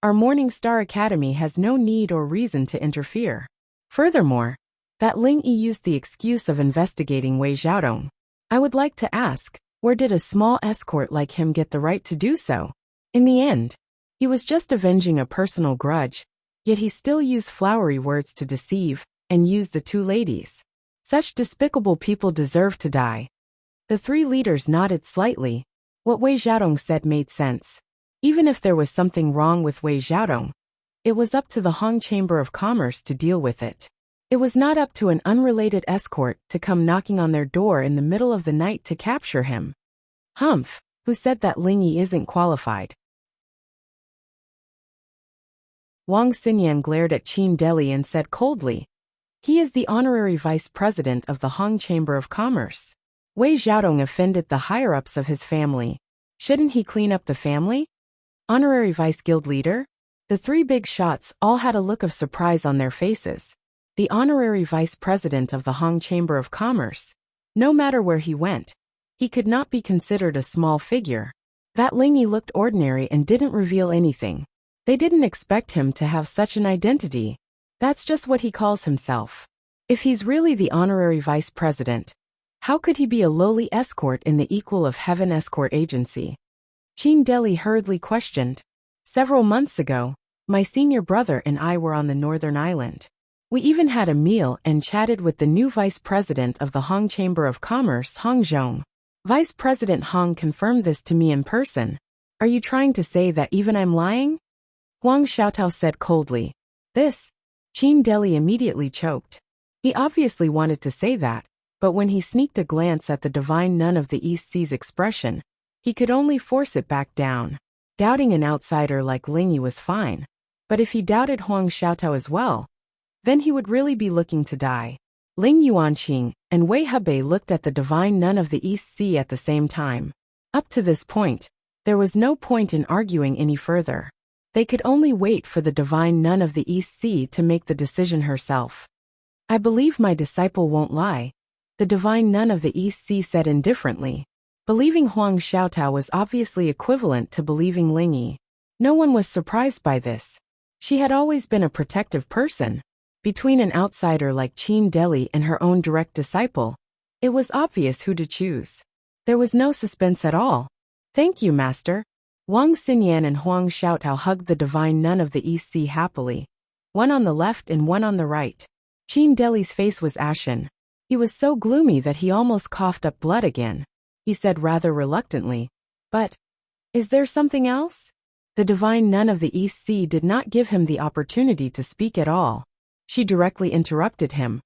our Morning Star Academy has no need or reason to interfere. Furthermore, that Ling Yi used the excuse of investigating Wei Xiaodong. I would like to ask, where did a small escort like him get the right to do so? In the end, he was just avenging a personal grudge, yet he still used flowery words to deceive and use the two ladies. Such despicable people deserve to die. The three leaders nodded slightly. What Wei Xiaodong said made sense. Even if there was something wrong with Wei Xiaodong, it was up to the Hong Chamber of Commerce to deal with it. It was not up to an unrelated escort to come knocking on their door in the middle of the night to capture him. Humph, who said that Ling Yi isn't qualified? Wang Xingyan glared at Qin Deli and said coldly, he is the honorary vice president of the Hong Chamber of Commerce. Wei Xiaodong offended the higher-ups of his family. Shouldn't he clean up the family? Honorary vice guild leader? The three big shots all had a look of surprise on their faces. The honorary vice president of the Hong Chamber of Commerce. No matter where he went, he could not be considered a small figure. That Ling Yi looked ordinary and didn't reveal anything. They didn't expect him to have such an identity. That's just what he calls himself. If he's really the honorary vice president, how could he be a lowly escort in the Equal of Heaven Escort Agency? Qin Deli hurriedly questioned. Several months ago, my senior brother and I were on the Northern Island. We even had a meal and chatted with the new vice president of the Hong Chamber of Commerce, Hong Zhong. Vice President Hong confirmed this to me in person. Are you trying to say that even I'm lying? Huang Xiaotao said coldly. This? Qin Deli immediately choked. He obviously wanted to say that, but when he sneaked a glance at the divine nun of the East Sea's expression, he could only force it back down. Doubting an outsider like Ling Yi was fine, but if he doubted Huang Xiaotao as well, then he would really be looking to die. Ling Yuanqing and Wei Hebei looked at the divine nun of the East Sea at the same time. Up to this point, there was no point in arguing any further. They could only wait for the divine nun of the East Sea to make the decision herself. I believe my disciple won't lie, the divine nun of the East Sea said indifferently. Believing Huang Xiaotao was obviously equivalent to believing Ling Yi. No one was surprised by this. She had always been a protective person. Between an outsider like Qin Deli and her own direct disciple, it was obvious who to choose. There was no suspense at all. Thank you, Master. Wang Xinyan and Huang Xiaotao hugged the divine nun of the East Sea happily, one on the left and one on the right. Qin Deli's face was ashen. He was so gloomy that he almost coughed up blood again. He said rather reluctantly, "But, is there something else?" The divine nun of the East Sea did not give him the opportunity to speak at all. She directly interrupted him.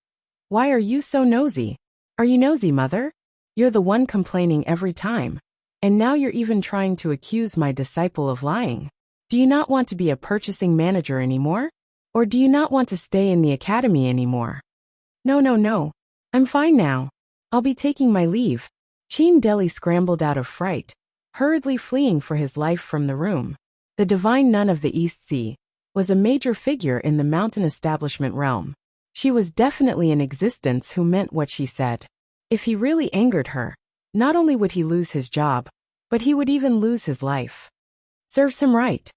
"Why are you so nosy? Are you nosy, mother? You're the one complaining every time. And now you're even trying to accuse my disciple of lying. Do you not want to be a purchasing manager anymore? Or do you not want to stay in the academy anymore?" No. I'm fine now. I'll be taking my leave." Qin Deli scrambled out of fright, hurriedly fleeing for his life from the room. The divine nun of the East Sea was a major figure in the mountain establishment realm. She was definitely in existence who meant what she said. If he really angered her, not only would he lose his job, but he would even lose his life. Serves him right.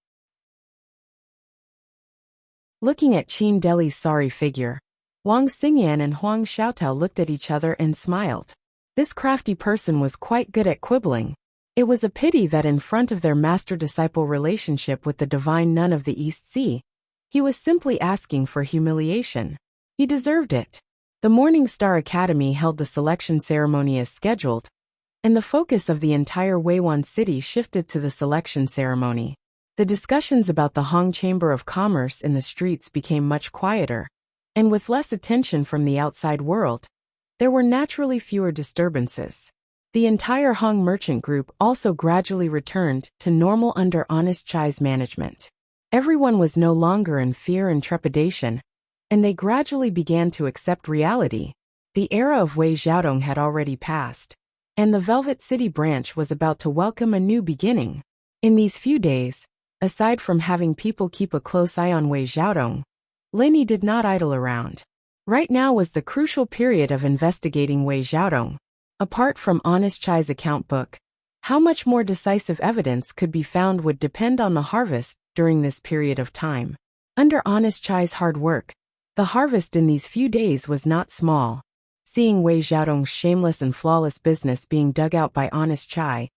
Looking at Qin Deli's sorry figure, Wang Xingyan and Huang Xiaotao looked at each other and smiled. This crafty person was quite good at quibbling. It was a pity that in front of their master-disciple relationship with the divine nun of the East Sea, he was simply asking for humiliation. He deserved it. The Morning Star Academy held the selection ceremony as scheduled, and the focus of the entire Weiwan city shifted to the selection ceremony. The discussions about the Hong Chamber of Commerce in the streets became much quieter, and with less attention from the outside world, there were naturally fewer disturbances. The entire Hong merchant group also gradually returned to normal under Honest Chai's management. Everyone was no longer in fear and trepidation, and they gradually began to accept reality. The era of Wei Xiaodong had already passed, and the Velvet City branch was about to welcome a new beginning. In these few days, aside from having people keep a close eye on Wei Xiaodong, Lin Yi did not idle around. Right now was the crucial period of investigating Wei Xiaodong. Apart from Honest Chai's account book, how much more decisive evidence could be found would depend on the harvest during this period of time. Under Honest Chai's hard work, the harvest in these few days was not small. Seeing Wei Xiaodong's shameless and flawless business being dug out by Honest Chai,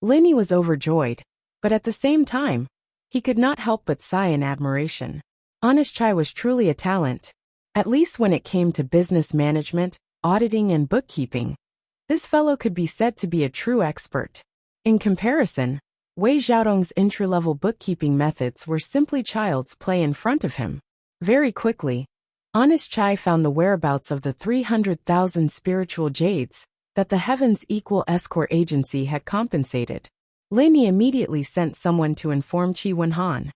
Lin Yi was overjoyed, but at the same time, he could not help but sigh in admiration. Honest Chai was truly a talent, at least when it came to business management, auditing and bookkeeping. This fellow could be said to be a true expert. In comparison, Wei Xiaodong's entry-level bookkeeping methods were simply child's play in front of him. Very quickly, Honest Chai found the whereabouts of the 300,000 spiritual jades that the Heaven's Equal Escort Agency had compensated. Lin Yi immediately sent someone to inform Qi Wenhan.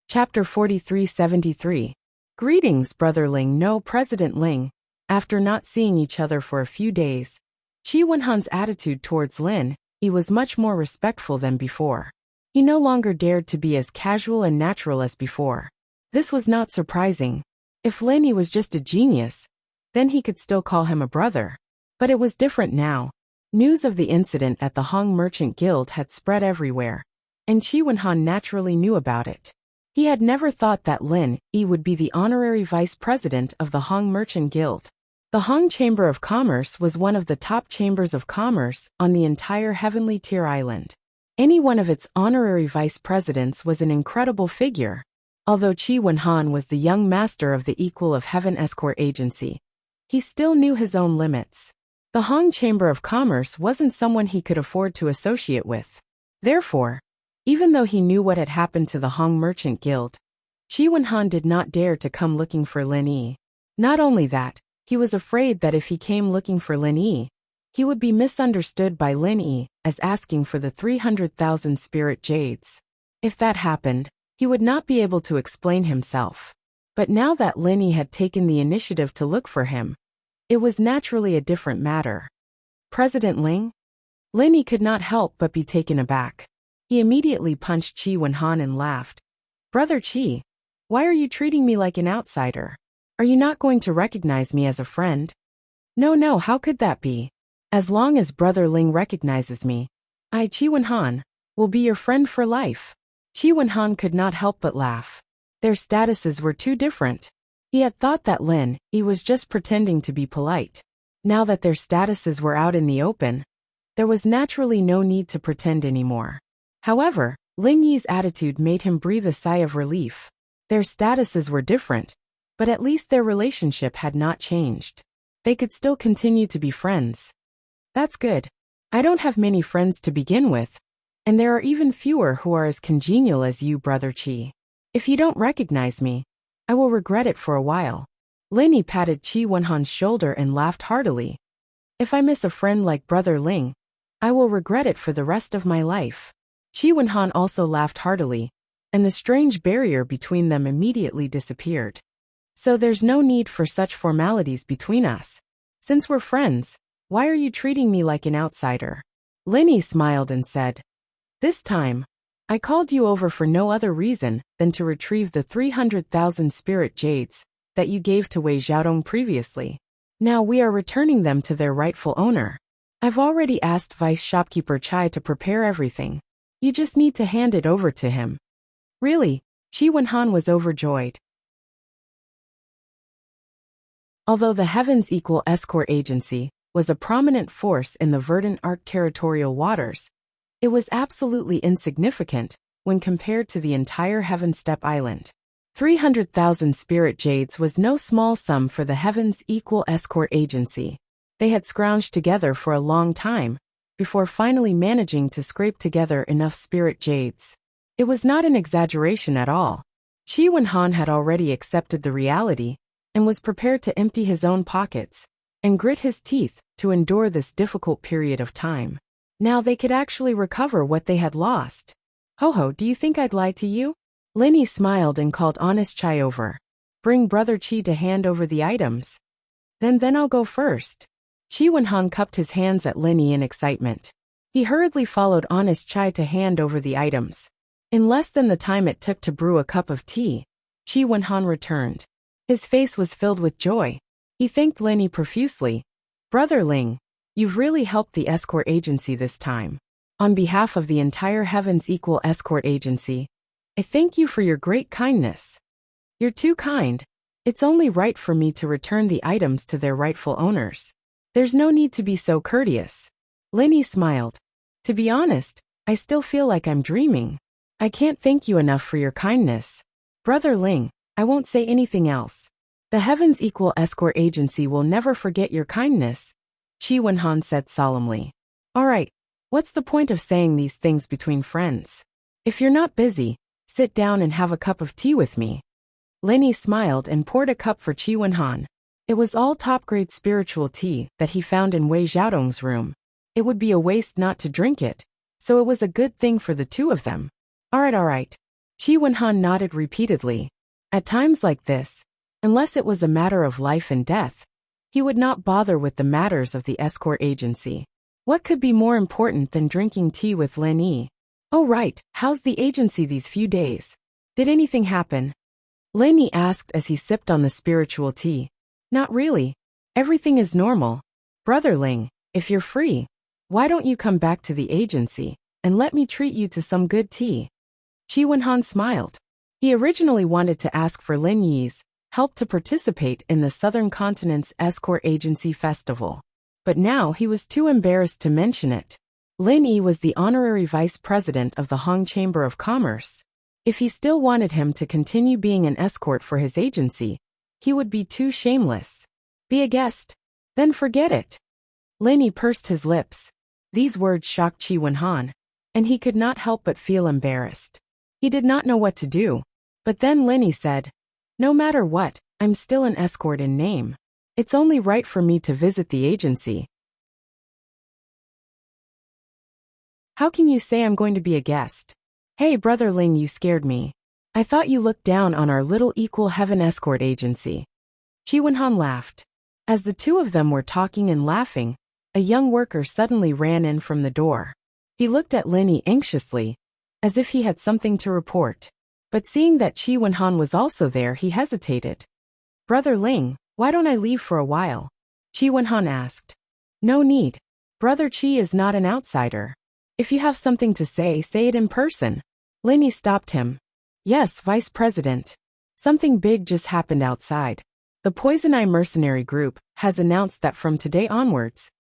Chapter 4373. Greetings, Brother Ling. No, President Ling. After not seeing each other for a few days, Qi Wenhan's attitude towards Lin Yi was much more respectful than before. He no longer dared to be as casual and natural as before. This was not surprising. If Lin Yi was just a genius, then he could still call him a brother. But it was different now. News of the incident at the Hong Merchant Guild had spread everywhere, and Qi Wenhan naturally knew about it. He had never thought that Lin Yi would be the honorary vice president of the Hong Merchant Guild. The Hong Chamber of Commerce was one of the top chambers of commerce on the entire Heavenly Tier Island. Any one of its honorary vice presidents was an incredible figure. Although Qi Wenhan was the young master of the Equal of Heaven Escort Agency, he still knew his own limits. The Hong Chamber of Commerce wasn't someone he could afford to associate with. Therefore, even though he knew what had happened to the Hong Merchant Guild, Qi Wenhan did not dare to come looking for Lin Yi. Not only that, he was afraid that if he came looking for Lin Yi, he would be misunderstood by Lin Yi as asking for the 300,000 spirit jades. If that happened, he would not be able to explain himself. But now that Lin Yi had taken the initiative to look for him, it was naturally a different matter. President Ling? Lin Yi could not help but be taken aback. He immediately punched Qi Wenhan and laughed. Brother Qi, why are you treating me like an outsider? Are you not going to recognize me as a friend? No, how could that be? As long as Brother Ling recognizes me, I, Qi Wenhan, will be your friend for life. Qi Wenhan could not help but laugh. Their statuses were too different. He had thought that Lin Yi was just pretending to be polite. Now that their statuses were out in the open, there was naturally no need to pretend anymore. However, Lin Yi's attitude made him breathe a sigh of relief. Their statuses were different, but at least their relationship had not changed. They could still continue to be friends. That's good. I don't have many friends to begin with, and there are even fewer who are as congenial as you, Brother Qi. If you don't recognize me, I will regret it for a while. Lin Yi patted Qi Wenhan's shoulder and laughed heartily. If I miss a friend like Brother Ling, I will regret it for the rest of my life. Qi Wenhan also laughed heartily, and the strange barrier between them immediately disappeared. So there's no need for such formalities between us. Since we're friends, why are you treating me like an outsider? Lin Yi smiled and said, this time, I called you over for no other reason than to retrieve the 300,000 spirit jades that you gave to Wei Xiaodong previously. Now we are returning them to their rightful owner. I've already asked Vice Shopkeeper Chai to prepare everything. You just need to hand it over to him. Really? Qi Wenhan was overjoyed. Although the Heavens Equal Escort Agency was a prominent force in the Verdant Arc territorial waters, it was absolutely insignificant when compared to the entire Heaven Step Island. 300,000 spirit jades was no small sum for the Heavens Equal Escort Agency. They had scrounged together for a long time, before finally managing to scrape together enough spirit jades. It was not an exaggeration at all. Qi Wenhan had already accepted the reality, and was prepared to empty his own pockets, and grit his teeth to endure this difficult period of time. Now they could actually recover what they had lost. Ho, do you think I'd lie to you? Lin Yi smiled and called Honest Chai over. Bring Brother Qi to hand over the items. Then I'll go first. Qi Wenhan cupped his hands at Lin Yi in excitement. He hurriedly followed Honest Chai to hand over the items. In less than the time it took to brew a cup of tea, Qi Wenhan returned. His face was filled with joy. He thanked Lin Yi profusely. Brother Ling, you've really helped the escort agency this time. On behalf of the entire Heavens Equal Escort Agency, I thank you for your great kindness. You're too kind. It's only right for me to return the items to their rightful owners. There's no need to be so courteous. Lin Yi smiled. To be honest, I still feel like I'm dreaming. I can't thank you enough for your kindness. Brother Ling, I won't say anything else. The Heavens Equal Escort Agency will never forget your kindness, Qi Wenhan said solemnly. All right, what's the point of saying these things between friends? If you're not busy, sit down and have a cup of tea with me. Lin Yi smiled and poured a cup for Qi Wenhan. It was all top-grade spiritual tea that he found in Wei Xiaodong's room. It would be a waste not to drink it, so it was a good thing for the two of them. All right. Qi Wenhan nodded repeatedly. At times like this, unless it was a matter of life and death, he would not bother with the matters of the escort agency. What could be more important than drinking tea with Lin Yi? Oh right, how's the agency these few days? Did anything happen? Lin Yi asked as he sipped on the spiritual tea. Not really. Everything is normal. Brother Ling, if you're free, why don't you come back to the agency, and let me treat you to some good tea? Qi Wenhan smiled. He originally wanted to ask for Lin Yi's help to participate in the Southern Continent's Escort Agency Festival. But now he was too embarrassed to mention it. Lin Yi was the honorary vice president of the Hong Chamber of Commerce. If he still wanted him to continue being an escort for his agency, he would be too shameless. Be a guest? Then forget it. Lin Yi pursed his lips. These words shocked Qi Wenhan, and he could not help but feel embarrassed. He did not know what to do. But then Lin Yi said, no matter what, I'm still an escort in name. It's only right for me to visit the agency. How can you say I'm going to be a guest? Hey, Brother Ling, you scared me. I thought you looked down on our little equal heaven escort agency. Qi Wenhan laughed. As the two of them were talking and laughing, a young worker suddenly ran in from the door. He looked at Lin Yi anxiously, as if he had something to report. But seeing that Qi Wenhan was also there, he hesitated. Brother Ling, why don't I leave for a while? Qi Wenhan asked. No need. Brother Qi is not an outsider. If you have something to say it in person. Lin Yi stopped him. Yes, Vice President. Something big just happened outside. The Poison Eye Mercenary Group has announced that from today onwards,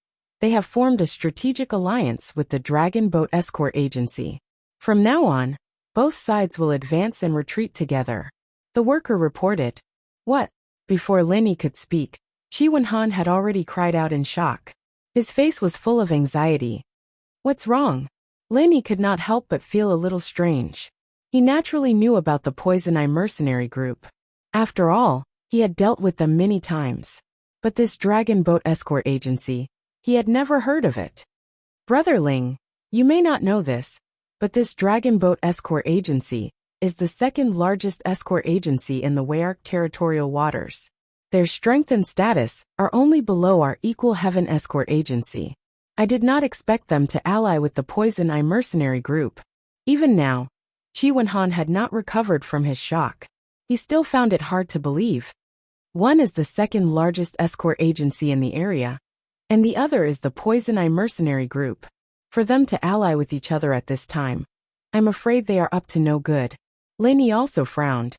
they have formed a strategic alliance with the Dragon Boat Escort Agency. From now on, both sides will advance and retreat together. The worker reported. What? Before Lenny could speak, Chi Wen-han had already cried out in shock. His face was full of anxiety. What's wrong? Lenny could not help but feel a little strange. He naturally knew about the Poison Eye Mercenary Group. After all, he had dealt with them many times. But this Dragon Boat Escort Agency, he had never heard of it. Brother Ling, you may not know this, but this Dragon Boat Escort Agency is the second largest escort agency in the Wayark territorial waters. Their strength and status are only below our equal Heaven Escort Agency. I did not expect them to ally with the Poison Eye Mercenary Group. Even now, Chi Wen-han had not recovered from his shock. He still found it hard to believe. One is the second largest escort agency in the area, and the other is the Poison Eye Mercenary Group. For them to ally with each other at this time, I'm afraid they are up to no good. Lenny also frowned.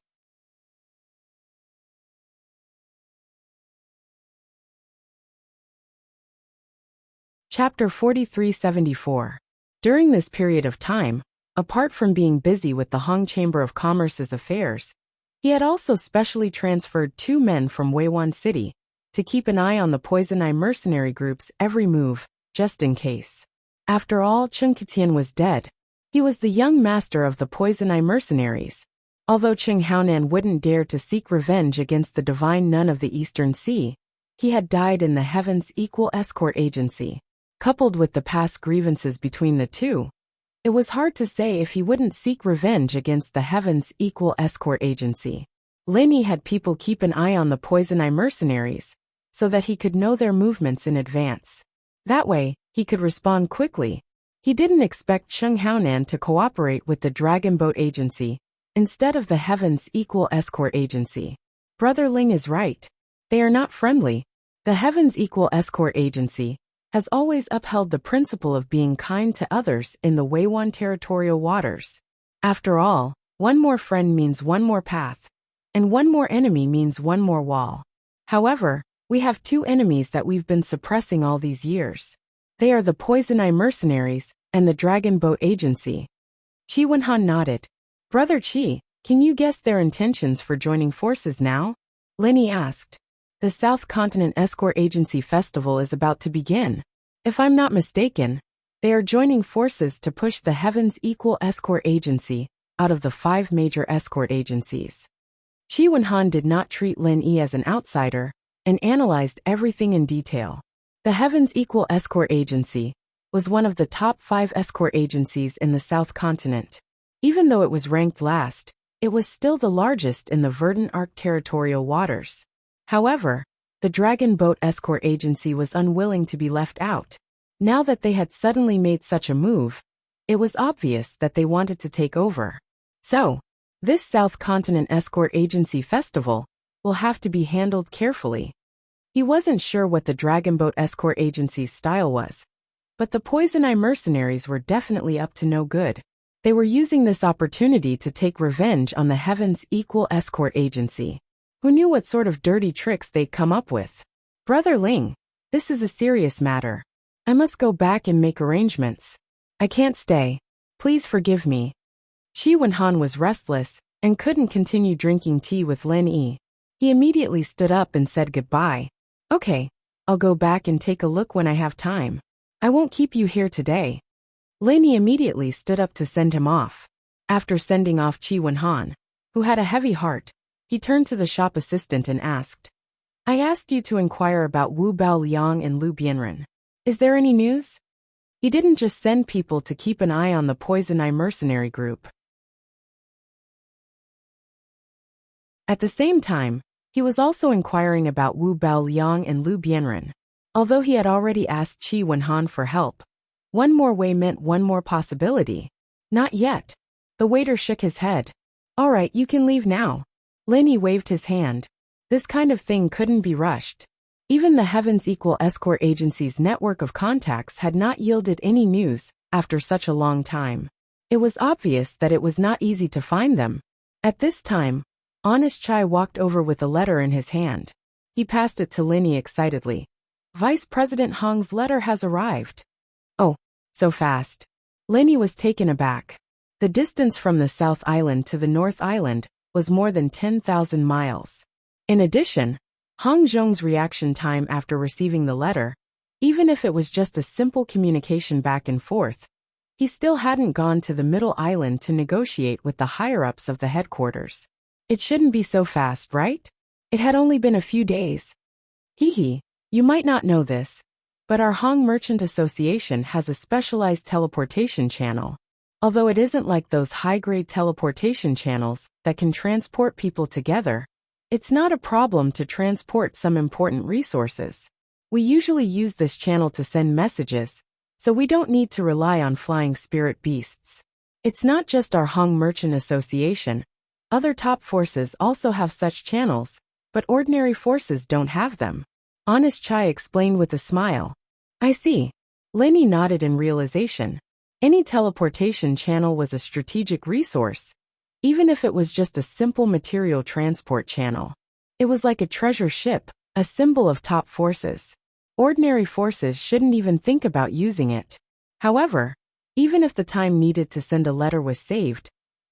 Chapter 4374. During this period of time, apart from being busy with the Hong Chamber of Commerce's affairs, he had also specially transferred 2 men from Weiwan City to keep an eye on the Poison Eye Mercenary Group's every move, just in case. After all, Chung Kitian was dead. He was the young master of the Poison Eye Mercenaries. Although Chung Haonan wouldn't dare to seek revenge against the divine nun of the Eastern Sea, he had died in the Heaven's Equal Escort Agency. Coupled with the past grievances between the two, it was hard to say if he wouldn't seek revenge against the Heaven's Equal Escort Agency. Lenny had people keep an eye on the Poison Eye Mercenaries, so that he could know their movements in advance. That way, he could respond quickly. He didn't expect Chung Haonan to cooperate with the Dragon Boat Agency, instead of the Heaven's Equal Escort Agency. Brother Ling is right. They are not friendly. The Heaven's Equal Escort Agency has always upheld the principle of being kind to others in the Weiwan territorial waters. After all, one more friend means one more path, and one more enemy means one more wall. However, we have 2 enemies that we've been suppressing all these years. They are the Poison Eye Mercenaries and the Dragon Boat Agency. Chi Wen-han nodded. Brother Chi, can you guess their intentions for joining forces now? Lenny asked. The South Continent Escort Agency Festival is about to begin. If I'm not mistaken, they are joining forces to push the Heaven's Equal Escort Agency out of the 5 major escort agencies. Chi Wen-han did not treat Lin Yi as an outsider and analyzed everything in detail. The Heaven's Equal Escort Agency was one of the top 5 escort agencies in the South Continent. Even though it was ranked last, it was still the largest in the Verdant Arc territorial waters. However, the Dragon Boat Escort Agency was unwilling to be left out. Now that they had suddenly made such a move, it was obvious that they wanted to take over. So, this South Continent Escort Agency festival will have to be handled carefully. He wasn't sure what the Dragon Boat Escort Agency's style was, but the Poison Eye Mercenaries were definitely up to no good. They were using this opportunity to take revenge on the Heaven's Equal Escort Agency. Who knew what sort of dirty tricks they'd come up with? Brother Ling, this is a serious matter. I must go back and make arrangements. I can't stay. Please forgive me. Chi Wen-han was restless and couldn't continue drinking tea with Lin Yi. He immediately stood up and said goodbye. Okay, I'll go back and take a look when I have time. I won't keep you here today. Lin Yi immediately stood up to send him off. After sending off Chi Wen-han, who had a heavy heart, he turned to the shop assistant and asked, I asked you to inquire about Wu Bao Liang and Lu Bianren. Is there any news? He didn't just send people to keep an eye on the Poison Eye Mercenary Group. At the same time, he was also inquiring about Wu Bao Liang and Lu Bianren. Although he had already asked Chi Wen-han for help, one more way meant one more possibility. Not yet. The waiter shook his head. All right, you can leave now. Lenny waved his hand. This kind of thing couldn't be rushed. Even the Heaven's Equal Escort Agency's network of contacts had not yielded any news after such a long time. It was obvious that it was not easy to find them. At this time, Honest Chai walked over with a letter in his hand. He passed it to Linny excitedly. Vice President Hong's letter has arrived. Oh, so fast. Linny was taken aback. The distance from the South Island to the North Island was more than 10,000 miles. In addition, Hong Zhong's reaction time after receiving the letter, even if it was just a simple communication back and forth, he still hadn't gone to the Middle Island to negotiate with the higher-ups of the headquarters. It shouldn't be so fast, right? It had only been a few days. Hee, you might not know this, but our Hong Merchant Association has a specialized teleportation channel. Although it isn't like those high-grade teleportation channels that can transport people together, it's not a problem to transport some important resources. We usually use this channel to send messages, so we don't need to rely on flying spirit beasts. It's not just our Hong Merchant Association. Other top forces also have such channels, but ordinary forces don't have them. Honest Chai explained with a smile. I see. Linny nodded in realization. Any teleportation channel was a strategic resource, even if it was just a simple material transport channel. It was like a treasure ship, a symbol of top forces. Ordinary forces shouldn't even think about using it. However, even if the time needed to send a letter was saved,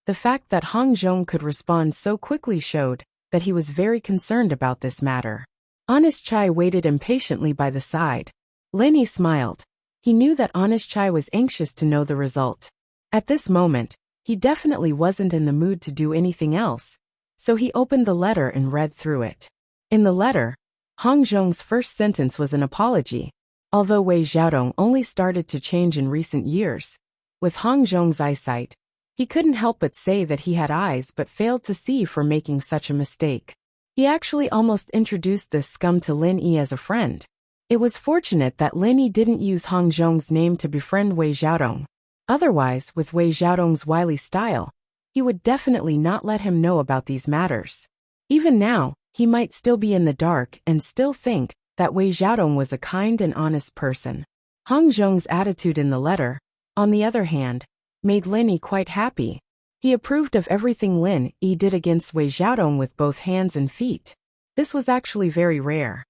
the fact that Hong Zhong could respond so quickly showed that he was very concerned about this matter. Honest Chai waited impatiently by the side. Linny smiled. He knew that Honest Chai was anxious to know the result. At this moment, he definitely wasn't in the mood to do anything else, so he opened the letter and read through it. In the letter, Hong Zhong's first sentence was an apology. Although Wei Xiaodong only started to change in recent years, with Hong Zhong's eyesight, he couldn't help but say that he had eyes but failed to see for making such a mistake. He actually almost introduced this scum to Lin Yi as a friend. It was fortunate that Lin Yi didn't use Hong Zhong's name to befriend Wei Xiaodong. Otherwise, with Wei Xiaodong's wily style, he would definitely not let him know about these matters. Even now, he might still be in the dark and still think that Wei Xiaodong was a kind and honest person. Hong Zhong's attitude in the letter, on the other hand, made Lin Yi quite happy. He approved of everything Lin Yi did against Wei Xiaodong with both hands and feet. This was actually very rare.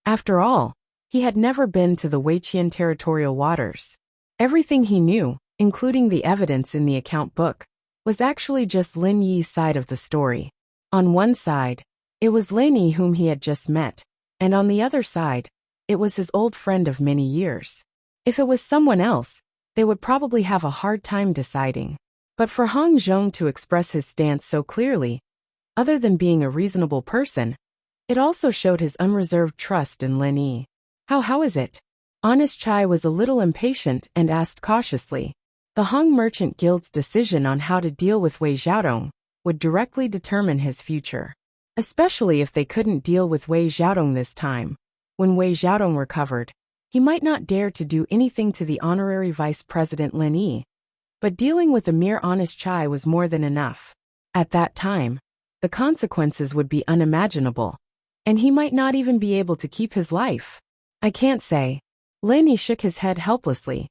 After all, he had never been to the Weiqian territorial waters. Everything he knew, including the evidence in the account book, was actually just Lin Yi's side of the story. On one side, it was Lin Yi whom he had just met, and on the other side, it was his old friend of many years. If it was someone else, they would probably have a hard time deciding. But for Hong Zhong to express his stance so clearly, other than being a reasonable person, it also showed his unreserved trust in Lin Yi. How is it? Honest Chai was a little impatient and asked cautiously. The Hong Merchant Guild's decision on how to deal with Wei Xiaodong would directly determine his future. Especially if they couldn't deal with Wei Xiaodong this time. When Wei Xiaodong recovered, he might not dare to do anything to the honorary vice president Lin Yi. But dealing with a mere Honest Chai was more than enough. At that time, the consequences would be unimaginable. And he might not even be able to keep his life. I can't say. Lin Yi shook his head helplessly.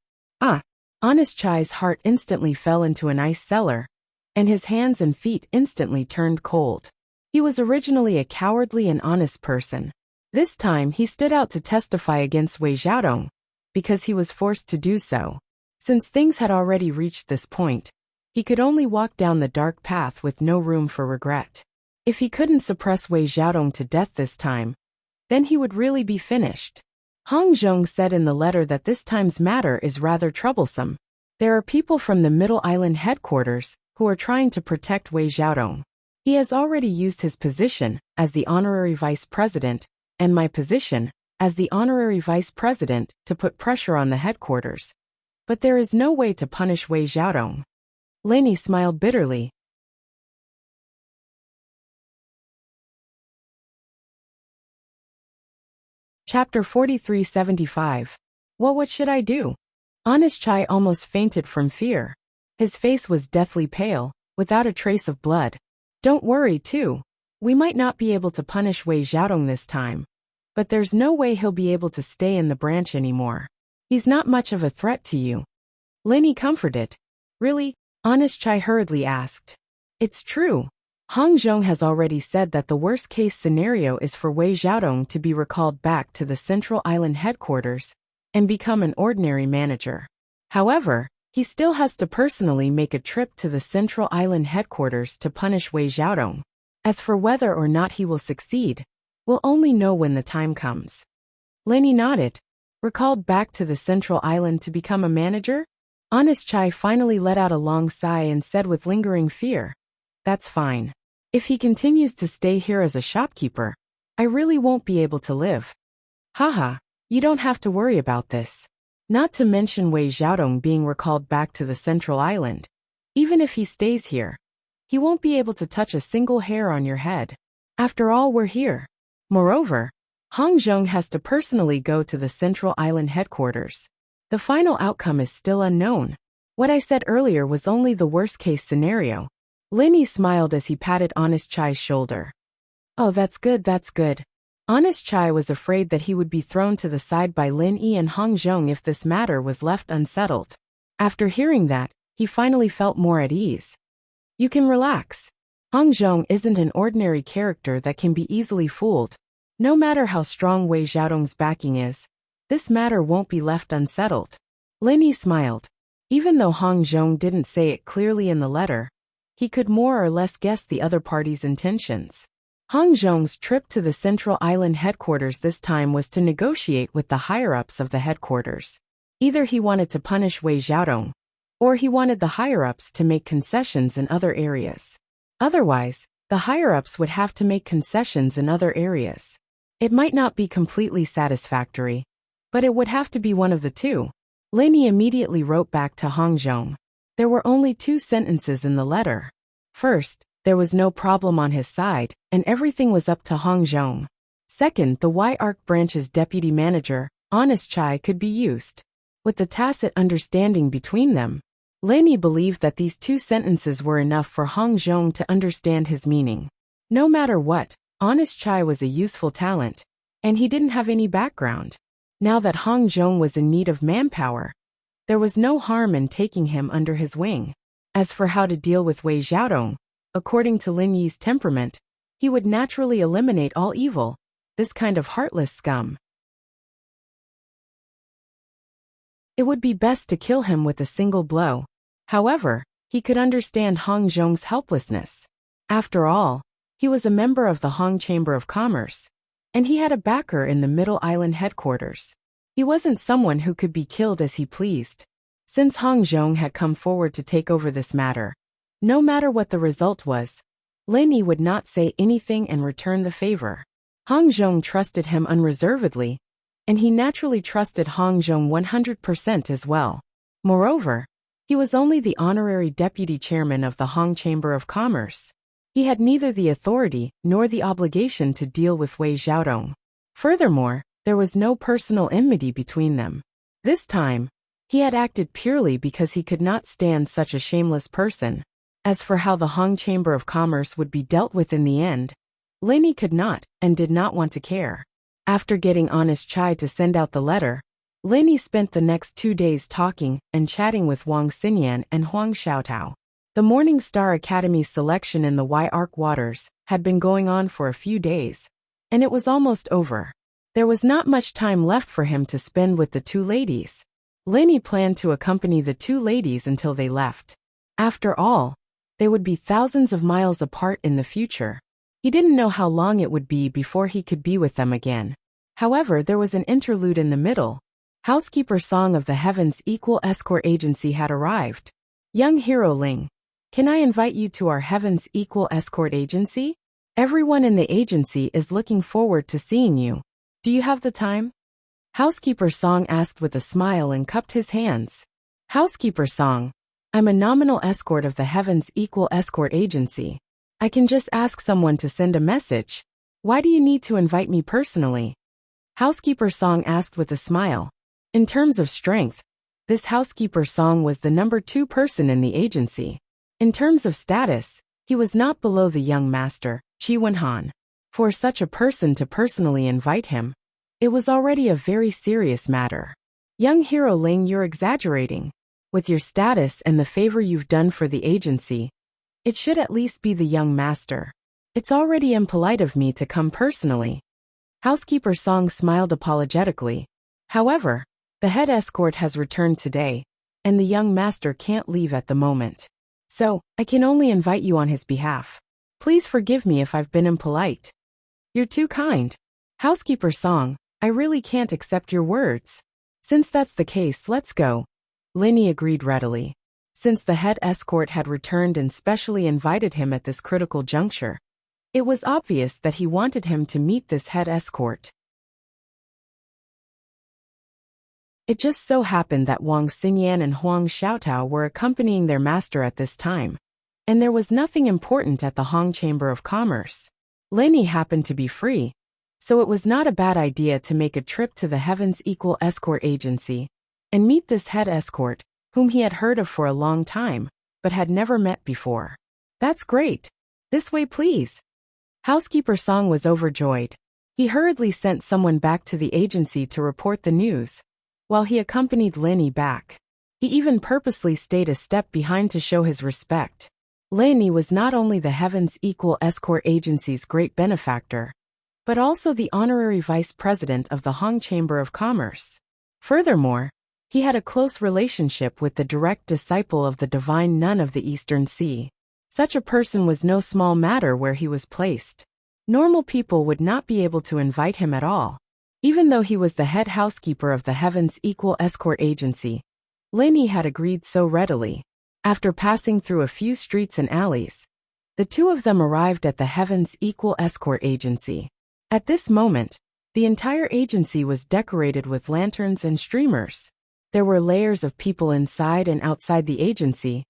Honest Chai's heart instantly fell into an ice cellar, and his hands and feet instantly turned cold. He was originally a cowardly and honest person. This time he stood out to testify against Wei Xiaodong, because he was forced to do so. Since things had already reached this point, he could only walk down the dark path with no room for regret. If he couldn't suppress Wei Xiaodong to death this time, then he would really be finished. Hong Zhong said in the letter that this time's matter is rather troublesome. There are people from the Middle Island headquarters who are trying to protect Wei Xiaodong. He has already used his position as the honorary vice president and my position as the honorary vice president to put pressure on the headquarters. But there is no way to punish Wei Xiaodong. Lin Yi smiled bitterly. Chapter 4375. What should I do? Honest Chai almost fainted from fear. His face was deathly pale, without a trace of blood. Don't worry, too. We might not be able to punish Wei Xiaodong this time. But there's no way he'll be able to stay in the branch anymore. He's not much of a threat to you. Lin Yi comforted. Really? Honest Chai hurriedly asked. It's true. Hong Zhong has already said that the worst-case scenario is for Wei Xiaodong to be recalled back to the Central Island headquarters and become an ordinary manager. However, he still has to personally make a trip to the Central Island headquarters to punish Wei Xiaodong. As for whether or not he will succeed, we'll only know when the time comes. Lenny nodded. Recalled back to the Central Island to become a manager? Honest Chai finally let out a long sigh and said with lingering fear, "That's fine. If he continues to stay here as a shopkeeper, I really won't be able to live." Haha, you don't have to worry about this. Not to mention Wei Xiaodong being recalled back to the Central Island. Even if he stays here, he won't be able to touch a single hair on your head. After all, we're here. Moreover, Hong Zhong has to personally go to the Central Island headquarters. The final outcome is still unknown. What I said earlier was only the worst-case scenario. Linny smiled as he patted Honest Chai's shoulder. Oh, that's good, that's good. Honest Chai was afraid that he would be thrown to the side by Lin Yi and Hong Zhong if this matter was left unsettled. After hearing that, he finally felt more at ease. You can relax. Hong Zhong isn't an ordinary character that can be easily fooled. No matter how strong Wei Xiaodong's backing is, this matter won't be left unsettled. Lin Yi smiled. Even though Hong Zhong didn't say it clearly in the letter, he could more or less guess the other party's intentions. Hong Zhong's trip to the Central Island headquarters this time was to negotiate with the higher-ups of the headquarters. Either he wanted to punish Wei Xiaodong, or he wanted the higher-ups to make concessions in other areas. Otherwise, the higher-ups would have to make concessions in other areas. It might not be completely satisfactory, but it would have to be one of the two. Lin Yi immediately wrote back to Hong Zhong. There were only 2 sentences in the letter. First, there was no problem on his side, and everything was up to Hong Zhong. Second, the Y-Arc branch's deputy manager, Honest Chai, could be used. With the tacit understanding between them, Lin Yi believed that these 2 sentences were enough for Hong Zhong to understand his meaning. No matter what, Honest Chai was a useful talent, and he didn't have any background. Now that Hong Zhong was in need of manpower, there was no harm in taking him under his wing. As for how to deal with Wei Xiaodong, according to Lin Yi's temperament, he would naturally eliminate all evil, this kind of heartless scum. It would be best to kill him with a single blow. However, he could understand Hong Zhong's helplessness. After all, he was a member of the Hong Chamber of Commerce, and he had a backer in the Middle Island headquarters. He wasn't someone who could be killed as he pleased. Since Hong Zhong had come forward to take over this matter, no matter what the result was, Lin Yi would not say anything and return the favor. Hong Zhong trusted him unreservedly, and he naturally trusted Hong Zhong 100% as well. Moreover, he was only the honorary deputy chairman of the Hong Chamber of Commerce. He had neither the authority nor the obligation to deal with Wei Xiaodong. Furthermore, there was no personal enmity between them. This time, he had acted purely because he could not stand such a shameless person. As for how the Hong Chamber of Commerce would be dealt with in the end, Lin Yi could not and did not want to care. After getting Honest Chai to send out the letter, Lin Yi spent the next 2 days talking and chatting with Wang Xinyan and Huang Xiaotao. The Morning Star Academy's selection in the Y-Arc waters had been going on for a few days, and it was almost over. There was not much time left for him to spend with the 2 ladies. Lin Yi planned to accompany the 2 ladies until they left. After all, they would be thousands of miles apart in the future. He didn't know how long it would be before he could be with them again. However, there was an interlude in the middle. Housekeeper Song of the Heavens Equal Escort Agency had arrived. Young Hero Ling, can I invite you to our Heavens Equal Escort Agency? Everyone in the agency is looking forward to seeing you. Do you have the time? Housekeeper Song asked with a smile and cupped his hands. Housekeeper Song, I'm a nominal escort of the Heavens Equal Escort Agency. I can just ask someone to send a message. Why do you need to invite me personally? Housekeeper Song asked with a smile. In terms of strength, this Housekeeper Song was the number 2 person in the agency. In terms of status, he was not below the young master, Qi Wenhan. For such a person to personally invite him, it was already a very serious matter. Young Hero Ling, you're exaggerating. With your status and the favor you've done for the agency, It should at least be the young master. It's already impolite of me to come personally. Housekeeper Song smiled apologetically. However, the head escort has returned today, and the young master can't leave at the moment. So, I can only invite you on his behalf. Please forgive me if I've been impolite. You're too kind. Housekeeper Song, I really can't accept your words. Since that's the case, let's go. Linny agreed readily. Since the head escort had returned and specially invited him at this critical juncture, it was obvious that he wanted him to meet this head escort. It just so happened that Wang Xingyan and Huang Xiaotao were accompanying their master at this time, and there was nothing important at the Hong Chamber of Commerce. Linny happened to be free, so it was not a bad idea to make a trip to the Heavens Equal Escort Agency and meet this head escort, whom he had heard of for a long time, but had never met before. That's great. This way, please. Housekeeper Song was overjoyed. He hurriedly sent someone back to the agency to report the news, while he accompanied Linny back. He even purposely stayed a step behind to show his respect. Linny was not only the Heavens Equal Escort Agency's great benefactor, but also the honorary vice president of the Hong Chamber of Commerce. Furthermore, he had a close relationship with the direct disciple of the divine nun of the Eastern Sea. Such a person was no small matter where he was placed. Normal people would not be able to invite him at all. Even though he was the head housekeeper of the Heavens Equal Escort Agency, Linny had agreed so readily. After passing through a few streets and alleys, the two of them arrived at the Heavens Equal Escort Agency. At this moment, the entire agency was decorated with lanterns and streamers. There were layers of people inside and outside the agency,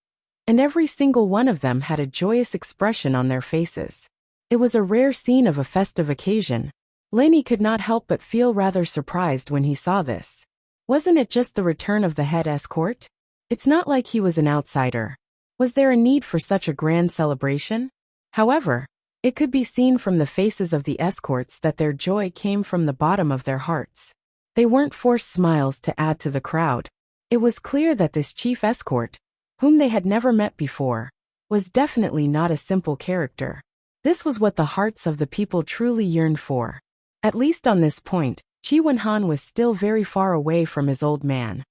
and every single one of them had a joyous expression on their faces. It was a rare scene of a festive occasion. Linny could not help but feel rather surprised when he saw this. Wasn't it just the return of the head escort? It's not like he was an outsider. Was there a need for such a grand celebration? However, it could be seen from the faces of the escorts that their joy came from the bottom of their hearts. They weren't forced smiles to add to the crowd. It was clear that this chief escort, whom they had never met before, was definitely not a simple character. This was what the hearts of the people truly yearned for. At least on this point, Qi Wenhan was still very far away from his old man.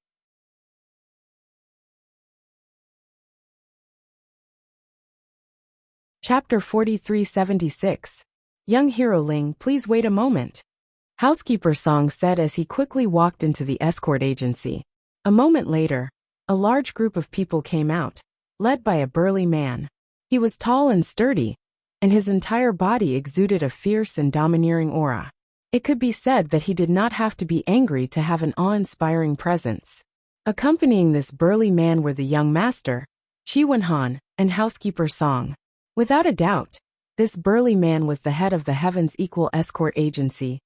Chapter 4376. Young Hero Ling, please wait a moment. Housekeeper Song said as he quickly walked into the escort agency. A moment later, a large group of people came out, led by a burly man. He was tall and sturdy, and his entire body exuded a fierce and domineering aura. It could be said that he did not have to be angry to have an awe-inspiring presence. Accompanying this burly man were the young master, Qi Wenhan, and housekeeper Song. Without a doubt, this burly man was the head of the Heavens Equal Escort Agency,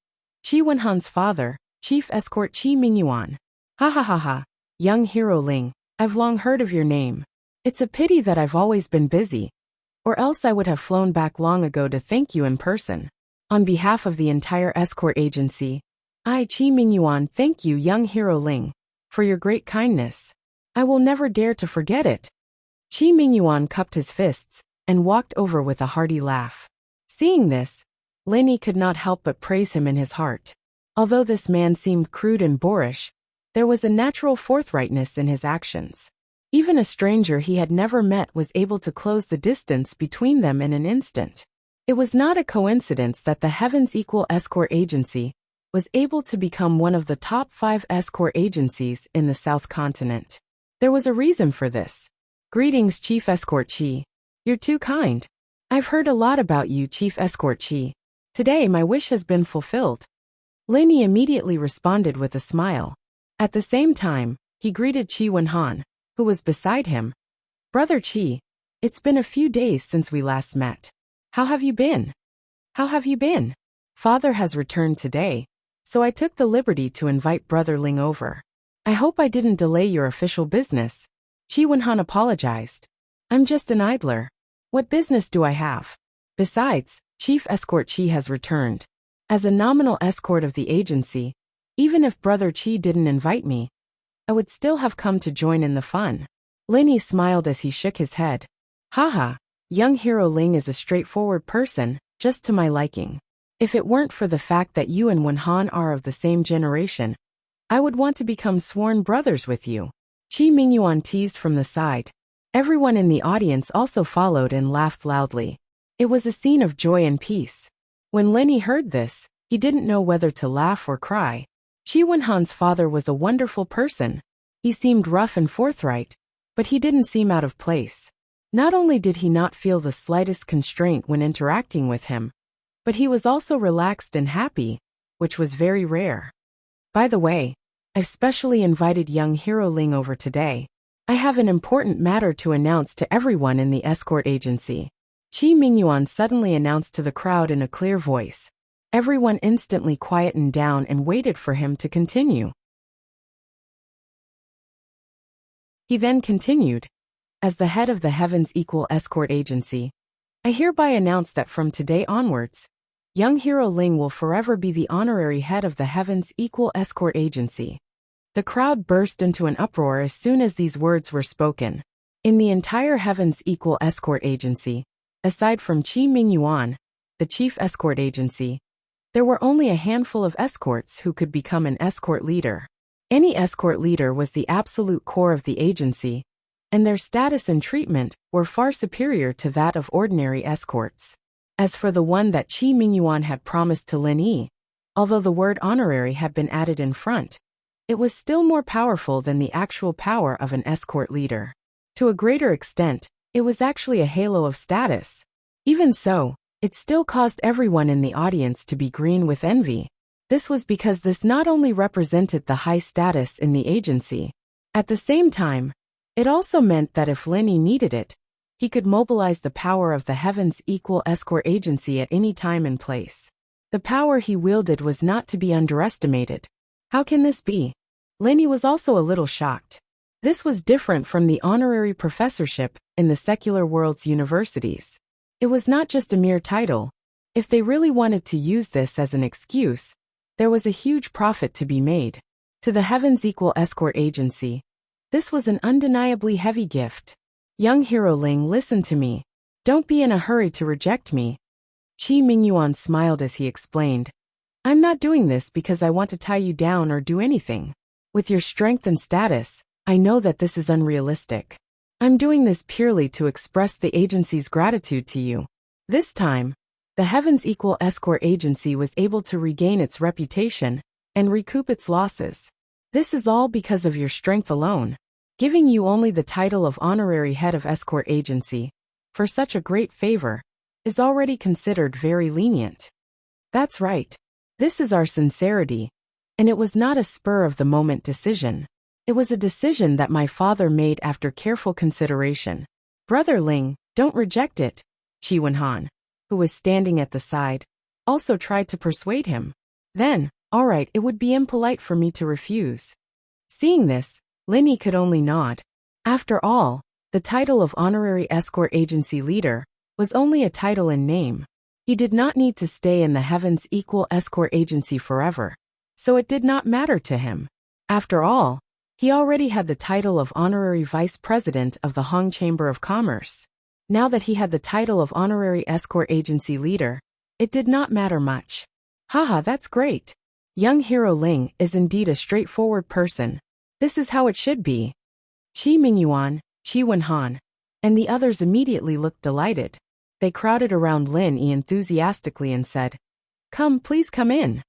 Qi Wenhan's father, Chief Escort Qi Mingyuan. Ha ha ha ha, young Hero Ling, I've long heard of your name. It's a pity that I've always been busy, or else I would have flown back long ago to thank you in person. On behalf of the entire escort agency, I, Qi Mingyuan, thank you, young Hero Ling, for your great kindness. I will never dare to forget it. Qi Mingyuan cupped his fists and walked over with a hearty laugh. Seeing this, Linny could not help but praise him in his heart. Although this man seemed crude and boorish, there was a natural forthrightness in his actions. Even a stranger he had never met was able to close the distance between them in an instant. It was not a coincidence that the Heavens Equal Escort Agency was able to become one of the top 5 escort agencies in the South Continent. There was a reason for this. Greetings, Chief Escort Qi. You're too kind. I've heard a lot about you, Chief Escort Qi. Today my wish has been fulfilled. Linny immediately responded with a smile. At the same time, he greeted Qi Wenhan, who was beside him. Brother Qi, it's been a few days since we last met. How have you been? How have you been? Father has returned today, so I took the liberty to invite Brother Ling over. I hope I didn't delay your official business. Qi Wenhan apologized. I'm just an idler. What business do I have? Besides, Chief Escort Qi has returned. As a nominal escort of the agency, even if Brother Qi didn't invite me, I would still have come to join in the fun. Linny smiled as he shook his head. Haha, Young hero Ling is a straightforward person, just to my liking. If it weren't for the fact that you and Wenhan are of the same generation, I would want to become sworn brothers with you. Qi Mingyuan teased from the side. Everyone in the audience also followed and laughed loudly. It was a scene of joy and peace. When Lenny heard this, he didn't know whether to laugh or cry. Qi Wenhan's father was a wonderful person. He seemed rough and forthright, but he didn't seem out of place. Not only did he not feel the slightest constraint when interacting with him, but he was also relaxed and happy, which was very rare. By the way, I've specially invited young hero Ling over today. I have an important matter to announce to everyone in the escort agency. Qi Mingyuan suddenly announced to the crowd in a clear voice. Everyone instantly quietened down and waited for him to continue. He then continued, as the head of the Heavens Equal Escort Agency, I hereby announce that from today onwards, young hero Ling will forever be the honorary head of the Heavens Equal Escort Agency. The crowd burst into an uproar as soon as these words were spoken. In the entire Heavens Equal Escort Agency, aside from Qi Mingyuan, the chief escort agency, there were only a handful of escorts who could become an escort leader. Any escort leader was the absolute core of the agency, and their status and treatment were far superior to that of ordinary escorts. As for the one that Qi Mingyuan had promised to Lin Yi, although the word honorary had been added in front, it was still more powerful than the actual power of an escort leader. To a greater extent, it was actually a halo of status. Even so, it still caused everyone in the audience to be green with envy. This was because this not only represented the high status in the agency, at the same time, it also meant that if Lin Yi needed it, he could mobilize the power of the Heavens Equal Escort Agency at any time and place. The power he wielded was not to be underestimated. How can this be? Lin Yi was also a little shocked. This was different from the honorary professorship in the secular world's universities. It was not just a mere title. If they really wanted to use this as an excuse, there was a huge profit to be made. To the Heavens Equal Escort Agency, this was an undeniably heavy gift. Young hero Ling, listen to me. Don't be in a hurry to reject me. Qi Mingyuan smiled as he explained. I'm not doing this because I want to tie you down or do anything. With your strength and status, I know that this is unrealistic. I'm doing this purely to express the agency's gratitude to you. This time, the Heavens Equal Escort Agency was able to regain its reputation and recoup its losses. This is all because of your strength alone. Giving you only the title of honorary head of escort agency, for such a great favor, is already considered very lenient. That's right. This is our sincerity, and it was not a spur-of-the-moment decision. It was a decision that my father made after careful consideration. Brother Ling, don't reject it, Qi Wenhan, who was standing at the side, also tried to persuade him. Then, all right, it would be impolite for me to refuse. Seeing this, Lin Yi could only nod. After all, the title of honorary escort agency leader was only a title in name. He did not need to stay in the Heavens Equal Escort Agency forever, so it did not matter to him. After all, he already had the title of honorary vice president of the Hong Chamber of Commerce. Now that he had the title of honorary escort agency leader, it did not matter much. Haha, that's great. Young hero Ling is indeed a straightforward person. This is how it should be. Qi Mingyuan, Qi Wenhan, and the others immediately looked delighted. They crowded around Lin Yi enthusiastically and said, Come, please come in.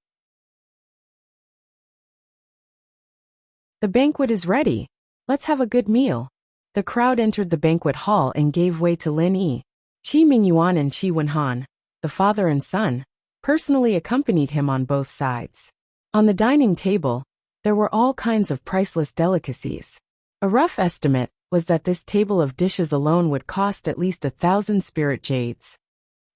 The banquet is ready. Let's have a good meal. The crowd entered the banquet hall and gave way to Lin Yi. Qi Mingyuan and Qi Wenhan, the father and son, personally accompanied him on both sides. On the dining table, there were all kinds of priceless delicacies. A rough estimate was that this table of dishes alone would cost at least 1,000 spirit jades.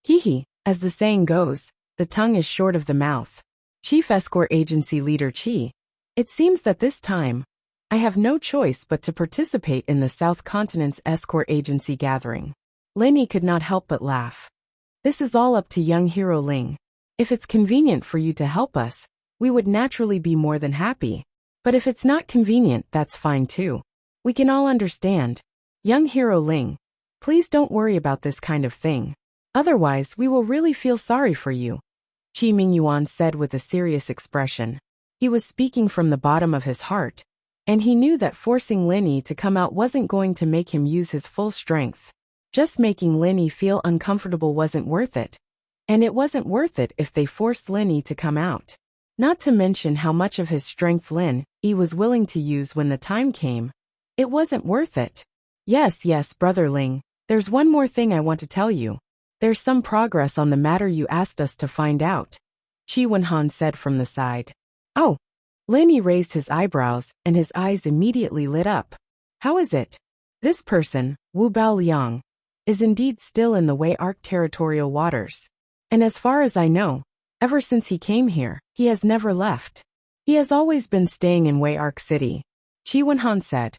Hihi, as the saying goes, the tongue is short of the mouth. Chief Escort Agency Leader Qi, it seems that this time, I have no choice but to participate in the South Continent's Escort Agency gathering. Lin Yi could not help but laugh. This is all up to young hero Ling. If it's convenient for you to help us, we would naturally be more than happy. But if it's not convenient, that's fine too. We can all understand. Young hero Ling, Please don't worry about this kind of thing. Otherwise, we will really feel sorry for you, Qi Mingyuan said with a serious expression. He was speaking from the bottom of his heart, and he knew that forcing Linny to come out wasn't going to make him use his full strength. Just making Linny feel uncomfortable wasn't worth it, and it wasn't worth it if they forced Linny to come out. Not to mention how much of his strength Lin Yi was willing to use when the time came. It wasn't worth it. Yes, Brother Ling, there's one more thing I want to tell you. There's some progress on the matter you asked us to find out, Qi Wenhan said from the side. Oh. Lin Yi raised his eyebrows and his eyes immediately lit up. How is it? This person, Wu Baoliang, is indeed still in the Wei Arc territorial waters. And as far as I know, ever since he came here, he has never left. He has always been staying in Wei Arc City, Qi Wenhan said.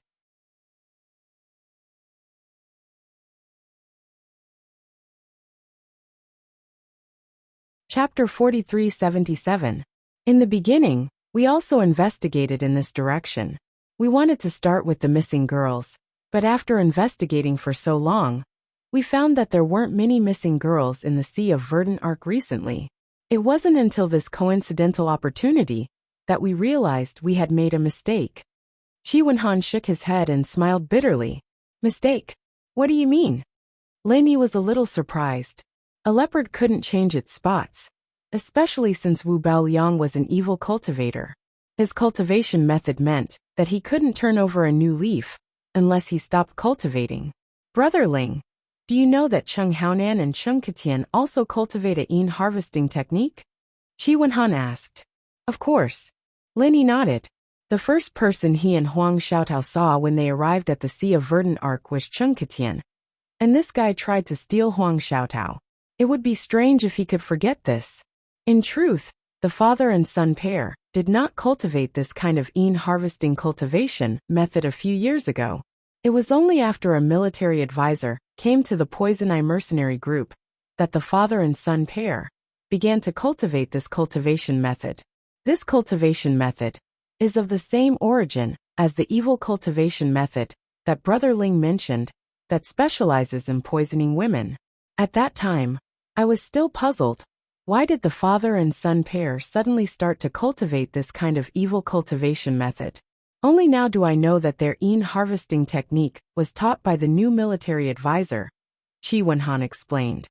Chapter 4377. In the beginning, we also investigated in this direction. We wanted to start with the missing girls, but after investigating for so long, we found that there weren't many missing girls in the Sea of Verdant Arc recently. It wasn't until this coincidental opportunity that we realized we had made a mistake. Qi Wenhan shook his head and smiled bitterly. Mistake? What do you mean? Lin Yi was a little surprised. A leopard couldn't change its spots, especially since Wu Baoliang was an evil cultivator. His cultivation method meant that he couldn't turn over a new leaf unless he stopped cultivating. Brother Ling, do you know that Cheng Haonan and Cheng Ketian also cultivate a yin harvesting technique? Qi Wenhan asked. Of course. Lin Yi nodded. The first person he and Huang Xiaotao saw when they arrived at the Sea of Verdant Arc was Cheng Ketian, and this guy tried to steal Huang Xiaotao. It would be strange if he could forget this. In truth, the father and son pair did not cultivate this kind of yin harvesting cultivation method a few years ago. It was only after a military advisor came to the Poison Eye mercenary group that the father and son pair began to cultivate this cultivation method. This cultivation method is of the same origin as the evil cultivation method that Brother Ling mentioned that specializes in poisoning women. At that time, I was still puzzled. Why did the father and son pair suddenly start to cultivate this kind of evil cultivation method? Only now do I know that their yin harvesting technique was taught by the new military advisor, Qi Wenhan explained.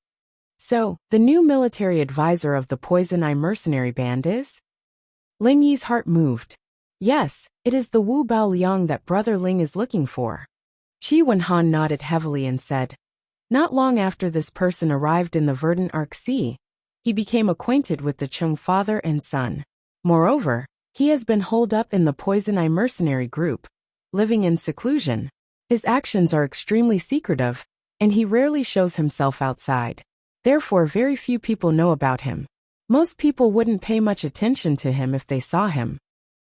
So, the new military advisor of the Poison Eye mercenary band is? Ling Yi's heart moved. Yes, it is the Wu Baoliang that Brother Ling is looking for. Qi Wenhan nodded heavily and said, not long after this person arrived in the Verdant Arc Sea, he became acquainted with the Cheng father and son. Moreover, he has been holed up in the Poison Eye mercenary group, living in seclusion. His actions are extremely secretive, and he rarely shows himself outside. Therefore, very few people know about him. Most people wouldn't pay much attention to him if they saw him.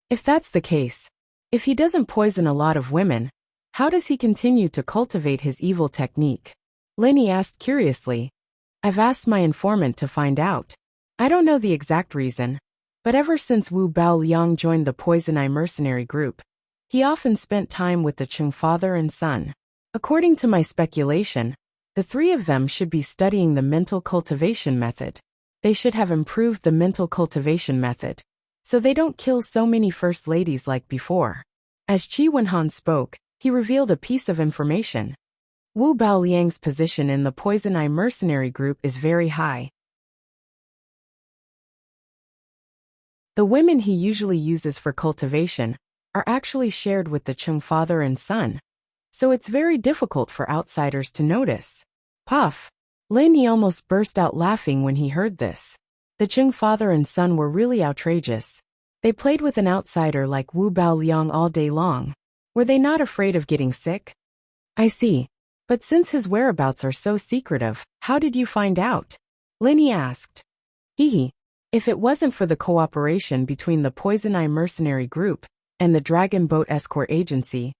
If that's the case, if he doesn't poison a lot of women, how does he continue to cultivate his evil technique? Lin Yi asked curiously. I've asked my informant to find out. I don't know the exact reason, but ever since Wu Baoliang joined the Poison Eye mercenary group, he often spent time with the Cheng father and son. According to my speculation, the three of them should be studying the mental cultivation method. They should have improved the mental cultivation method, so they don't kill so many first ladies like before. As Qi Wenhan spoke, he revealed a piece of information. Wu Baoliang's position in the Poison Eye mercenary group is very high. The women he usually uses for cultivation are actually shared with the Cheng father and son, so it's very difficult for outsiders to notice. Puff! Lin Yi almost burst out laughing when he heard this. The Cheng father and son were really outrageous. They played with an outsider like Wu Baoliang all day long. Were they not afraid of getting sick? I see. But since his whereabouts are so secretive, how did you find out? Lin Yi asked. Hee. If it wasn't for the cooperation between the Poison Eye mercenary group and the Dragon Boat Escort Agency,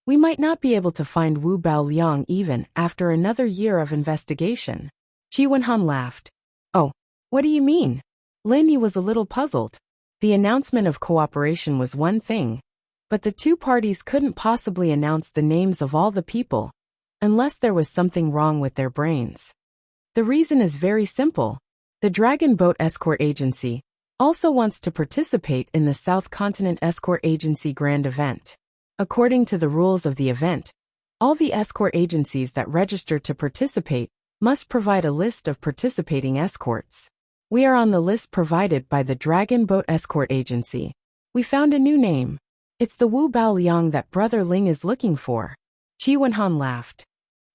we might not be able to find Wu Baoliang even after another year of investigation. Qi Wenhan laughed. Oh, what do you mean? Lin Yi was a little puzzled. The announcement of cooperation was one thing, but the two parties couldn't possibly announce the names of all the people unless there was something wrong with their brains. The reason is very simple. The Dragon Boat Escort Agency also wants to participate in the South Continent Escort Agency Grand Event. According to the rules of the event, all the escort agencies that register to participate must provide a list of participating escorts. We are on the list provided by the Dragon Boat Escort Agency. We found a new name. It's the Wu Bao Liang that Brother Ling is looking for. Qi Wenhan laughed.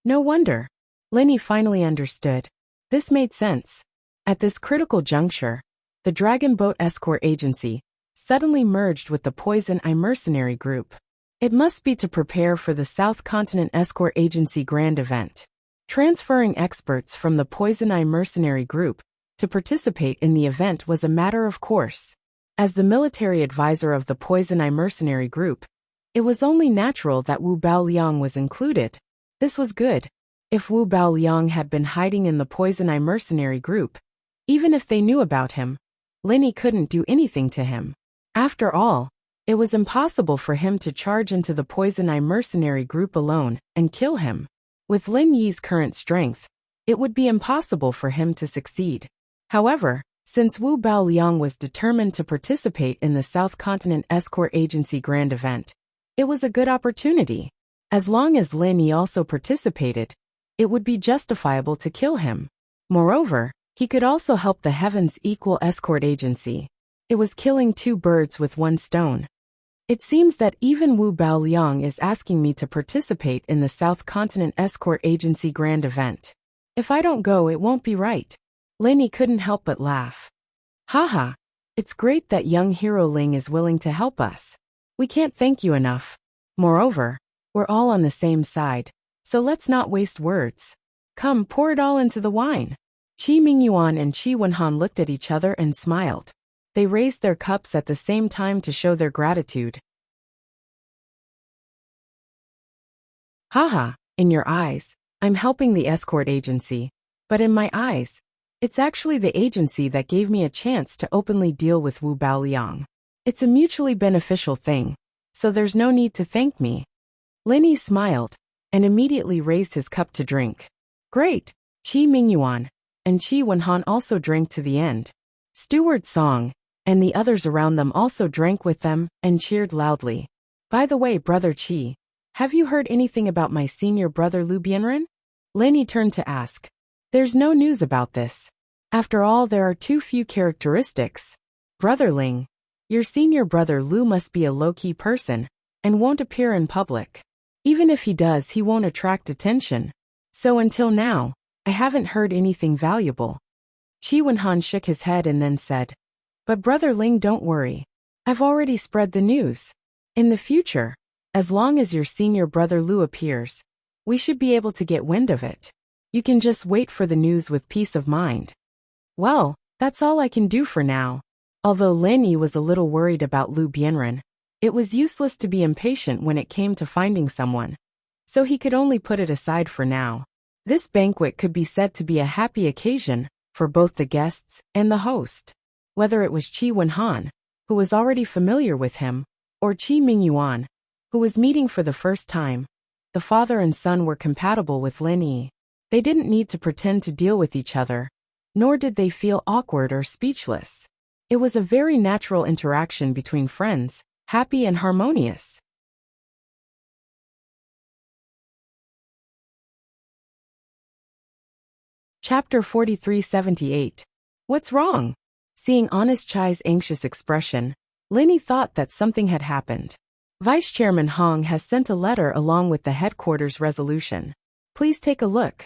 No wonder. Lenny finally understood. This made sense. At this critical juncture, the Dragon Boat Escort Agency suddenly merged with the Poison Eye Mercenary Group. It must be to prepare for the South Continent Escort Agency Grand Event. Transferring experts from the Poison Eye Mercenary Group to participate in the event was a matter of course. As the military advisor of the Poison Eye Mercenary Group, it was only natural that Wu Bao Liang was included. This was good. If Wu Bao Liang had been hiding in the Poison Eye Mercenary Group, even if they knew about him, Lenny couldn't do anything to him. After all, it was impossible for him to charge into the Poison Eye Mercenary Group alone and kill him. With Lin Yi's current strength, it would be impossible for him to succeed. However, since Wu Bao Liang was determined to participate in the South Continent Escort Agency Grand Event, it was a good opportunity. As long as Lin Yi also participated, it would be justifiable to kill him. Moreover, he could also help the Heavens Equal Escort Agency. It was killing two birds with one stone. It seems that even Wu Bao Liang is asking me to participate in the South Continent Escort Agency Grand Event. If I don't go, it won't be right. Lenny couldn't help but laugh. Haha, it's great that young hero Ling is willing to help us. We can't thank you enough. Moreover, we're all on the same side, so let's not waste words. Come, pour it all into the wine. Qi Mingyuan and Qi Wenhan looked at each other and smiled. They raised their cups at the same time to show their gratitude. Haha, in your eyes, I'm helping the escort agency, but in my eyes, it's actually the agency that gave me a chance to openly deal with Wu Bao Liang. It's a mutually beneficial thing, so there's no need to thank me. Lenny smiled and immediately raised his cup to drink. Great, Qi Mingyuan and Qi Wenhan also drank to the end. Steward Song and the others around them also drank with them and cheered loudly. By the way, Brother Qi, have you heard anything about my senior brother Lu Bianren? Lenny turned to ask. There's no news about this. After all, there are too few characteristics. Brother Ling, your senior brother Lu must be a low-key person and won't appear in public. Even if he does, he won't attract attention. So until now, I haven't heard anything valuable. Qi Wenhan shook his head and then said, But Brother Ling, don't worry. I've already spread the news. In the future, as long as your senior brother Lu appears, we should be able to get wind of it. You can just wait for the news with peace of mind. Well, that's all I can do for now. Although Lin Yi was a little worried about Lu Bianren, it was useless to be impatient when it came to finding someone. So he could only put it aside for now. This banquet could be said to be a happy occasion for both the guests and the host. Whether it was Qi Wenhan, who was already familiar with him, or Qi Mingyuan, who was meeting for the first time, the father and son were compatible with Lin Yi. They didn't need to pretend to deal with each other, nor did they feel awkward or speechless. It was a very natural interaction between friends, happy and harmonious. Chapter 4378. What's wrong? Seeing Honest Chai's anxious expression, Lenny thought that something had happened. Vice Chairman Hong has sent a letter along with the headquarters resolution. Please take a look.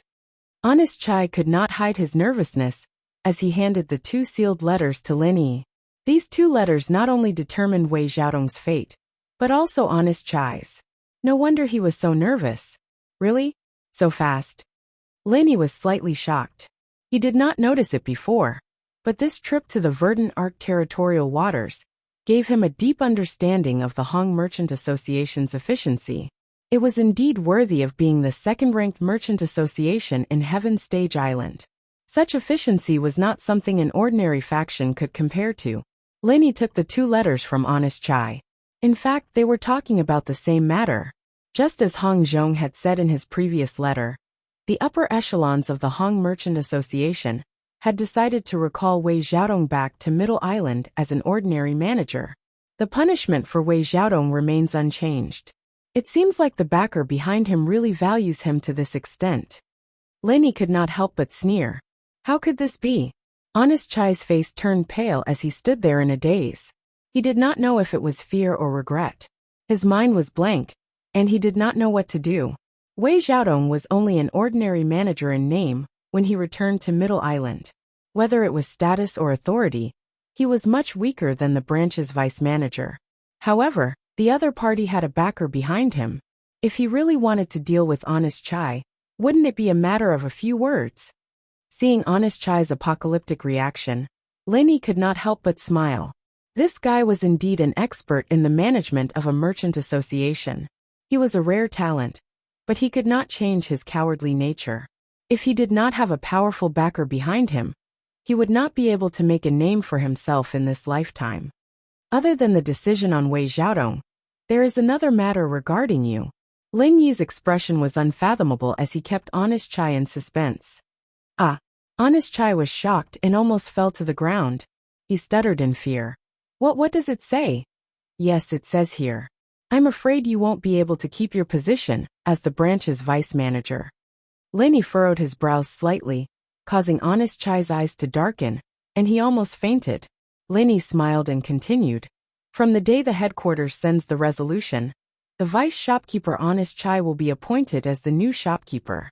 Honest Chai could not hide his nervousness as he handed the two sealed letters to Lenny. These two letters not only determined Wei Xiaodong's fate, but also Honest Chai's. No wonder he was so nervous. Really? So fast? Lenny was slightly shocked. He did not notice it before, but this trip to the Verdant Arc territorial waters gave him a deep understanding of the Hong Merchant Association's efficiency. It was indeed worthy of being the second-ranked merchant association in Heaven Stage Island. Such efficiency was not something an ordinary faction could compare to. Lenny took the two letters from Honest Chai. In fact, they were talking about the same matter. Just as Hong Zhong had said in his previous letter, the upper echelons of the Hong Merchant Association had decided to recall Wei Xiaodong back to Middle Island as an ordinary manager. The punishment for Wei Xiaodong remains unchanged. It seems like the backer behind him really values him to this extent. Lenny could not help but sneer. How could this be? Honest Chai's face turned pale as he stood there in a daze. He did not know if it was fear or regret. His mind was blank, and he did not know what to do. Wei Xiaodong was only an ordinary manager in name when he returned to Middle Island. Whether it was status or authority, he was much weaker than the branch's vice manager. However, the other party had a backer behind him. If he really wanted to deal with Honest Chai, wouldn't it be a matter of a few words? Seeing Honest Chai's apocalyptic reaction, Lenny could not help but smile. This guy was indeed an expert in the management of a merchant association. He was a rare talent, but he could not change his cowardly nature. If he did not have a powerful backer behind him, he would not be able to make a name for himself in this lifetime. Other than the decision on Wei Xiaodong, there is another matter regarding you. Lin Yi's expression was unfathomable as he kept Honest Chai in suspense. Ah! Honest Chai was shocked and almost fell to the ground. He stuttered in fear. What does it say? Yes, it says here. I'm afraid you won't be able to keep your position as the branch's vice manager. Lenny furrowed his brows slightly, causing Honest Chai's eyes to darken, and he almost fainted. Lenny smiled and continued. From the day the headquarters sends the resolution, the vice shopkeeper Honest Chai will be appointed as the new shopkeeper.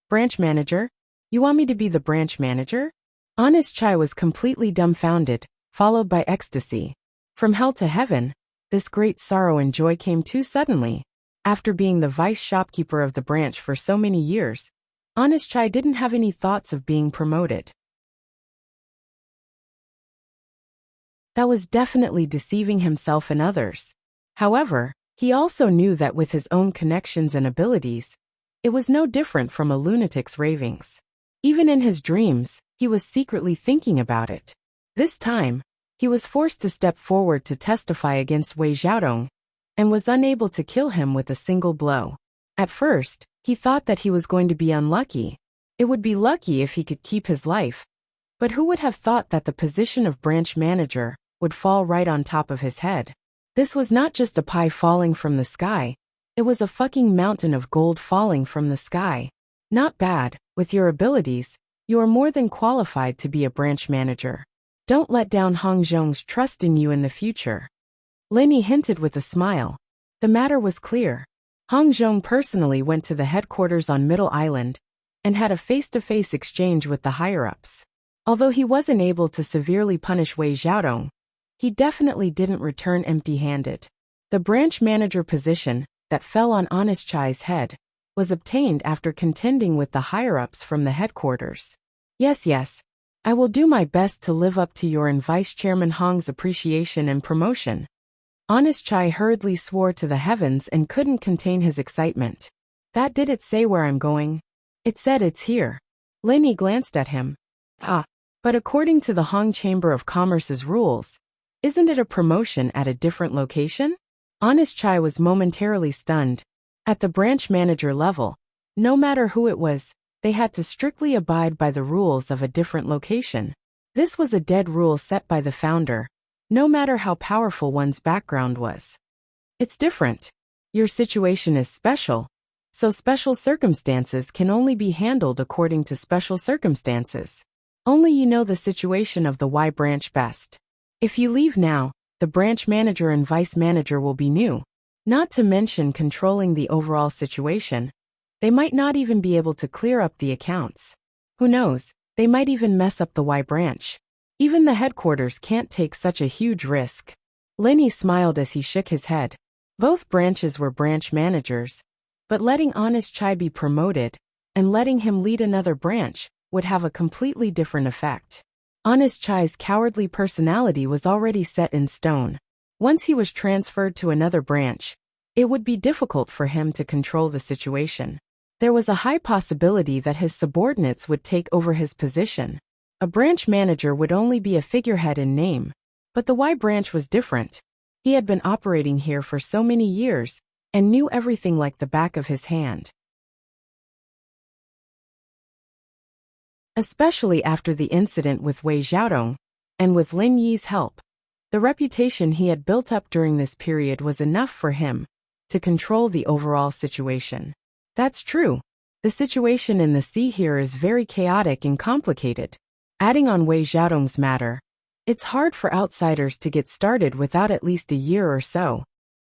Branch manager? You want me to be the branch manager? Honest Chai was completely dumbfounded, followed by ecstasy. From hell to heaven, this great sorrow and joy came too suddenly. After being the vice shopkeeper of the branch for so many years, Honest Chai didn't have any thoughts of being promoted. That was definitely deceiving himself and others. However, he also knew that with his own connections and abilities, it was no different from a lunatic's ravings. Even in his dreams, he was secretly thinking about it. This time, he was forced to step forward to testify against Wei Xiaodong, and was unable to kill him with a single blow. At first, he thought that he was going to be unlucky. It would be lucky if he could keep his life. But who would have thought that the position of branch manager would fall right on top of his head? This was not just a pie falling from the sky, it was a fucking mountain of gold falling from the sky. Not bad, with your abilities, you are more than qualified to be a branch manager. Don't let down Hong Zhong's trust in you in the future. Lenny hinted with a smile. The matter was clear. Hong Zhong personally went to the headquarters on Middle Island and had a face-to-face exchange with the higher-ups. Although he wasn't able to severely punish Wei Xiaodong, he definitely didn't return empty-handed. The branch manager position that fell on Honest Chai's head was obtained after contending with the higher-ups from the headquarters. Yes, I will do my best to live up to your and Vice Chairman Hong's appreciation and promotion. Honest Chai hurriedly swore to the heavens and couldn't contain his excitement. That did it say where I'm going? It said it's here. Lenny glanced at him. But according to the Hong Chamber of Commerce's rules, isn't it a promotion at a different location? Honest Chai was momentarily stunned. At the branch manager level, no matter who it was, they had to strictly abide by the rules of a different location. This was a dead rule set by the founder, no matter how powerful one's background was. It's different. Your situation is special, so special circumstances can only be handled according to special circumstances. Only you know the situation of the Y branch best. If you leave now, the branch manager and vice manager will be new. Not to mention controlling the overall situation. They might not even be able to clear up the accounts. Who knows, they might even mess up the Y branch. Even the headquarters can't take such a huge risk. Lenny smiled as he shook his head. Both branches were branch managers, but letting Honest Chai be promoted and letting him lead another branch would have a completely different effect. Honest Chai's cowardly personality was already set in stone. Once he was transferred to another branch, it would be difficult for him to control the situation. There was a high possibility that his subordinates would take over his position. A branch manager would only be a figurehead in name, but the Y branch was different. He had been operating here for so many years, and knew everything like the back of his hand. Especially after the incident with Wei Xiaodong, and with Lin Yi's help. The reputation he had built up during this period was enough for him to control the overall situation. That's true. The situation in the sea here is very chaotic and complicated. Adding on Wei Xiaodong's matter, it's hard for outsiders to get started without at least a year or so.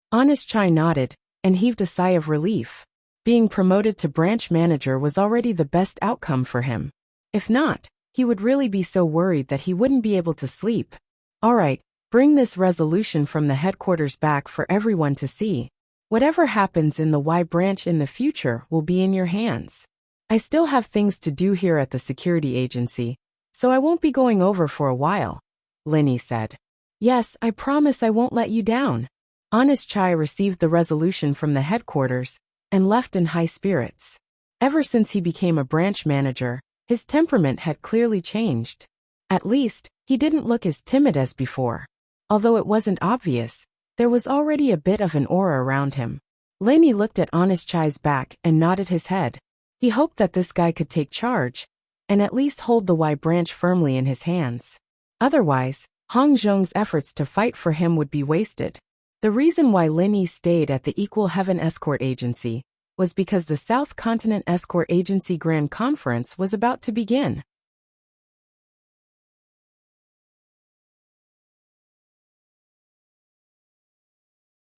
Honest Chai nodded and heaved a sigh of relief. Being promoted to branch manager was already the best outcome for him. If not, he would really be so worried that he wouldn't be able to sleep. All right, bring this resolution from the headquarters back for everyone to see. Whatever happens in the Y branch in the future will be in your hands. I still have things to do here at the security agency, so I won't be going over for a while, Linny said. Yes, I promise I won't let you down. Honest Chai received the resolution from the headquarters and left in high spirits. Ever since he became a branch manager, his temperament had clearly changed. At least, he didn't look as timid as before. Although it wasn't obvious, there was already a bit of an aura around him. Laney looked at Honest Chai's back and nodded his head. He hoped that this guy could take charge and at least hold the Y branch firmly in his hands. Otherwise, Hong Zhong's efforts to fight for him would be wasted. The reason why Lin Yi stayed at the Equal Heaven Escort Agency was because the South Continent Escort Agency Grand Conference was about to begin.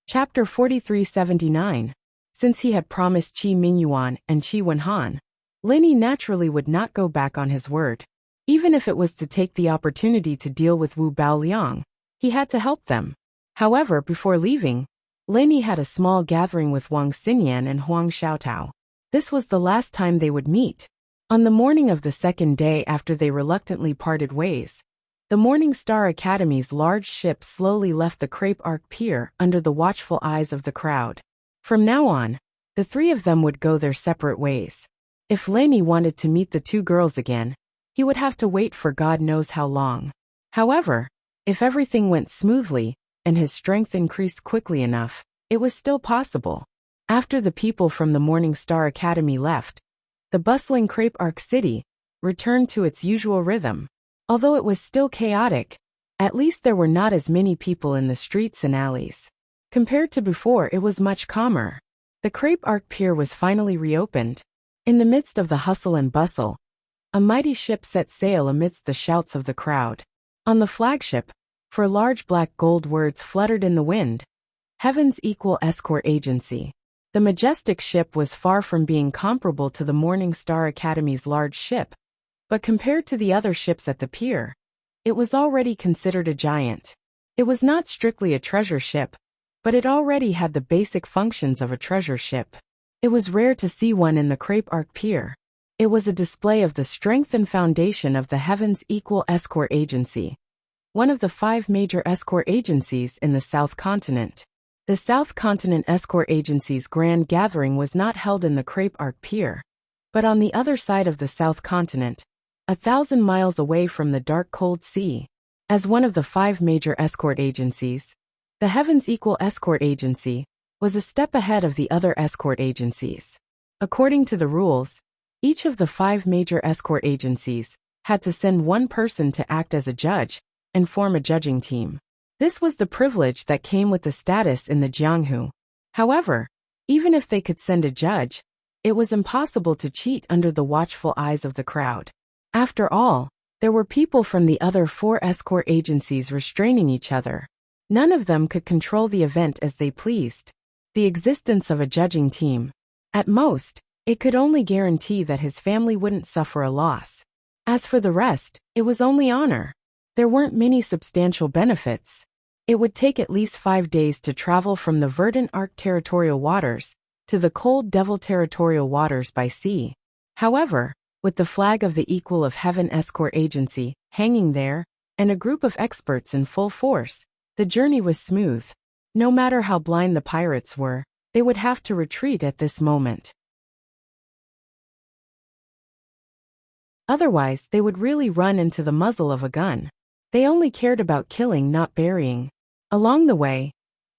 Chapter 4379. Since he had promised Qi Mingyuan and Qi Wenhan, Lin Yi naturally would not go back on his word. Even if it was to take the opportunity to deal with Wu Baoliang, he had to help them. However, before leaving, Lin Yi had a small gathering with Wang Xinyan and Huang Xiaotao. This was the last time they would meet. On the morning of the second day after they reluctantly parted ways, the Morning Star Academy's large ship slowly left the Crepe Arc Pier under the watchful eyes of the crowd. From now on, the three of them would go their separate ways. If Lin Yi wanted to meet the two girls again, he would have to wait for God knows how long. However, if everything went smoothly, and his strength increased quickly enough, it was still possible. After the people from the Morning Star Academy left, the bustling Crepe Arc City returned to its usual rhythm. Although it was still chaotic, at least there were not as many people in the streets and alleys. Compared to before, it was much calmer. The Crepe Arc Pier was finally reopened. In the midst of the hustle and bustle, a mighty ship set sail amidst the shouts of the crowd. On the flagship, for large black gold words fluttered in the wind, Heaven's Equal Escort Agency. The majestic ship was far from being comparable to the Morning Star Academy's large ship, but compared to the other ships at the pier, it was already considered a giant. It was not strictly a treasure ship, but it already had the basic functions of a treasure ship. It was rare to see one in the Crepe Arc Pier. It was a display of the strength and foundation of the Heaven's Equal Escort Agency, one of the 5 major escort agencies in the South Continent. The South Continent Escort Agency's grand gathering was not held in the Crepe Arc Pier, but on the other side of the South Continent, 1,000 miles away from the dark cold sea. As one of the 5 major escort agencies, the Heaven's Equal Escort Agency was a step ahead of the other escort agencies. According to the rules, each of the 5 major escort agencies had to send one person to act as a judge and form a judging team. This was the privilege that came with the status in the Jianghu. However, even if they could send a judge, it was impossible to cheat under the watchful eyes of the crowd. After all, there were people from the other 4 escort agencies restraining each other. None of them could control the event as they pleased. The existence of a judging team, at most, it could only guarantee that his family wouldn't suffer a loss. As for the rest, it was only honor. There weren't many substantial benefits. It would take at least 5 days to travel from the verdant Arc territorial waters to the cold Devil territorial waters by sea. However, with the flag of the Equal of Heaven Escort Agency hanging there, and a group of experts in full force, the journey was smooth. No matter how blind the pirates were, they would have to retreat at this moment. Otherwise, they would really run into the muzzle of a gun. They only cared about killing, not burying. Along the way,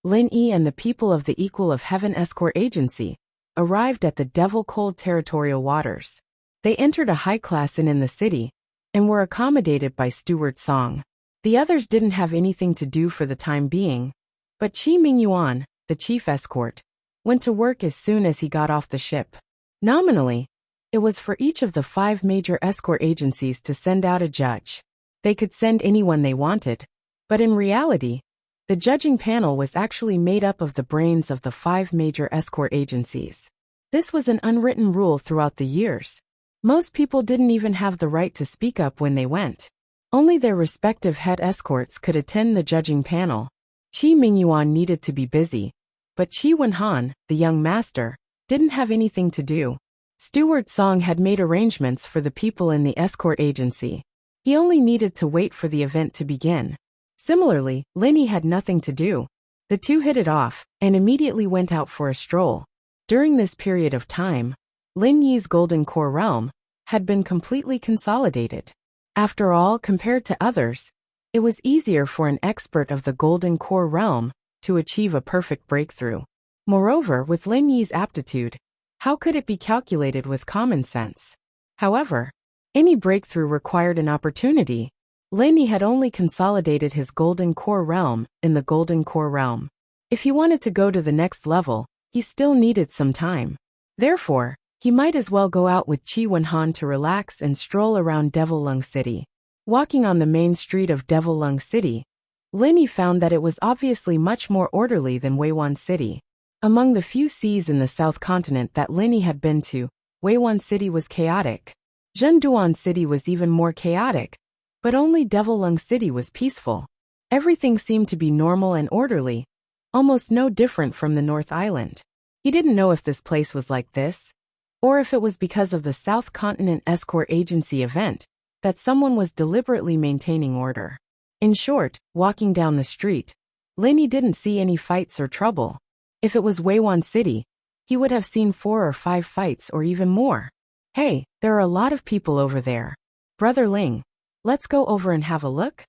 Lin Yi and the people of the Equal of Heaven Escort Agency arrived at the Devil Cold Territorial Waters. They entered a high-class inn in the city and were accommodated by Steward Song. The others didn't have anything to do for the time being, but Qi Mingyuan, the chief escort, went to work as soon as he got off the ship. Nominally, it was for each of the 5 major escort agencies to send out a judge. They could send anyone they wanted, but in reality, the judging panel was actually made up of the brains of the 5 major escort agencies. This was an unwritten rule throughout the years. Most people didn't even have the right to speak up when they went. Only their respective head escorts could attend the judging panel. Qi Mingyuan needed to be busy, but Qi Wenhan, the young master, didn't have anything to do. Steward Song had made arrangements for the people in the escort agency. He only needed to wait for the event to begin. Similarly, Lin Yi had nothing to do. The two hit it off and immediately went out for a stroll. During this period of time, Lin Yi's Golden Core realm had been completely consolidated. After all, compared to others, it was easier for an expert of the Golden Core realm to achieve a perfect breakthrough. Moreover, with Lin Yi's aptitude, how could it be calculated with common sense? However, any breakthrough required an opportunity. Lin Yi had only consolidated his Golden Core realm in the Golden Core realm. If he wanted to go to the next level, he still needed some time. Therefore, he might as well go out with Qi Wenhan to relax and stroll around Devil Lung City. Walking on the main street of Devil Lung City, Lin Yi found that it was obviously much more orderly than Weiwan City. Among the few seas in the South Continent that Lin Yi had been to, Weiwan City was chaotic. Zhenduan City was even more chaotic, but only Devil Lung City was peaceful. Everything seemed to be normal and orderly, almost no different from the North Island. He didn't know if this place was like this, or if it was because of the South Continent Escort Agency event that someone was deliberately maintaining order. In short, walking down the street, Lin Yi didn't see any fights or trouble. If it was Weiwan City, he would have seen 4 or 5 fights or even more. Hey, there are a lot of people over there. Brother Ling, let's go over and have a look?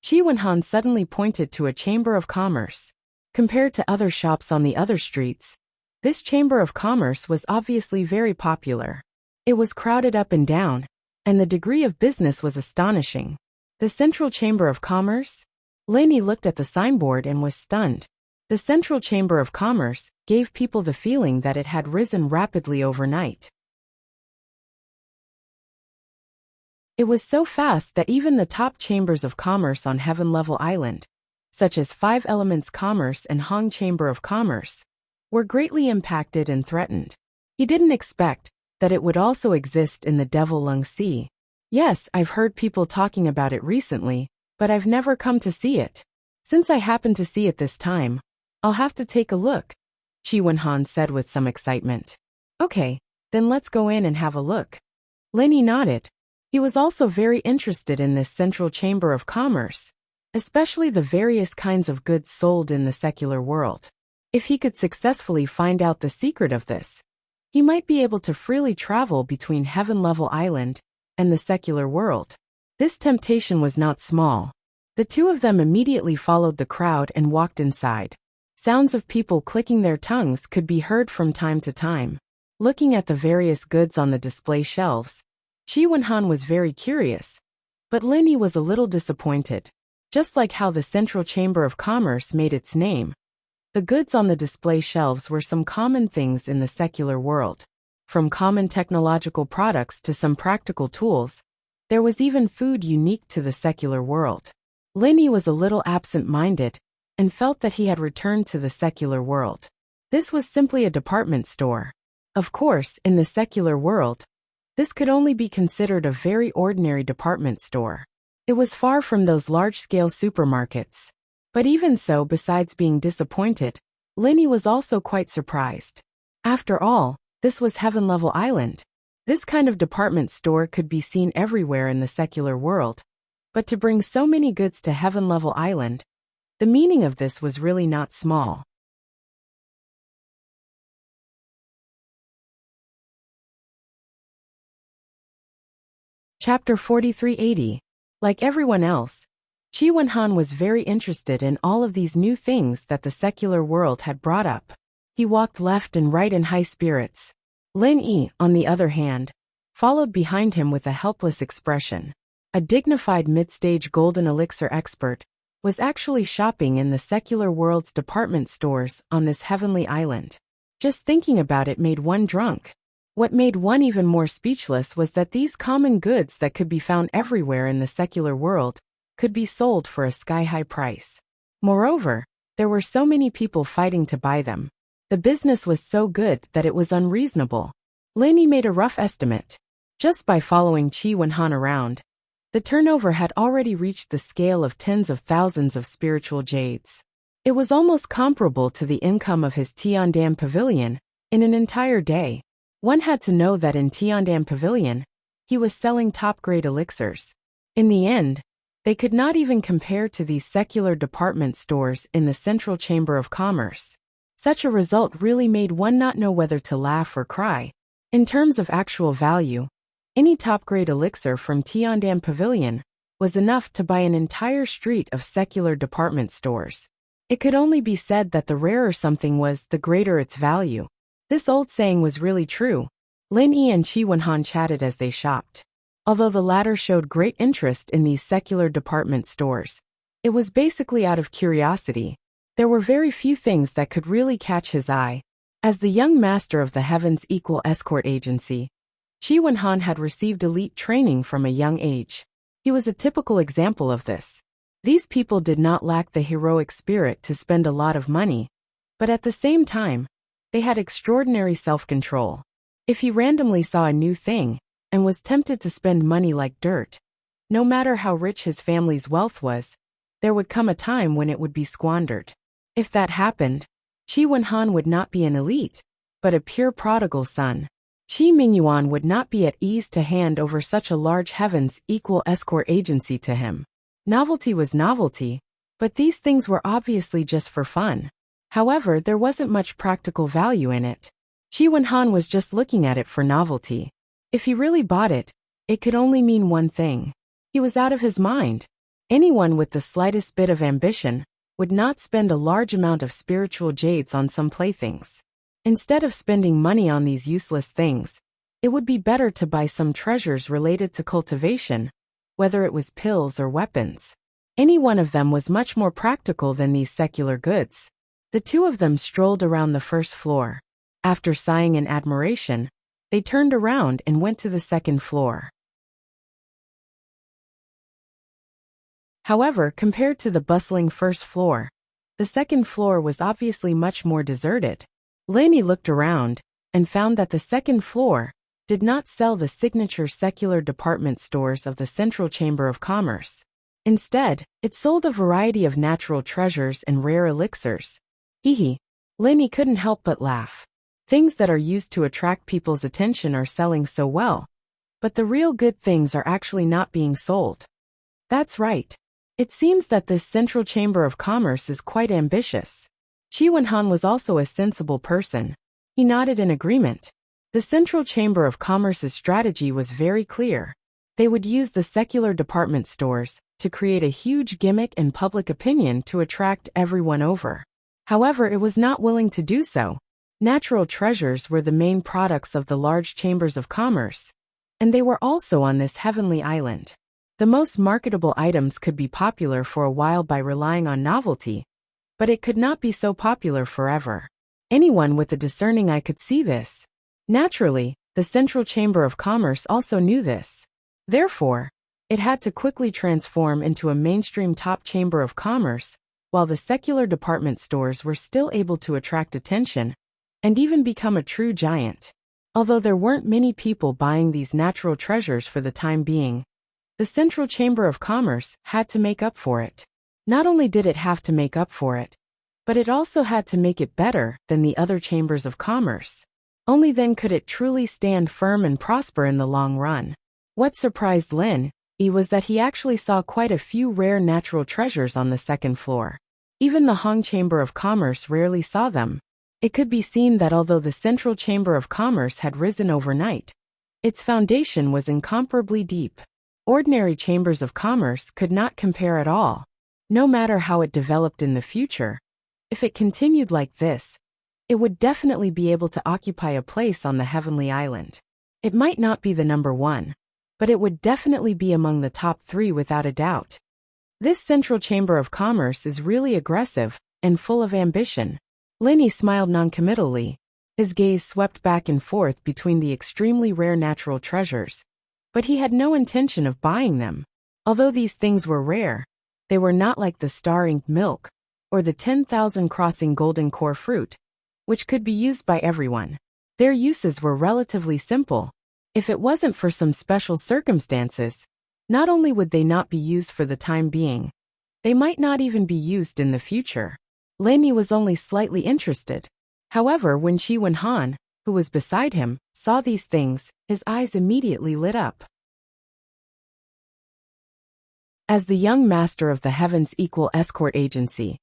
Qi Wenhan suddenly pointed to a chamber of commerce. Compared to other shops on the other streets, this chamber of commerce was obviously very popular. It was crowded up and down, and the degree of business was astonishing. The Central Chamber of Commerce? Lin Yi looked at the signboard and was stunned. The Central Chamber of Commerce gave people the feeling that it had risen rapidly overnight. It was so fast that even the top chambers of commerce on Heaven Level Island, such as 5 Elements Commerce and Hong Chamber of Commerce, were greatly impacted and threatened. He didn't expect that it would also exist in the Devil Lung Sea. Yes, I've heard people talking about it recently, but I've never come to see it. Since I happened to see it this time, I'll have to take a look, Qi Wenhan said with some excitement. Okay, then let's go in and have a look. Lin Yi nodded. He was also very interested in this Central Chamber of Commerce, especially the various kinds of goods sold in the secular world. If he could successfully find out the secret of this, he might be able to freely travel between Heaven Level Island and the secular world. This temptation was not small. The two of them immediately followed the crowd and walked inside. Sounds of people clicking their tongues could be heard from time to time. Looking at the various goods on the display shelves, Qi Wenhan was very curious, but Lin Yi was a little disappointed. Just like how the Central Chamber of Commerce made its name, the goods on the display shelves were some common things in the secular world. From common technological products to some practical tools, there was even food unique to the secular world. Lin Yi was a little absent-minded and felt that he had returned to the secular world. This was simply a department store. Of course, in the secular world, this could only be considered a very ordinary department store. It was far from those large-scale supermarkets. But even so, besides being disappointed, Lin Yi was also quite surprised. After all, this was Heaven Level Island. This kind of department store could be seen everywhere in the secular world. But to bring so many goods to Heaven Level Island, the meaning of this was really not small. Chapter 4380. Like everyone else, Qi Wenhan was very interested in all of these new things that the secular world had brought up. He walked left and right in high spirits. Lin Yi, on the other hand, followed behind him with a helpless expression. A dignified mid-stage golden elixir expert was actually shopping in the secular world's department stores on this heavenly island. Just thinking about it made one drunk. What made one even more speechless was that these common goods that could be found everywhere in the secular world could be sold for a sky-high price. Moreover, there were so many people fighting to buy them. The business was so good that it was unreasonable. Lin Yi made a rough estimate. Just by following Qi Wenhan around, the turnover had already reached the scale of tens of thousands of spiritual jades. It was almost comparable to the income of his Tiandam Pavilion in an entire day. One had to know that in Tiandam Pavilion, he was selling top-grade elixirs. In the end, they could not even compare to these secular department stores in the Central Chamber of Commerce. Such a result really made one not know whether to laugh or cry. In terms of actual value, any top-grade elixir from Tiandam Pavilion was enough to buy an entire street of secular department stores. It could only be said that the rarer something was, the greater its value. This old saying was really true. Lin Yi and Qi Wenhan chatted as they shopped. Although the latter showed great interest in these secular department stores, it was basically out of curiosity. There were very few things that could really catch his eye. As the young master of the Heaven's Equal Escort Agency, Qi Wenhan had received elite training from a young age. He was a typical example of this. These people did not lack the heroic spirit to spend a lot of money, but at the same time, they had extraordinary self-control. If he randomly saw a new thing and was tempted to spend money like dirt, no matter how rich his family's wealth was, there would come a time when it would be squandered. If that happened, Qi Wenhan would not be an elite, but a pure prodigal son. Qi Mingyuan would not be at ease to hand over such a large Heaven's Equal Escort Agency to him. Novelty was novelty, but these things were obviously just for fun. However, there wasn't much practical value in it. Qi Wenhan was just looking at it for novelty. If he really bought it, it could only mean one thing. He was out of his mind. Anyone with the slightest bit of ambition would not spend a large amount of spiritual jades on some playthings. Instead of spending money on these useless things, it would be better to buy some treasures related to cultivation, whether it was pills or weapons. Any one of them was much more practical than these secular goods. The two of them strolled around the first floor. After sighing in admiration, they turned around and went to the second floor. However, compared to the bustling first floor, the second floor was obviously much more deserted. Lin Yi looked around and found that the second floor did not sell the signature secular department stores of the Central Chamber of Commerce. Instead, it sold a variety of natural treasures and rare elixirs. Hee. Lin Yi couldn't help but laugh. Things that are used to attract people's attention are selling so well, but the real good things are actually not being sold. That's right. It seems that this Central Chamber of Commerce is quite ambitious. Qi Wenhan was also a sensible person. He nodded in agreement. The Central Chamber of Commerce's strategy was very clear. They would use the secular department stores to create a huge gimmick and public opinion to attract everyone over. However, it was not willing to do so. Natural treasures were the main products of the large chambers of commerce, and they were also on this heavenly island. The most marketable items could be popular for a while by relying on novelty, but it could not be so popular forever. Anyone with a discerning eye could see this. Naturally, the Central Chamber of Commerce also knew this. Therefore, it had to quickly transform into a mainstream top chamber of commerce, while the secular department stores were still able to attract attention and even become a true giant. Although there weren't many people buying these natural treasures for the time being, the Central Chamber of Commerce had to make up for it. Not only did it have to make up for it, but it also had to make it better than the other chambers of commerce. Only then could it truly stand firm and prosper in the long run. What surprised Lin Yi was that he actually saw quite a few rare natural treasures on the second floor. Even the Hong Chamber of Commerce rarely saw them. It could be seen that although the Central Chamber of Commerce had risen overnight, its foundation was incomparably deep. Ordinary chambers of commerce could not compare at all. No matter how it developed in the future, if it continued like this, it would definitely be able to occupy a place on the heavenly island. It might not be the number one, but it would definitely be among the top 3 without a doubt. This central chamber of commerce is really aggressive and full of ambition. Lenny smiled noncommittally. His gaze swept back and forth between the extremely rare natural treasures, but he had no intention of buying them. Although these things were rare, they were not like the star-inked milk or the 10,000 crossing golden core fruit, which could be used by everyone. Their uses were relatively simple. If it wasn't for some special circumstances, not only would they not be used for the time being, they might not even be used in the future. Lenny was only slightly interested. However, when Chi Wen-han, who was beside him, saw these things, his eyes immediately lit up. As the young master of the Heaven's Equal Escort Agency,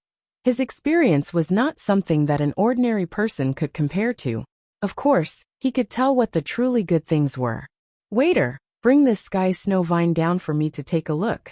his experience was not something that an ordinary person could compare to. Of course, he could tell what the truly good things were. "Waiter, bring this sky snow vine down for me to take a look."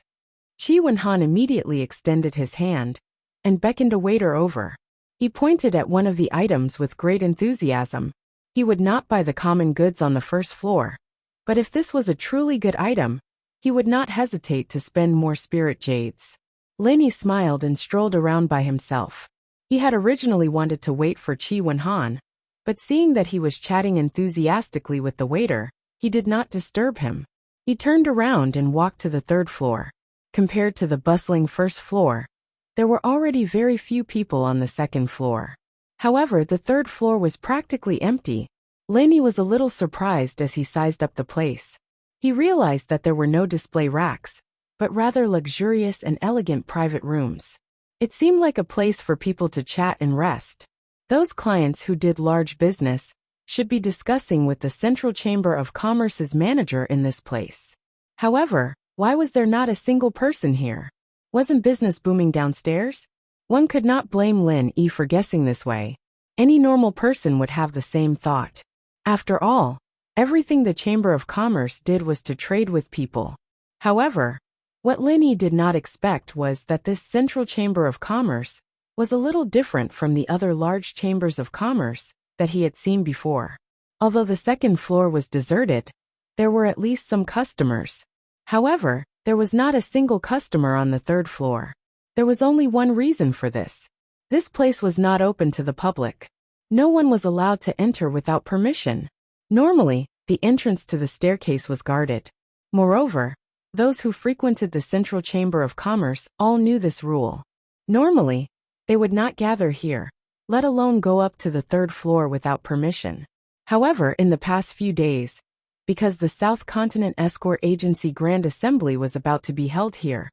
Chi Wen-han immediately extended his hand and beckoned a waiter over. He pointed at one of the items with great enthusiasm. He would not buy the common goods on the first floor, but if this was a truly good item, he would not hesitate to spend more spirit jades. Lenny smiled and strolled around by himself. He had originally wanted to wait for Chi Wen-han, but seeing that he was chatting enthusiastically with the waiter, he did not disturb him. He turned around and walked to the 3rd floor. Compared to the bustling 1st floor, there were already very few people on the 2nd floor. However, the 3rd floor was practically empty. Lenny was a little surprised as he sized up the place. He realized that there were no display racks, but rather luxurious and elegant private rooms. It seemed like a place for people to chat and rest. Those clients who did large business should be discussing with the Central Chamber of Commerce's manager in this place. However, why was there not a single person here? Wasn't business booming downstairs? One could not blame Lin Yi for guessing this way. Any normal person would have the same thought. After all, everything the Chamber of Commerce did was to trade with people. However, what Lin Yi did not expect was that this Central Chamber of Commerce was a little different from the other large chambers of commerce that he had seen before. Although the 2nd floor was deserted, there were at least some customers. However, there was not a single customer on the 3rd floor. There was only one reason for this. This place was not open to the public. No one was allowed to enter without permission. Normally, the entrance to the staircase was guarded. Moreover, those who frequented the Central Chamber of Commerce all knew this rule. Normally, they would not gather here, let alone go up to the 3rd floor without permission. However, in the past few days, because the South Continent Escort Agency Grand Assembly was about to be held here,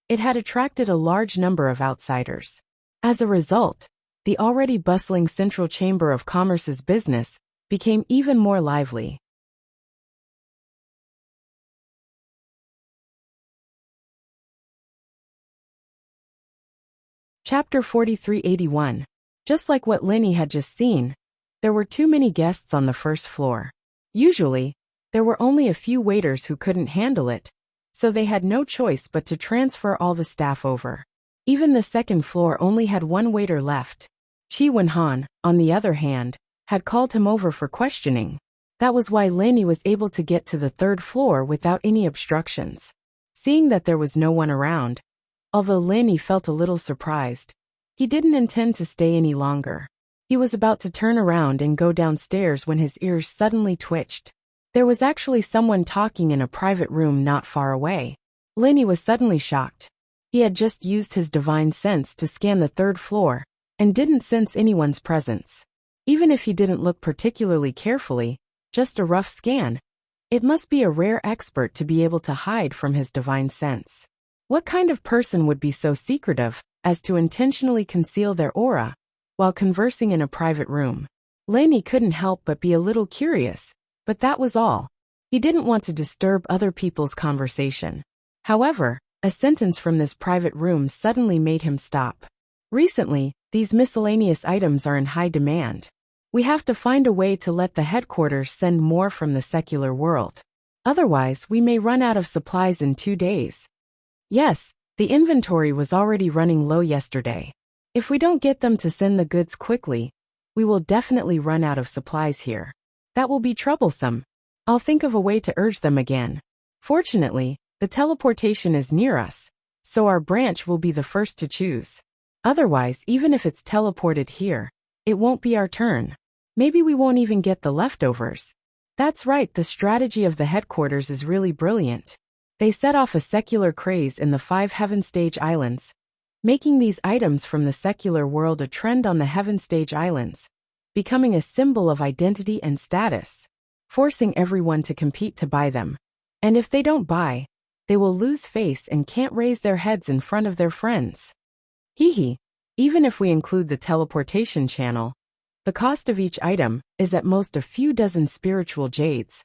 it had attracted a large number of outsiders. As a result, the already bustling Central Chamber of Commerce's business became even more lively. Chapter 4381. Just like what Lenny had just seen, there were too many guests on the 1st floor. Usually, there were only a few waiters who couldn't handle it, so they had no choice but to transfer all the staff over. Even the 2nd floor only had one waiter left. Chi Wen-han, on the other hand, had called him over for questioning. That was why Lenny was able to get to the 3rd floor without any obstructions. Seeing that there was no one around, although Lenny felt a little surprised, he didn't intend to stay any longer. He was about to turn around and go downstairs when his ears suddenly twitched. There was actually someone talking in a private room not far away. Lenny was suddenly shocked. He had just used his divine sense to scan the 3rd floor and didn't sense anyone's presence. Even if he didn't look particularly carefully, just a rough scan, it must be a rare expert to be able to hide from his divine sense. What kind of person would be so secretive as to intentionally conceal their aura while conversing in a private room? Lenny couldn't help but be a little curious, but that was all. He didn't want to disturb other people's conversation. However, a sentence from this private room suddenly made him stop. Recently, these miscellaneous items are in high demand. We have to find a way to let the headquarters send more from the secular world. Otherwise, we may run out of supplies in 2 days. Yes, the inventory was already running low yesterday. If we don't get them to send the goods quickly, we will definitely run out of supplies here. That will be troublesome. I'll think of a way to urge them again. Fortunately, the teleportation is near us, so our branch will be the first to choose. Otherwise, even if it's teleported here, it won't be our turn. Maybe we won't even get the leftovers. That's right, the strategy of the headquarters is really brilliant. They set off a secular craze in the 5 Heaven Stage Islands, making these items from the secular world a trend on the Heaven Stage Islands, becoming a symbol of identity and status, forcing everyone to compete to buy them. And if they don't buy, they will lose face and can't raise their heads in front of their friends. Hee. Even if we include the teleportation channel, the cost of each item is at most a few dozen spiritual jades,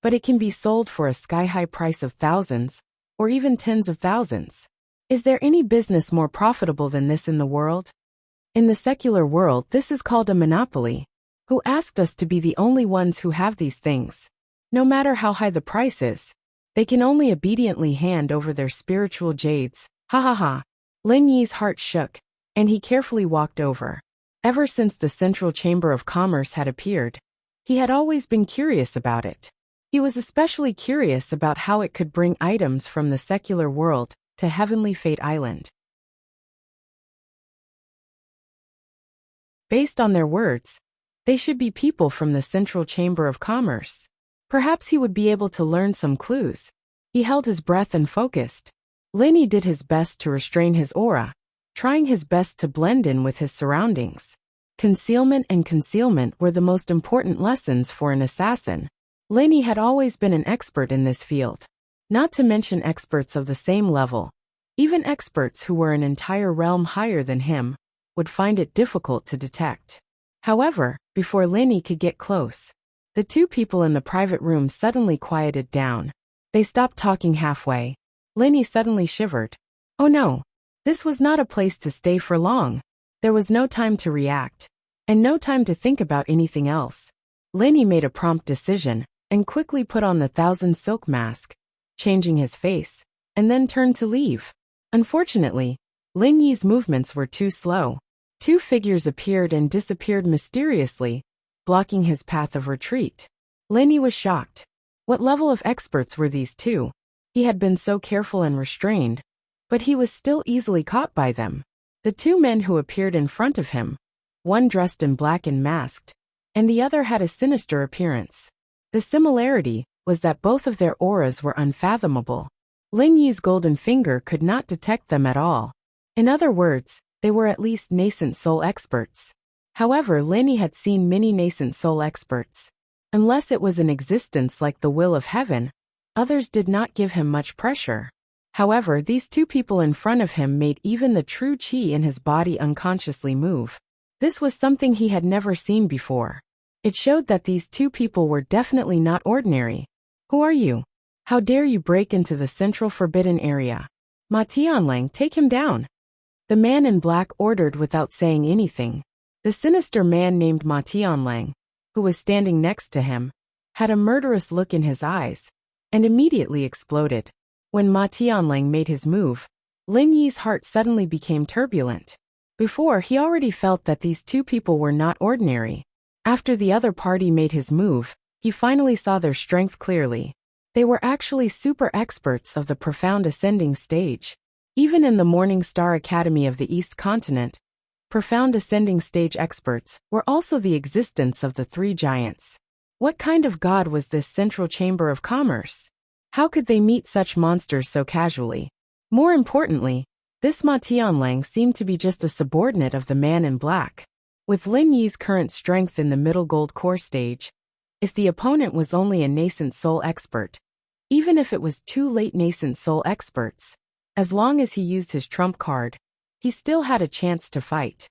but it can be sold for a sky-high price of thousands, or even tens of thousands. Is there any business more profitable than this in the world? In the secular world, this is called a monopoly. Who asked us to be the only ones who have these things? No matter how high the price is, they can only obediently hand over their spiritual jades. Ha ha ha. Lin Yi's heart shook, and he carefully walked over. Ever since the Central Chamber of Commerce had appeared, he had always been curious about it. He was especially curious about how it could bring items from the secular world to Heavenly Fate Island. Based on their words, they should be people from the Central Chamber of Commerce. Perhaps he would be able to learn some clues. He held his breath and focused. Lin Yi did his best to restrain his aura, trying his best to blend in with his surroundings. Concealment and concealment were the most important lessons for an assassin. Lin Yi had always been an expert in this field. Not to mention experts of the same level. Even experts who were an entire realm higher than him would find it difficult to detect. However, before Lin Yi could get close, the 2 people in the private room suddenly quieted down. They stopped talking halfway. Lin Yi suddenly shivered. Oh no! This was not a place to stay for long. There was no time to react, and no time to think about anything else. Lin Yi made a prompt decision, and quickly put on the 1,000 silk mask, changing his face, and then turned to leave. Unfortunately, Lin Yi's movements were too slow. 2 figures appeared and disappeared mysteriously, blocking his path of retreat. Lin Yi was shocked. What level of experts were these 2? He had been so careful and restrained, but he was still easily caught by them. The 2 men who appeared in front of him, one dressed in black and masked, and the other had a sinister appearance. The similarity was that both of their auras were unfathomable. Lin Yi's golden finger could not detect them at all. In other words, they were at least nascent soul experts. However, Lin Yi had seen many nascent soul experts. Unless it was an existence like the will of heaven, others did not give him much pressure. However, these 2 people in front of him made even the true chi in his body unconsciously move. This was something he had never seen before. It showed that these 2 people were definitely not ordinary. Who are you? How dare you break into the central forbidden area? Ma Tianlang, take him down. The man in black ordered without saying anything. The sinister man named Ma Tianlang, who was standing next to him, had a murderous look in his eyes, and immediately exploded. When Ma Tianlang made his move, Lin Yi's heart suddenly became turbulent. Before, he already felt that these 2 people were not ordinary. After the other party made his move, he finally saw their strength clearly. They were actually super experts of the profound ascending stage. Even in the Morning Star Academy of the East Continent, profound ascending stage experts were also the existence of the 3 giants. What kind of god was this Central Chamber of Commerce? How could they meet such monsters so casually? More importantly, this Ma Tianlang seemed to be just a subordinate of the man in black. With Lin Yi's current strength in the middle gold core stage, if the opponent was only a nascent soul expert, even if it was 2 late nascent soul experts, as long as he used his trump card, he still had a chance to fight.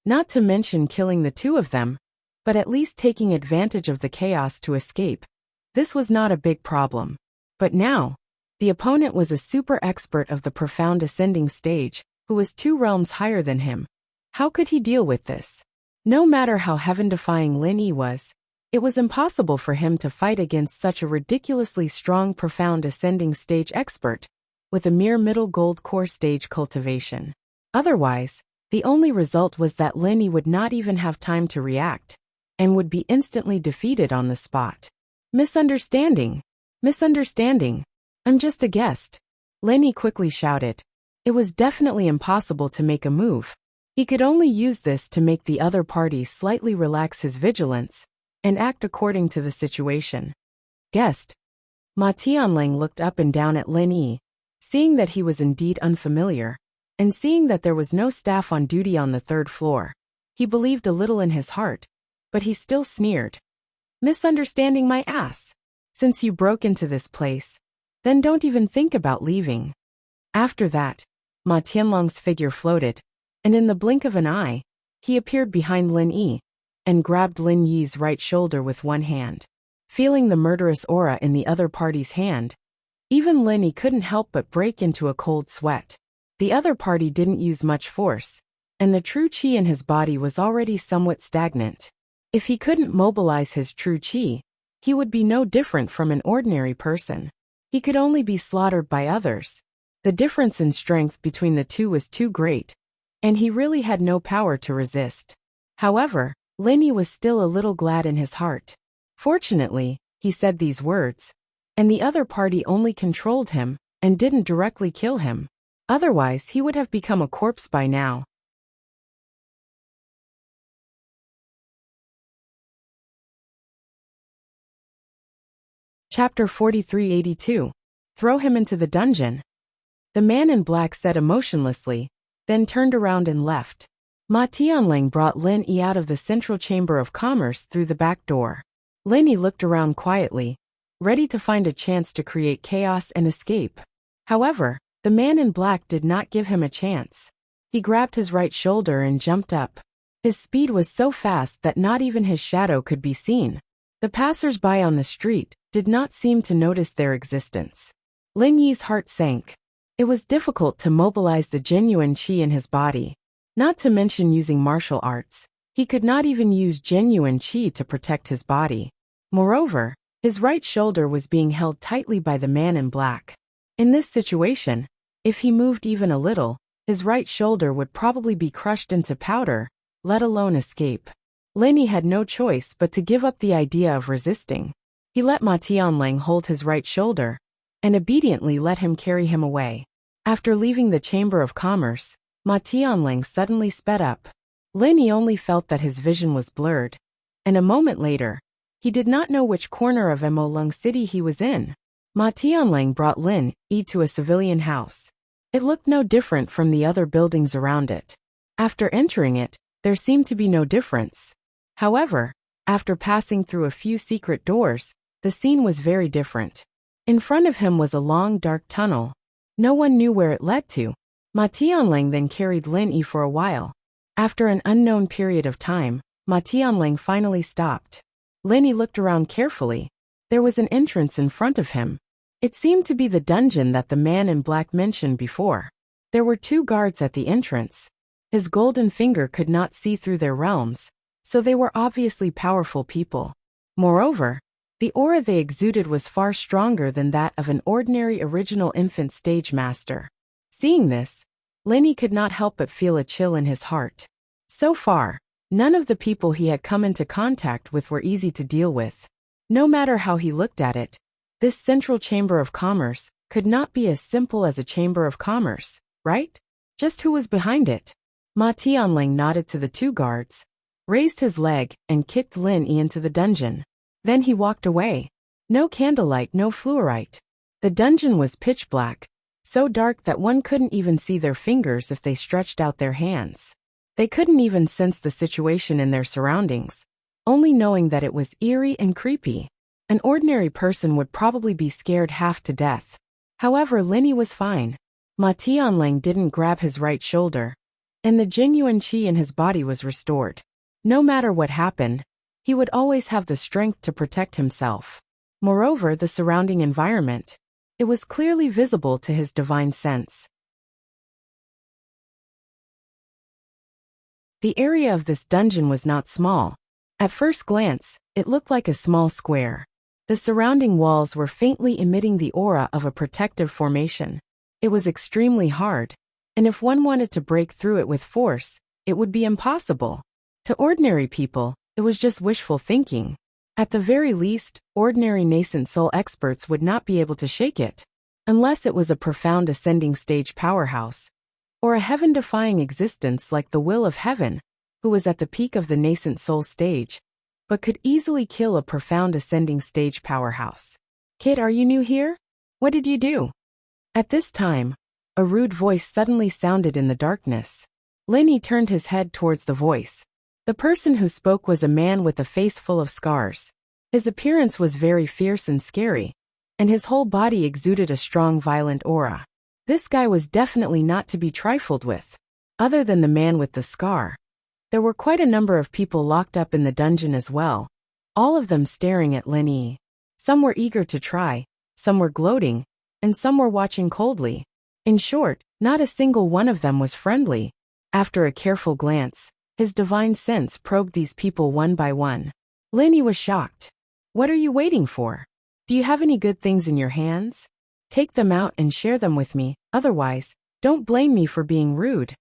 Not to mention killing the 2 of them, but at least taking advantage of the chaos to escape. This was not a big problem. But now, the opponent was a super expert of the profound ascending stage, who was 2 realms higher than him. How could he deal with this? No matter how heaven-defying Lin Yi was, it was impossible for him to fight against such a ridiculously strong profound ascending stage expert, with a mere middle gold core stage cultivation. Otherwise, the only result was that Lin Yi would not even have time to react, and would be instantly defeated on the spot. Misunderstanding! Misunderstanding! I'm just a guest. Lin Yi quickly shouted. It was definitely impossible to make a move. He could only use this to make the other party slightly relax his vigilance and act according to the situation. Guest. Ma Tianlang looked up and down at Lin Yi, seeing that he was indeed unfamiliar, and seeing that there was no staff on duty on the third floor. He believed a little in his heart, but he still sneered. Misunderstanding my ass. Since you broke into this place, then don't even think about leaving. After that, Ma Tianlang's figure floated, and in the blink of an eye, he appeared behind Lin Yi, and grabbed Lin Yi's right shoulder with one hand. Feeling the murderous aura in the other party's hand, even Lin Yi couldn't help but break into a cold sweat. The other party didn't use much force, and the true qi in his body was already somewhat stagnant. If he couldn't mobilize his true qi, he would be no different from an ordinary person. He could only be slaughtered by others. The difference in strength between the two was too great, and he really had no power to resist. However, Lin Yi was still a little glad in his heart. Fortunately, he said these words, and the other party only controlled him and didn't directly kill him. Otherwise, he would have become a corpse by now. Chapter 4382. Throw him into the dungeon. The man in black said emotionlessly, then turned around and left. Ma Tianlang brought Lin Yi out of the Central Chamber of Commerce through the back door. Lin Yi looked around quietly, ready to find a chance to create chaos and escape. However, the man in black did not give him a chance. He grabbed his right shoulder and jumped up. His speed was so fast that not even his shadow could be seen. The passers-by on the street did not seem to notice their existence. Lin Yi's heart sank. It was difficult to mobilize the genuine qi in his body. Not to mention using martial arts, he could not even use genuine qi to protect his body. Moreover, his right shoulder was being held tightly by the man in black. In this situation, if he moved even a little, his right shoulder would probably be crushed into powder, let alone escape. Lin Yi had no choice but to give up the idea of resisting. He let Ma Tianlang hold his right shoulder, and obediently let him carry him away. After leaving the Chamber of Commerce, Ma Tianlang suddenly sped up. Lin Yi only felt that his vision was blurred, and a moment later, he did not know which corner of Emolung City he was in. Ma Tianlang brought Lin Yi to a civilian house. It looked no different from the other buildings around it. After entering it, there seemed to be no difference. However, after passing through a few secret doors, the scene was very different. In front of him was a long dark tunnel. No one knew where it led to. Ma Tianlang then carried Lin Yi for a while. After an unknown period of time, Ma Tianlang finally stopped. Lin Yi looked around carefully. There was an entrance in front of him. It seemed to be the dungeon that the man in black mentioned before. There were 2 guards at the entrance. His golden finger could not see through their realms, so they were obviously powerful people. Moreover, the aura they exuded was far stronger than that of an ordinary original infant stage master. Seeing this, Lin Yi could not help but feel a chill in his heart. So far, none of the people he had come into contact with were easy to deal with. No matter how he looked at it, this Central Chamber of Commerce could not be as simple as a Chamber of Commerce, right? Just who was behind it? Ma Tianlang nodded to the 2 guards, raised his leg, and kicked Lin Yi into the dungeon. Then he walked away. No candlelight, no fluorite. The dungeon was pitch black, so dark that one couldn't even see their fingers if they stretched out their hands. They couldn't even sense the situation in their surroundings, only knowing that it was eerie and creepy. An ordinary person would probably be scared half to death. However, Lin Yi was fine. Ma Tianlang didn't grab his right shoulder, and the genuine qi in his body was restored. No matter what happened, he would always have the strength to protect himself. Moreover, the surrounding environment, it was clearly visible to his divine sense. The area of this dungeon was not small. At first glance, it looked like a small square. The surrounding walls were faintly emitting the aura of a protective formation. It was extremely hard, and if one wanted to break through it with force, it would be impossible. To ordinary people, it was just wishful thinking. At the very least, ordinary nascent soul experts would not be able to shake it, unless it was a profound ascending stage powerhouse, or a heaven-defying existence like the Will of Heaven, who was at the peak of the nascent soul stage, but could easily kill a profound ascending stage powerhouse. Kid, are you new here? What did you do? At this time, a rude voice suddenly sounded in the darkness. Lenny turned his head towards the voice. The person who spoke was a man with a face full of scars. His appearance was very fierce and scary, and his whole body exuded a strong violent aura. This guy was definitely not to be trifled with. Other than the man with the scar, there were quite a number of people locked up in the dungeon as well, all of them staring at Lenny. Some were eager to try, some were gloating, and some were watching coldly. In short, not a single one of them was friendly. After a careful glance, his divine sense probed these people one by one. Lenny was shocked. What are you waiting for? Do you have any good things in your hands? Take them out and share them with me, otherwise, don't blame me for being rude.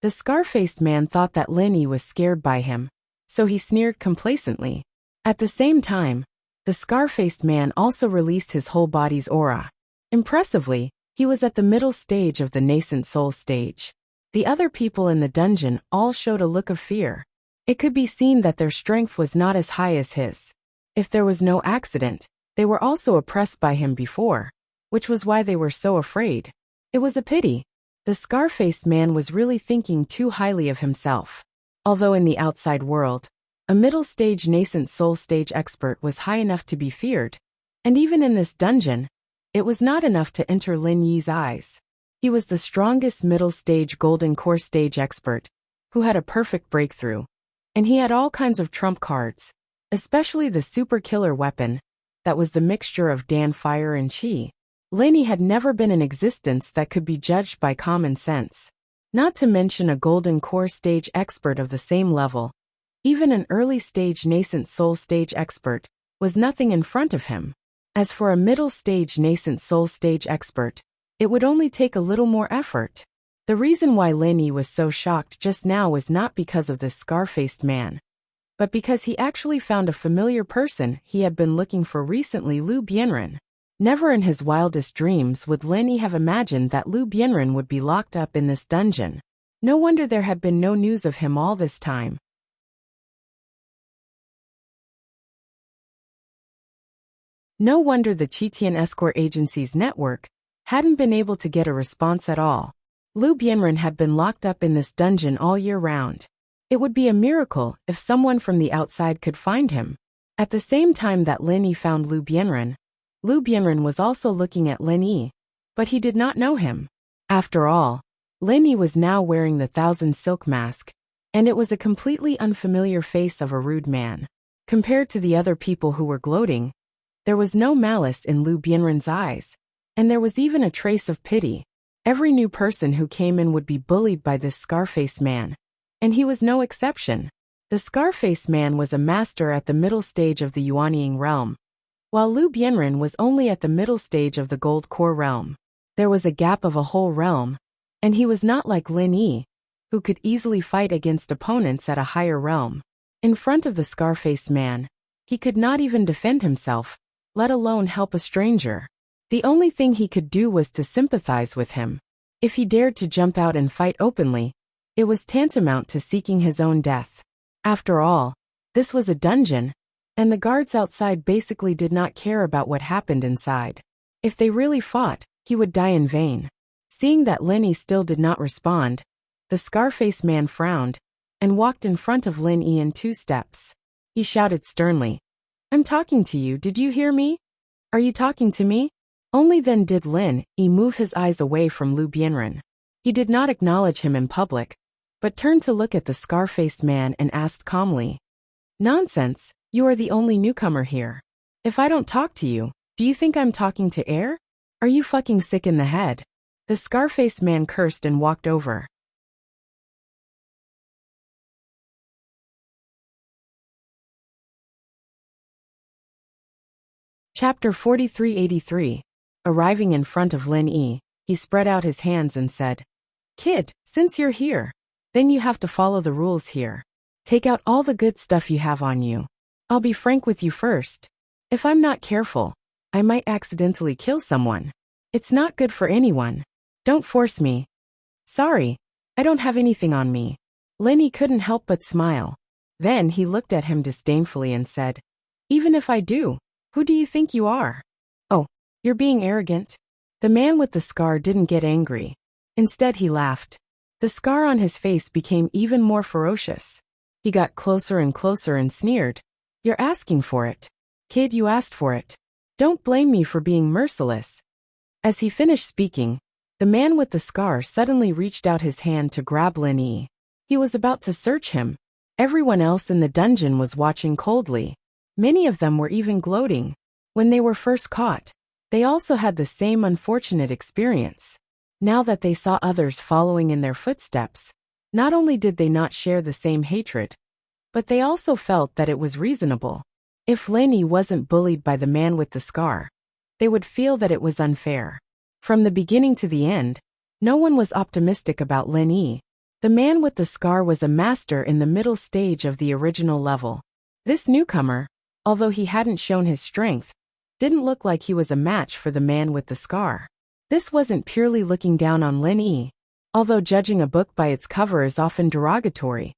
The scar-faced man thought that Lenny was scared by him, so he sneered complacently. At the same time, the scar-faced man also released his whole body's aura. Impressively, he was at the middle stage of the nascent soul stage. The other people in the dungeon all showed a look of fear. It could be seen that their strength was not as high as his. If there was no accident, they were also oppressed by him before, which was why they were so afraid. It was a pity. The scar-faced man was really thinking too highly of himself. Although in the outside world, a middle-stage nascent soul stage expert was high enough to be feared, and even in this dungeon, it was not enough to enter Lin Yi's eyes. He was the strongest middle-stage golden core stage expert, who had a perfect breakthrough, and he had all kinds of trump cards, especially the super killer weapon, that was the mixture of Dan fire and chi. Lenny had never been in existence that could be judged by common sense. Not to mention a golden core stage expert of the same level. Even an early stage nascent soul stage expert was nothing in front of him. As for a middle stage nascent soul stage expert, it would only take a little more effort. The reason why Lenny was so shocked just now was not because of this scar-faced man, but because he actually found a familiar person he had been looking for recently, Lu Bianren. Never in his wildest dreams would Lenny have imagined that Lu Bianren would be locked up in this dungeon. No wonder there had been no news of him all this time. No wonder the Chitian escort agency's network hadn't been able to get a response at all. Lu Bianren had been locked up in this dungeon all year round. It would be a miracle if someone from the outside could find him. At the same time that Lenny found Lu Bianren was also looking at Lenny, but he did not know him. After all, Lenny was now wearing the thousand silk mask, and it was a completely unfamiliar face of a rude man. Compared to the other people who were gloating, there was no malice in Lu Bianren's eyes, and there was even a trace of pity. Every new person who came in would be bullied by this scar-faced man, and he was no exception. The scar-faced man was a master at the middle stage of the Yuanying realm, while Lu Bianren was only at the middle stage of the Gold Core realm. There was a gap of a whole realm, and he was not like Lin Yi, who could easily fight against opponents at a higher realm. In front of the scar-faced man, he could not even defend himself, let alone help a stranger. The only thing he could do was to sympathize with him. If he dared to jump out and fight openly, it was tantamount to seeking his own death. After all, this was a dungeon, and the guards outside basically did not care about what happened inside. If they really fought, he would die in vain. Seeing that Lenny still did not respond, the scar-faced man frowned and walked in front of Lin Yi in 2 steps. He shouted sternly, "I'm talking to you, did you hear me? Are you talking to me?" Only then did Lin Yi move his eyes away from Lu Bianren. He did not acknowledge him in public, but turned to look at the scar-faced man and asked calmly, "Nonsense, you are the only newcomer here. If I don't talk to you, do you think I'm talking to air? Are you fucking sick in the head?" The scar-faced man cursed and walked over. Chapter 4383. Arriving in front of Lin Yi, he spread out his hands and said, "Kid, since you're here, then you have to follow the rules here. Take out all the good stuff you have on you. I'll be frank with you first. If I'm not careful, I might accidentally kill someone. It's not good for anyone. Don't force me." "Sorry, I don't have anything on me." Lin Yi couldn't help but smile. Then he looked at him disdainfully and said, "Even if I do, who do you think you are? Oh, you're being arrogant." The man with the scar didn't get angry. Instead he laughed. The scar on his face became even more ferocious. He got closer and closer and sneered, "You're asking for it. Kid, you asked for it. Don't blame me for being merciless." As he finished speaking, the man with the scar suddenly reached out his hand to grab Lin Yi. He was about to search him. Everyone else in the dungeon was watching coldly. Many of them were even gloating. When they were first caught, they also had the same unfortunate experience. Now that they saw others following in their footsteps, not only did they not share the same hatred, but they also felt that it was reasonable. If Lin Yi wasn't bullied by the man with the scar, they would feel that it was unfair. From the beginning to the end, no one was optimistic about Lin Yi. The man with the scar was a master in the middle stage of the original level. This newcomer, although he hadn't shown his strength, didn't look like he was a match for the man with the scar. This wasn't purely looking down on Lin Yi, although judging a book by its cover is often derogatory.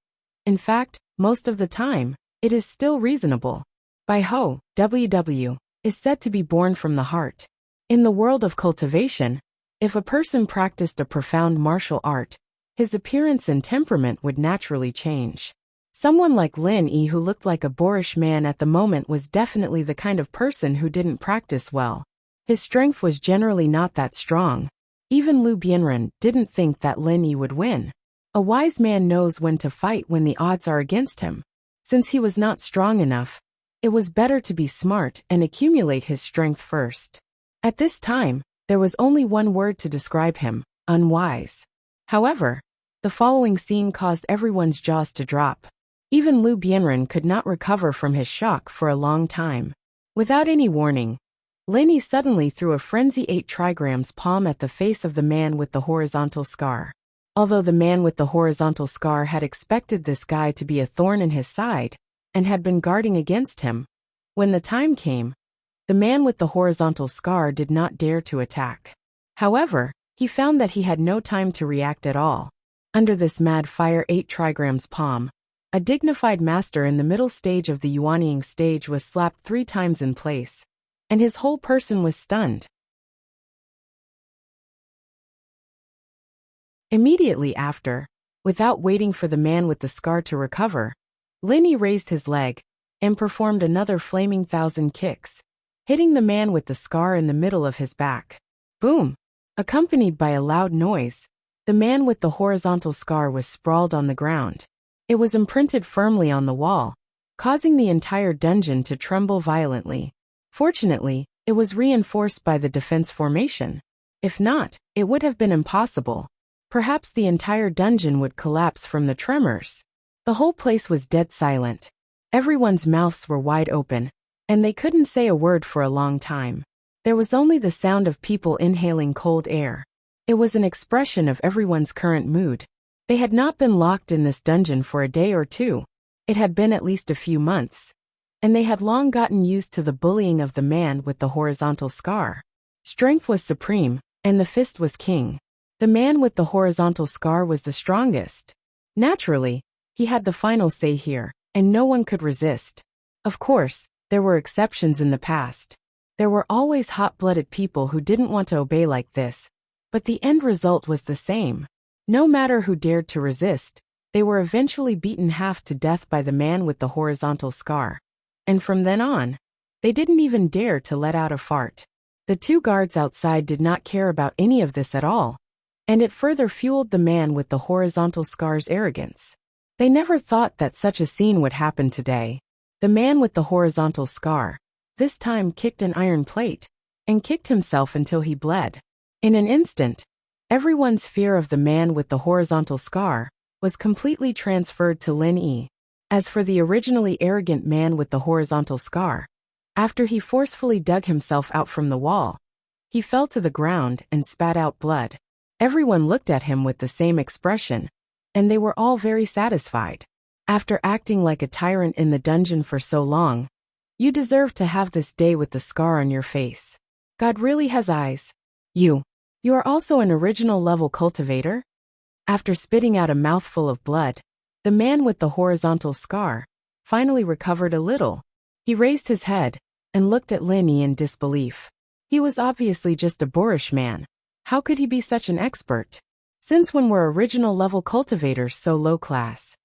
In fact, most of the time, it is still reasonable. Bai Ho, WW, is said to be born from the heart. In the world of cultivation, if a person practiced a profound martial art, his appearance and temperament would naturally change. Someone like Lin Yi who looked like a boorish man at the moment was definitely the kind of person who didn't practice well. His strength was generally not that strong. Even Lu Bianren didn't think that Lin Yi would win. A wise man knows when to fight when the odds are against him. Since he was not strong enough, it was better to be smart and accumulate his strength first. At this time, there was only one word to describe him: unwise. However, the following scene caused everyone's jaws to drop. Even Lu Bianren could not recover from his shock for a long time. Without any warning, Lin Yi suddenly threw a frenzy 8 trigrams palm at the face of the man with the horizontal scar. Although the man with the horizontal scar had expected this guy to be a thorn in his side, and had been guarding against him, when the time came, the man with the horizontal scar did not dare to attack. However, he found that he had no time to react at all. Under this mad fire 8 trigrams palm, a dignified master in the middle stage of the Yuanying stage was slapped 3 times in place, and his whole person was stunned. Immediately after, without waiting for the man with the scar to recover, Lin Yi raised his leg and performed another flaming 1,000 kicks, hitting the man with the scar in the middle of his back. Boom! Accompanied by a loud noise, the man with the horizontal scar was sprawled on the ground. It was imprinted firmly on the wall, causing the entire dungeon to tremble violently. Fortunately, it was reinforced by the defense formation. If not, it would have been impossible. Perhaps the entire dungeon would collapse from the tremors. The whole place was dead silent. Everyone's mouths were wide open, and they couldn't say a word for a long time. There was only the sound of people inhaling cold air. It was an expression of everyone's current mood. They had not been locked in this dungeon for a day or two. It had been at least a few months, and they had long gotten used to the bullying of the man with the horizontal scar. Strength was supreme, and the fist was king. The man with the horizontal scar was the strongest. Naturally, he had the final say here, and no one could resist. Of course, there were exceptions in the past. There were always hot-blooded people who didn't want to obey like this, but the end result was the same. No matter who dared to resist, they were eventually beaten half to death by the man with the horizontal scar. And from then on, they didn't even dare to let out a fart. The 2 guards outside did not care about any of this at all, and it further fueled the man with the horizontal scar's arrogance. They never thought that such a scene would happen today. The man with the horizontal scar, this time kicked an iron plate, and kicked himself until he bled. In an instant, everyone's fear of the man with the horizontal scar was completely transferred to Lin Yi. As for the originally arrogant man with the horizontal scar, After he forcefully dug himself out from the wall, he fell to the ground and spat out blood. Everyone looked at him with the same expression, and they were all very satisfied. After acting like a tyrant in the dungeon for so long, you deserve to have this day with the scar on your face. God really has eyes. You are also an original level cultivator? After spitting out a mouthful of blood, the man with the horizontal scar finally recovered a little. He raised his head and looked at Linny in disbelief. He was obviously just a boorish man. How could he be such an expert? Since when were original level cultivators so low class?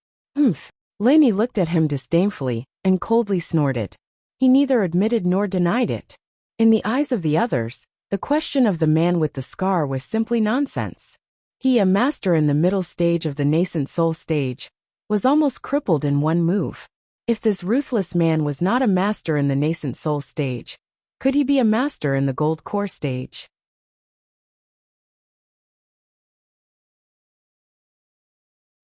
Linny looked at him disdainfully and coldly snorted. He neither admitted nor denied it. In the eyes of the others, the question of the man with the scar was simply nonsense. He, a master in the middle stage of the nascent soul stage, was almost crippled in one move. If this ruthless man was not a master in the nascent soul stage, could he be a master in the gold core stage?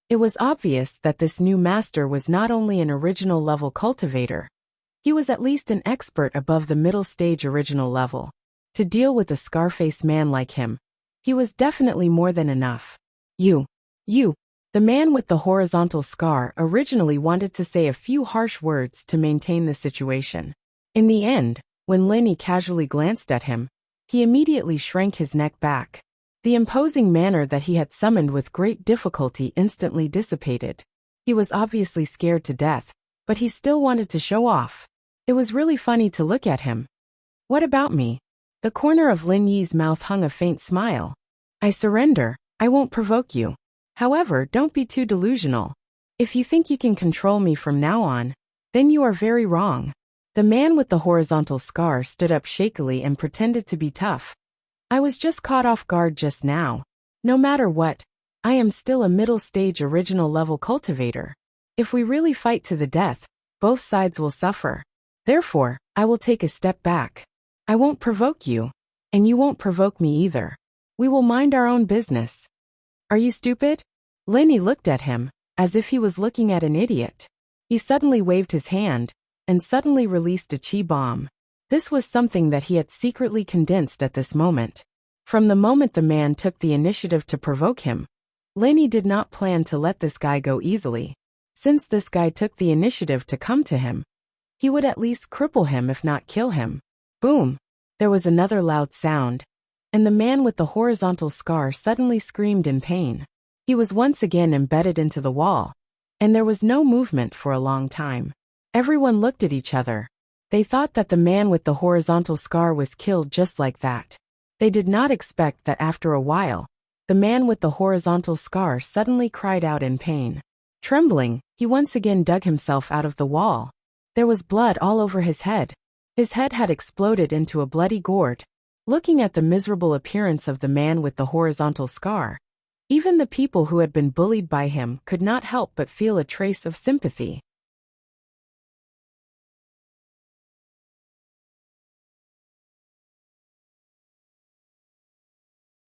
It was obvious that this new master was not only an original level cultivator, he was at least an expert above the middle stage original level. To deal with a scar-faced man like him, he was definitely more than enough. You. The man with the horizontal scar originally wanted to say a few harsh words to maintain the situation. In the end, when Linny casually glanced at him, he immediately shrank his neck back. The imposing manner that he had summoned with great difficulty instantly dissipated. He was obviously scared to death, but he still wanted to show off. It was really funny to look at him. What about me? The corner of Lin Yi's mouth hung a faint smile. I surrender. I won't provoke you. However, don't be too delusional. If you think you can control me from now on, then you are very wrong. The man with the horizontal scar stood up shakily and pretended to be tough. I was just caught off guard just now. No matter what, I am still a middle stage original level cultivator. If we really fight to the death, both sides will suffer. Therefore, I will take a step back. I won't provoke you, and you won't provoke me either. We will mind our own business. Are you stupid? Linny looked at him, as if he was looking at an idiot. He suddenly waved his hand, and suddenly released a chi bomb. This was something that he had secretly condensed at this moment. From the moment the man took the initiative to provoke him, Linny did not plan to let this guy go easily. Since this guy took the initiative to come to him, he would at least cripple him if not kill him. Boom! There was another loud sound, and the man with the horizontal scar suddenly screamed in pain. He was once again embedded into the wall, and there was no movement for a long time. Everyone looked at each other. They thought that the man with the horizontal scar was killed just like that. They did not expect that after a while, the man with the horizontal scar suddenly cried out in pain. Trembling, he once again dug himself out of the wall. There was blood all over his head. His head had exploded into a bloody gourd. Looking at the miserable appearance of the man with the horizontal scar, even the people who had been bullied by him could not help but feel a trace of sympathy.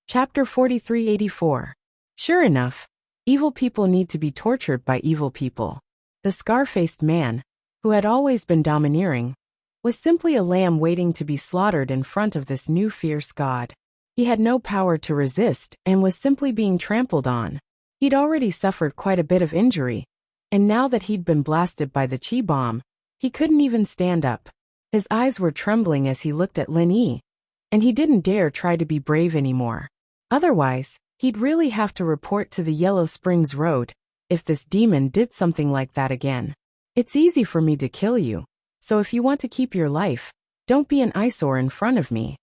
Chapter 4384. Sure enough, evil people need to be tortured by evil people. The scar-faced man, who had always been domineering, was simply a lamb waiting to be slaughtered in front of this new fierce god. He had no power to resist and was simply being trampled on. He'd already suffered quite a bit of injury, and now that he'd been blasted by the chi bomb, he couldn't even stand up. His eyes were trembling as he looked at Lin Yi, and he didn't dare try to be brave anymore. Otherwise, he'd really have to report to the Yellow Springs Road if this demon did something like that again. It's easy for me to kill you, so if you want to keep your life, don't be an eyesore in front of me.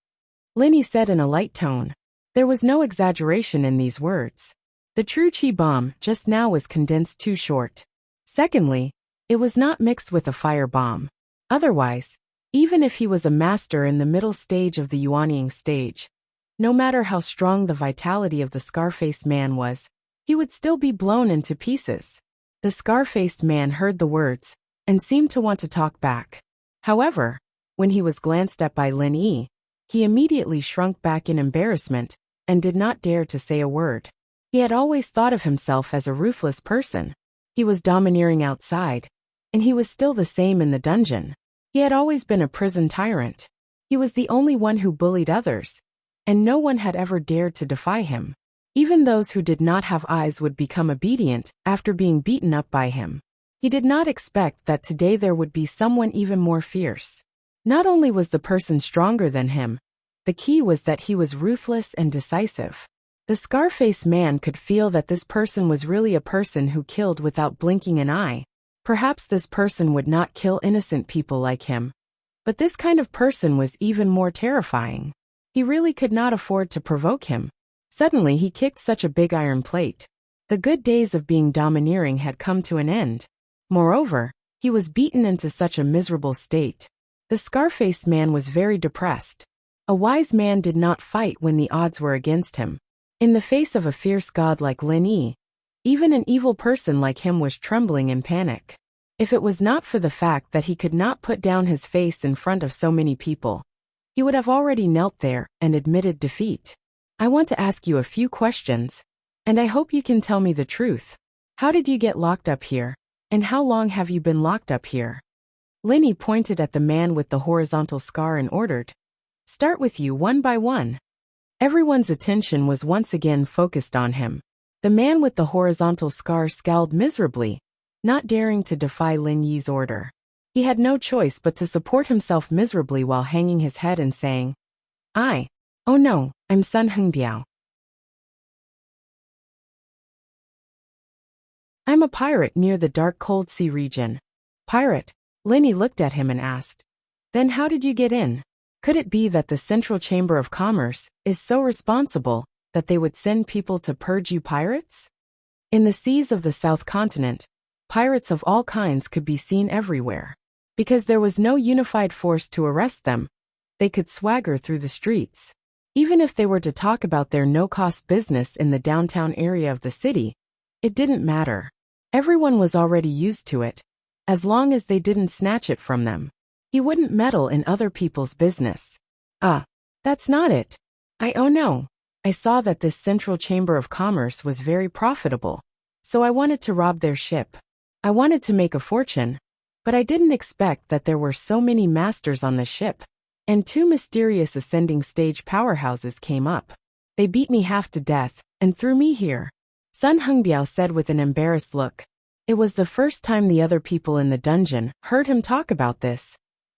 Linny said in a light tone. There was no exaggeration in these words. The true chi bomb just now was condensed too short. Secondly, it was not mixed with a fire bomb. Otherwise, even if he was a master in the middle stage of the Yuanying stage, no matter how strong the vitality of the scar-faced man was, he would still be blown into pieces. The scar-faced man heard the words and seemed to want to talk back. However, when he was glanced at by Lin Yi, he immediately shrunk back in embarrassment and did not dare to say a word. He had always thought of himself as a ruthless person. He was domineering outside, and he was still the same in the dungeon. He had always been a prison tyrant. He was the only one who bullied others, and no one had ever dared to defy him. Even those who did not have eyes would become obedient after being beaten up by him. He did not expect that today there would be someone even more fierce. Not only was the person stronger than him, the key was that he was ruthless and decisive. The Scarface man could feel that this person was really a person who killed without blinking an eye. Perhaps this person would not kill innocent people like him. But this kind of person was even more terrifying. He really could not afford to provoke him. Suddenly he kicked such a big iron plate. The good days of being domineering had come to an end. Moreover, he was beaten into such a miserable state. The Scarface man was very depressed. A wise man did not fight when the odds were against him. In the face of a fierce god like Lin Yi, even an evil person like him was trembling in panic. If it was not for the fact that he could not put down his face in front of so many people, he would have already knelt there and admitted defeat. I want to ask you a few questions, and I hope you can tell me the truth. How did you get locked up here, and how long have you been locked up here? Lin Yi pointed at the man with the horizontal scar and ordered, "Start with you one by one." Everyone's attention was once again focused on him. The man with the horizontal scar scowled miserably, not daring to defy Lin Yi's order. He had no choice but to support himself miserably while hanging his head and saying, "Oh no, I'm Sun Hengbiao. I'm a pirate near the dark cold sea region." "Pirate?" Lin Yi looked at him and asked. "Then how did you get in? Could it be that the Central Chamber of Commerce is so responsible that they would send people to purge you pirates?" In the seas of the South Continent, pirates of all kinds could be seen everywhere. Because there was no unified force to arrest them, they could swagger through the streets. Even if they were to talk about their no-cost business in the downtown area of the city, it didn't matter. Everyone was already used to it, as long as they didn't snatch it from them. He wouldn't meddle in other people's business. That's not it. Oh no. I saw that this Central Chamber of Commerce was very profitable, so I wanted to rob their ship. I wanted to make a fortune, but I didn't expect that there were so many masters on the ship, and two mysterious ascending stage powerhouses came up. They beat me half to death and threw me here. Sun Hengbiao said with an embarrassed look. It was the first time the other people in the dungeon heard him talk about this,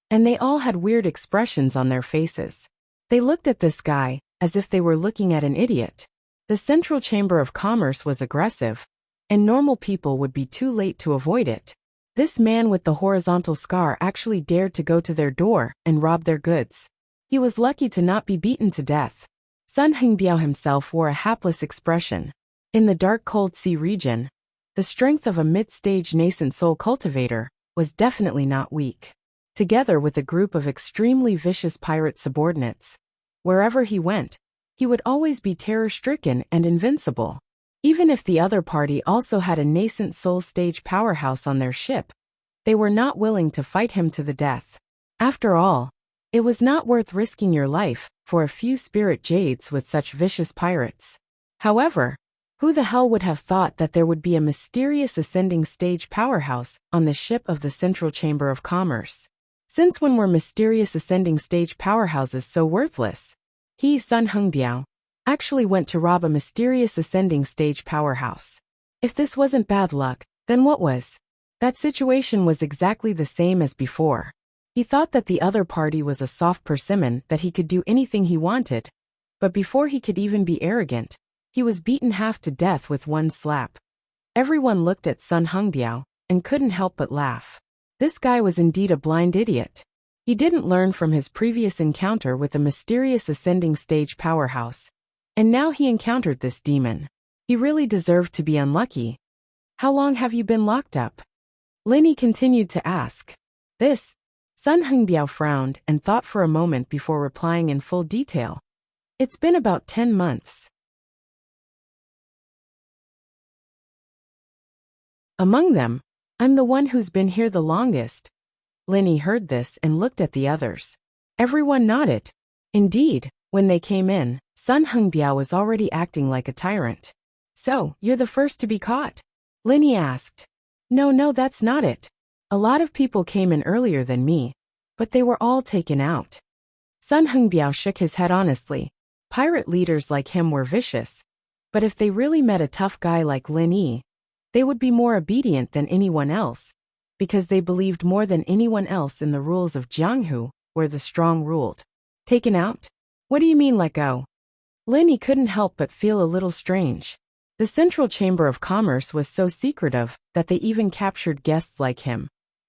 and they all had weird expressions on their faces. They looked at this guy as if they were looking at an idiot. The Central Chamber of Commerce was aggressive, and normal people would be too late to avoid it. This man with the horizontal scar actually dared to go to their door and rob their goods. He was lucky to not be beaten to death. Sun Hengbiao himself wore a hapless expression. In the dark cold sea region, the strength of a mid-stage nascent soul cultivator was definitely not weak. Together with a group of extremely vicious pirate subordinates, wherever he went, he would always be terror-stricken and invincible. Even if the other party also had a nascent soul stage powerhouse on their ship, they were not willing to fight him to the death. After all, it was not worth risking your life for a few spirit jades with such vicious pirates. However, who the hell would have thought that there would be a mysterious ascending stage powerhouse on the ship of the Central Chamber of Commerce? Since when were mysterious ascending stage powerhouses so worthless? He, Sun Hengbiao, actually went to rob a mysterious ascending stage powerhouse. If this wasn't bad luck, then what was? That situation was exactly the same as before. He thought that the other party was a soft persimmon that he could do anything he wanted, but before he could even be arrogant, he was beaten half to death with one slap. Everyone looked at Sun Hengbiao and couldn't help but laugh. This guy was indeed a blind idiot. He didn't learn from his previous encounter with the mysterious ascending stage powerhouse, and now he encountered this demon. He really deserved to be unlucky. How long have you been locked up? Lin Yi continued to ask. Sun Hengbiao frowned and thought for a moment before replying in full detail. It's been about 10 months. Among them, I'm the one who's been here the longest. Lin Yi heard this and looked at the others. Everyone nodded. Indeed, when they came in, Sun Hengbiao was already acting like a tyrant. So, you're the first to be caught? Lin Yi asked. No, that's not it. A lot of people came in earlier than me, but they were all taken out. Sun Hengbiao shook his head honestly. Pirate leaders like him were vicious, but if they really met a tough guy like Lin Yi, they would be more obedient than anyone else, because they believed more than anyone else in the rules of Jianghu, where the strong ruled. Taken out? What do you mean let go? Lin Yi couldn't help but feel a little strange. The Central Chamber of Commerce was so secretive that they even captured guests like him,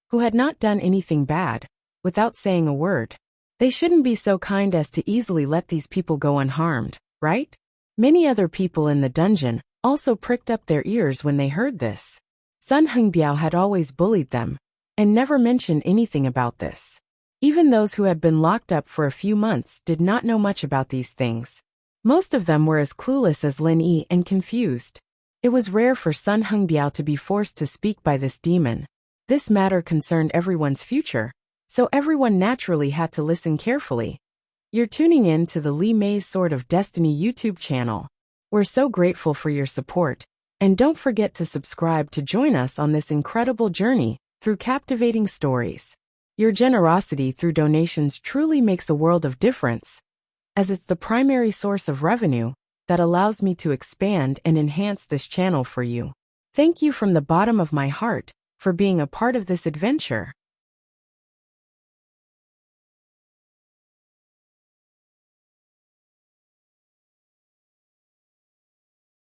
who had not done anything bad, without saying a word. They shouldn't be so kind as to easily let these people go unharmed, right? Many other people in the dungeon also pricked up their ears when they heard this. Sun Hengbiao had always bullied them, and never mentioned anything about this. Even those who had been locked up for a few months did not know much about these things. Most of them were as clueless as Lin Yi and confused. It was rare for Sun Hengbiao to be forced to speak by this demon. This matter concerned everyone's future, so everyone naturally had to listen carefully. You're tuning in to the Li Mei's Sword of Destiny YouTube channel. We're so grateful for your support, and don't forget to subscribe to join us on this incredible journey through captivating stories. Your generosity through donations truly makes a world of difference, as it's the primary source of revenue that allows me to expand and enhance this channel for you. Thank you from the bottom of my heart for being a part of this adventure.